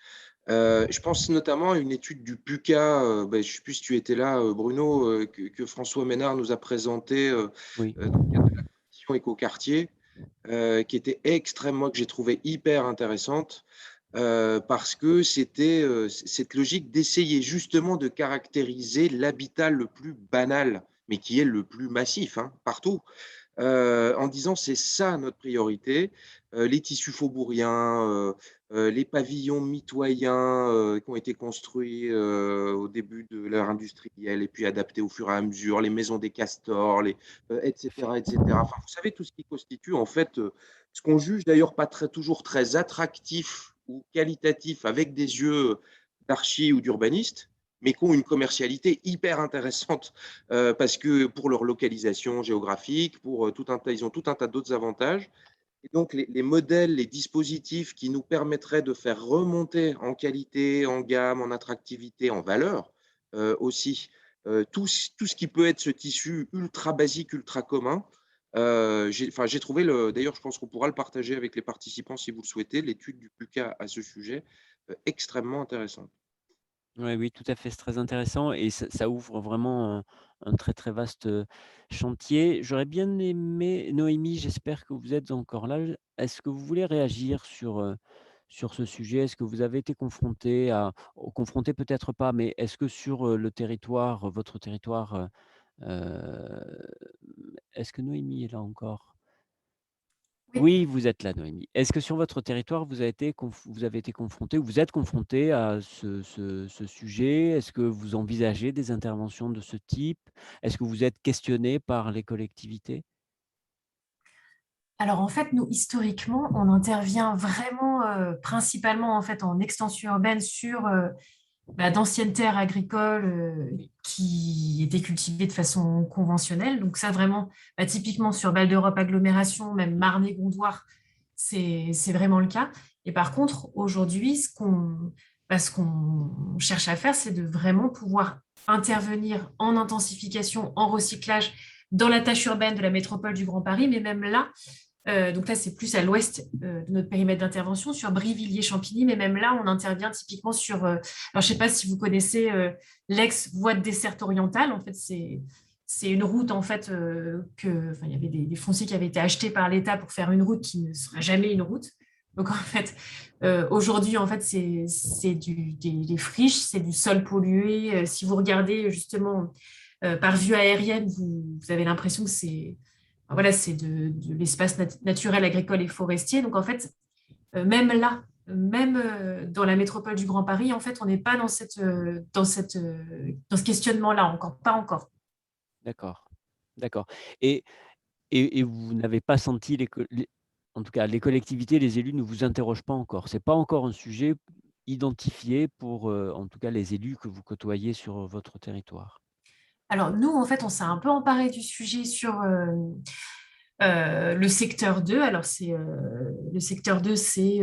Je pense notamment à une étude du PUCA, je ne sais plus si tu étais là, Bruno, que François Ménard nous a présenté Oui. dans le cadre de la commission Écoquartier, qui était extrêmement, que j'ai trouvé hyper intéressante, parce que c'était cette logique d'essayer justement de caractériser l'habitat le plus banal, mais qui est le plus massif, hein, partout. En disant c'est ça notre priorité, les tissus faubouriens, les pavillons mitoyens qui ont été construits au début de l'ère industrielle et puis adaptés au fur et à mesure, les maisons des castors, etc., etc. Enfin, vous savez, tout ce qui constitue en fait ce qu'on juge d'ailleurs pas toujours très attractif ou qualitatif avec des yeux d'archi ou d'urbanistes, mais qui ont une commercialité hyper intéressante parce que pour leur localisation géographique, pour ils ont tout un tas d'autres avantages. Et donc, les modèles, les dispositifs qui nous permettraient de faire remonter en qualité, en gamme, en attractivité, en valeur aussi, tout ce qui peut être ce tissu ultra basique, ultra commun. J'ai trouvé, d'ailleurs, je pense qu'on pourra le partager avec les participants si vous le souhaitez, l'étude du PUCA à ce sujet, extrêmement intéressante. Ouais, oui, tout à fait, c'est très intéressant et ça ouvre vraiment un très, très vaste, chantier. J'aurais bien aimé Noémie, j'espère que vous êtes encore là. Est-ce que vous voulez réagir sur ce sujet? Est-ce que vous avez été confronté peut-être pas, mais est-ce que sur, le territoire, votre territoire, est-ce que Noémie est là encore? Oui. Oui, vous êtes là, Noémie. Est-ce que sur votre territoire, vous avez été confronté ou vous êtes confronté à ce sujet? Est-ce que vous envisagez des interventions de ce type? Est-ce que vous êtes questionné par les collectivités? Alors en fait, nous, historiquement, on intervient vraiment principalement en fait en extension urbaine sur d'anciennes terres agricoles qui étaient cultivées de façon conventionnelle. Donc ça, vraiment, typiquement sur Val d'Europe agglomération, même Marnay-Gondoire, c'est vraiment le cas. Et par contre, aujourd'hui, ce qu'on cherche à faire, c'est de vraiment pouvoir intervenir en intensification, en recyclage dans la tâche urbaine de la métropole du Grand Paris, mais même là, donc là, c'est plus à l'ouest de notre périmètre d'intervention, sur Brivilliers-Champigny, mais même là, on intervient typiquement sur, alors je ne sais pas si vous connaissez l'ex-voie de desserte orientale. En fait, c'est une route en fait il y avait des fonciers qui avaient été achetés par l'État pour faire une route qui ne sera jamais une route. Donc en fait, aujourd'hui, en fait, c'est des friches, c'est du sol pollué. Si vous regardez justement par vue aérienne, vous avez l'impression que c'est de l'espace naturel, agricole et forestier. Donc, en fait, même là, même dans la métropole du Grand Paris, en fait, on n'est pas dans ce questionnement-là, encore pas encore. D'accord, d'accord et et vous n'avez pas senti en tout cas, les collectivités, les élus ne vous interrogent pas encore? C'est pas encore un sujet identifié pour, en tout cas, les élus que vous côtoyez sur votre territoire? Alors, nous, en fait, on s'est un peu emparé du sujet sur le secteur 2. Alors, le secteur 2, c'est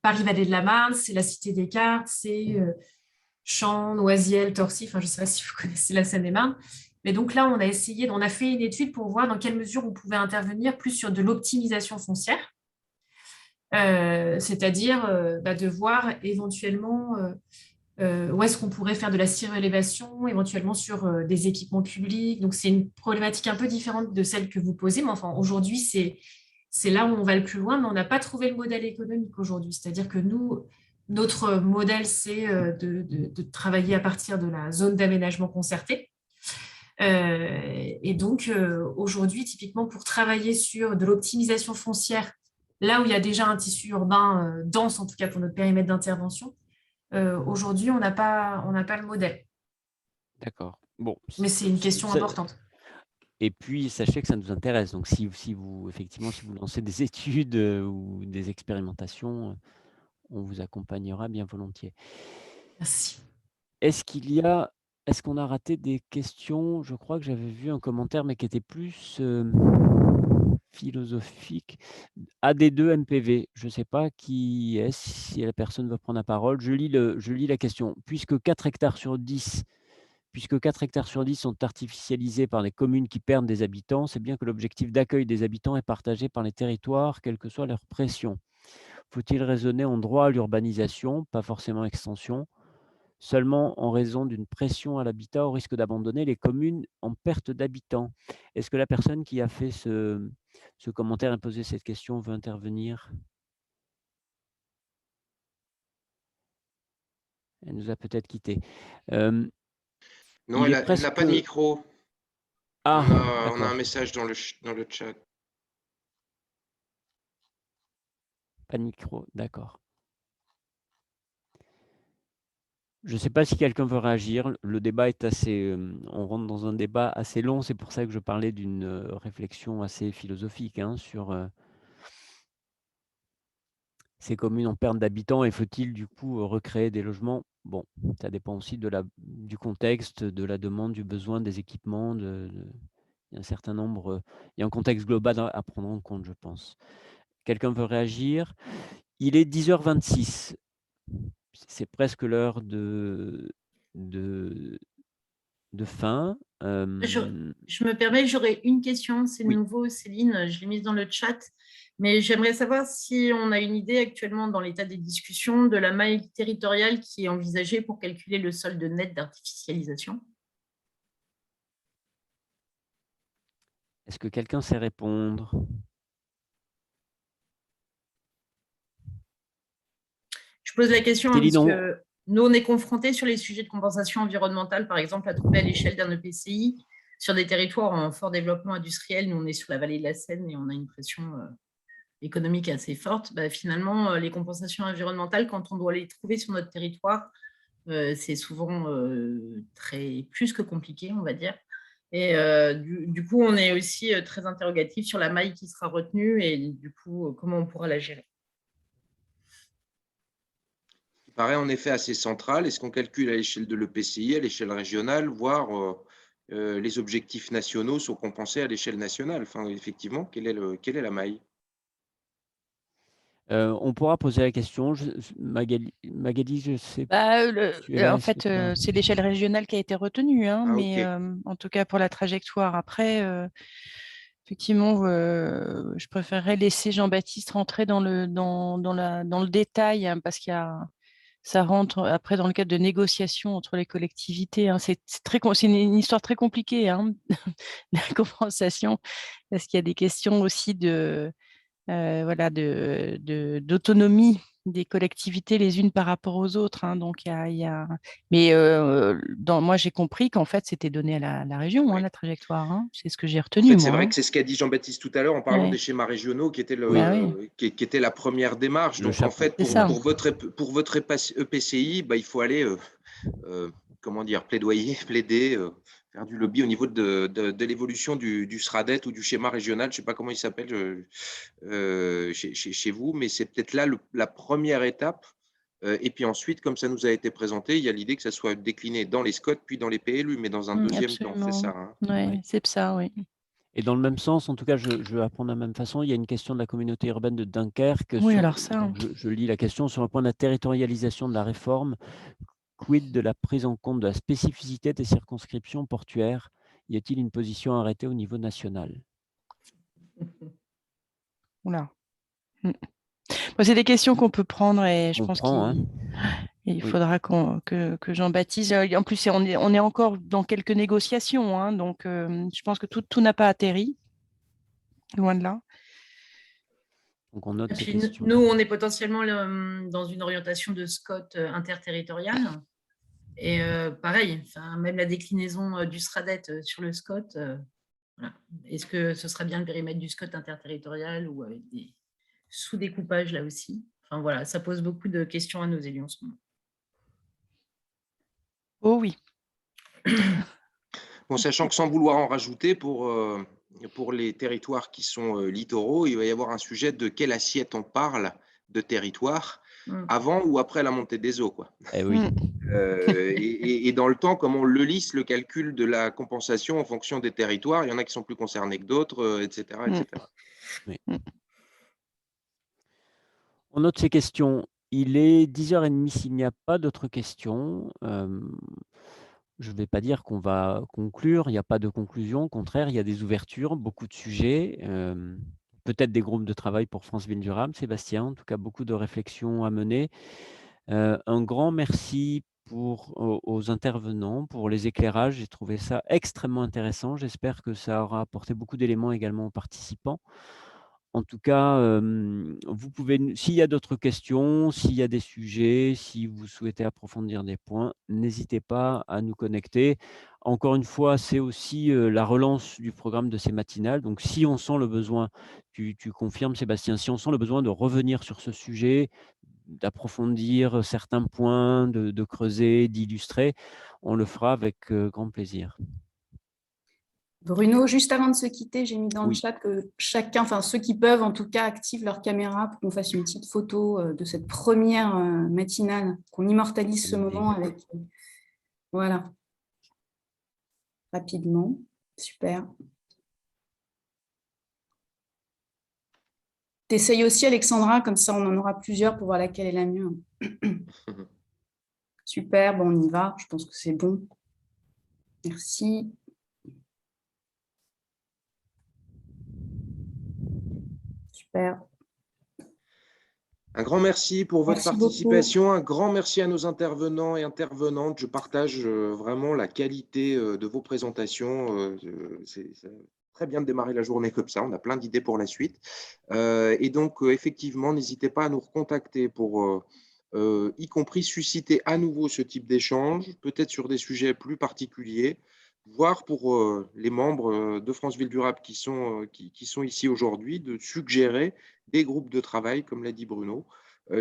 Paris-Vallée de la Marne, c'est la Cité des Cartes, c'est Champs, Noisiel, Torcy. Enfin, je ne sais pas si vous connaissez la Seine-et-Marne. Mais donc là, on a fait une étude pour voir dans quelle mesure on pouvait intervenir plus sur de l'optimisation foncière, c'est-à-dire de voir éventuellement où est-ce qu'on pourrait faire de la surélévation, éventuellement sur des équipements publics. Donc, c'est une problématique un peu différente de celle que vous posez, mais enfin, aujourd'hui, c'est là où on va le plus loin, mais on n'a pas trouvé le modèle économique aujourd'hui. C'est-à-dire que nous, notre modèle, c'est de travailler à partir de la zone d'aménagement concerté. Et donc, aujourd'hui, typiquement, pour travailler sur de l'optimisation foncière, là où il y a déjà un tissu urbain dense, en tout cas pour notre périmètre d'intervention, aujourd'hui, on n'a pas le modèle. D'accord. Bon, Mais c'est une question importante. Et puis sachez que ça nous intéresse. Donc si vous effectivement, si vous lancez des études, ou des expérimentations, on vous accompagnera bien volontiers. Merci. Est-ce qu'on a raté des questions? Je crois que j'avais vu un commentaire, mais qui était plus, philosophique. AD2 MPV, je ne sais pas qui est, si la personne veut prendre la parole. Je lis la question. Puisque 4 hectares sur 10 Puisque 4 hectares sur 10 sont artificialisés par les communes qui perdent des habitants, c'est bien que l'objectif d'accueil des habitants est partagé par les territoires, quelle que soit leur pression. Faut-il raisonner en droit à l'urbanisation, pas forcément extension, seulement en raison d'une pression à l'habitat au risque d'abandonner les communes en perte d'habitants? Est-ce que la personne qui a fait ce commentaire et posé cette question veut intervenir? Elle nous a peut-être quittés. Non, Il est elle n'a pas de presque... micro. Ah, On a un d'accord. message dans le chat. Pas de micro, d'accord. Je ne sais pas si quelqu'un veut réagir. Le débat est assez... on rentre dans un débat assez long. C'est pour ça que je parlais d'une réflexion assez philosophique hein, sur ces communes en perte d'habitants et faut-il du coup recréer des logements? Bon, ça dépend aussi du contexte, de la demande, du besoin, des équipements. Il y a un certain nombre... il y a un contexte global à prendre en compte, je pense. Quelqu'un veut réagir? Il est 10h26. C'est presque l'heure de fin. Je me permets, j'aurais une question, c'est Oui. nouveau, Céline, je l'ai mise dans le chat, mais j'aimerais savoir si on a une idée actuellement dans l'état des discussions de la maille territoriale qui est envisagée pour calculer le solde net d'artificialisation. Est-ce que quelqu'un sait répondre? Je pose la question Céline, parce que nous, on est confrontés sur les sujets de compensation environnementale, par exemple, à trouver à l'échelle d'un EPCI sur des territoires en fort développement industriel. Nous, on est sur la vallée de la Seine et on a une pression économique assez forte. Finalement, les compensations environnementales, quand on doit les trouver sur notre territoire, c'est souvent plus que compliqué, on va dire. Et du coup, on est aussi très interrogatif sur la maille qui sera retenue et du coup, comment on pourra la gérer. Il paraît en effet assez central. Est-ce qu'on calcule à l'échelle de l'EPCI, à l'échelle régionale, voire les objectifs nationaux sont compensés à l'échelle nationale? Enfin, effectivement, quelle est la maille? on pourra poser la question. Magali, je sais en fait, c'est l'échelle régionale qui a été retenue, hein, mais okay. En tout cas pour la trajectoire. Après, effectivement, je préférerais laisser Jean-Baptiste rentrer dans le détail, hein, parce ça rentre après dans le cadre de négociations entre les collectivités. Hein. C'est une histoire très compliquée, hein, la compensation, parce qu'il y a des questions aussi d'autonomie des collectivités les unes par rapport aux autres. Hein. Donc, mais moi, j'ai compris qu'en fait, c'était donné à la région, Oui. hein, la trajectoire. Hein. C'est ce que j'ai En retenu, fait, moi. c'est vrai que c'est ce qu'a dit Jean-Baptiste tout à l'heure en parlant des schémas régionaux qui était, qui était la première démarche. Donc, en fait, pour votre EPCI, il faut aller comment dire, plaider, faire du lobby au niveau de l'évolution du SRADET ou du schéma régional. Je ne sais pas comment il s'appelle chez vous, mais c'est peut-être là la première étape. Et puis ensuite, comme ça nous a été présenté, il y a l'idée que ça soit décliné dans les SCOT, puis dans les PLU, mais dans un deuxième temps, c'est ça hein? Oui, c'est ça, oui. Et dans le même sens, en tout cas, je vais apprendre de la même façon, il y a une question de la communauté urbaine de Dunkerque. Oui, alors ça. Je lis la question sur le point de la territorialisation de la réforme. Quid de la prise en compte de la spécificité des circonscriptions portuaires? Y a-t-il une position arrêtée au niveau national? Oula. C'est des questions qu'on peut prendre et je pense qu'il faudra que Jean-Baptiste... En plus, on est encore dans quelques négociations, hein, donc je pense que tout n'a pas atterri, loin de là. Donc on note ces puis, questions. nous, on est potentiellement dans une orientation de SCOT interterritoriale. Et pareil, même la déclinaison du SRADET sur le SCOT, voilà. Est-ce que ce sera bien le périmètre du SCOT interterritorial ou avec des sous-découpages là aussi? Enfin voilà, ça pose beaucoup de questions à nos élus en ce moment. Oh oui. Bon, sachant que sans vouloir en rajouter, pour les territoires qui sont littoraux, il va y avoir un sujet de quelle assiette on parle de territoire avant ou après la montée des eaux, quoi. Eh oui. Et dans le temps, comme on le lisse, le calcul de la compensation en fonction des territoires, il y en a qui sont plus concernés que d'autres, etc. etc. Oui. On note ces questions. Il est 10h30 s'il n'y a pas d'autres questions. je ne vais pas dire qu'on va conclure, il n'y a pas de conclusion, au contraire, il y a des ouvertures, beaucoup de sujets, peut-être des groupes de travail pour France Ville Durable, Sébastien, en tout cas beaucoup de réflexions à mener. Un grand merci aux intervenants pour les éclairages, j'ai trouvé ça extrêmement intéressant, j'espère que ça aura apporté beaucoup d'éléments également aux participants. En tout cas, vous pouvez, s'il y a d'autres questions, s'il y a des sujets, si vous souhaitez approfondir des points, n'hésitez pas à nous connecter. Encore une fois, c'est aussi la relance du programme de ces matinales. Donc, si on sent le besoin, tu confirmes Sébastien, si on sent le besoin de revenir sur ce sujet, d'approfondir certains points, de creuser, d'illustrer, on le fera avec grand plaisir. Bruno, juste avant de se quitter, j'ai mis dans le Oui. chat que chacun, enfin ceux qui peuvent en tout cas, activent leur caméra pour qu'on fasse une petite photo de cette première matinale, qu'on immortalise ce moment avec, voilà, rapidement, super. T'essayes aussi Alexandra, comme ça on en aura plusieurs pour voir laquelle est la mieux. Super, bon on y va, je pense que c'est bon. Merci. Super. Un grand merci pour votre Merci participation, beaucoup. un grand merci à nos intervenants et intervenantes. Je partage vraiment la qualité de vos présentations. C'est très bien de démarrer la journée comme ça, on a plein d'idées pour la suite. Et donc, effectivement, n'hésitez pas à nous recontacter pour, y compris susciter à nouveau ce type d'échange, peut-être sur des sujets plus particuliers, voire pour les membres de France Ville Durable qui sont ici aujourd'hui, de suggérer des groupes de travail, comme l'a dit Bruno,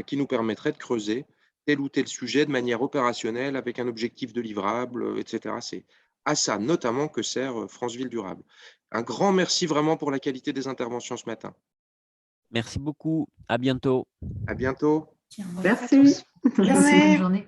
qui nous permettraient de creuser tel ou tel sujet de manière opérationnelle avec un objectif de livrable, etc. C'est à ça notamment que sert France Ville Durable. Un grand merci vraiment pour la qualité des interventions ce matin. Merci beaucoup, à bientôt. À bientôt. Merci. Bonne journée.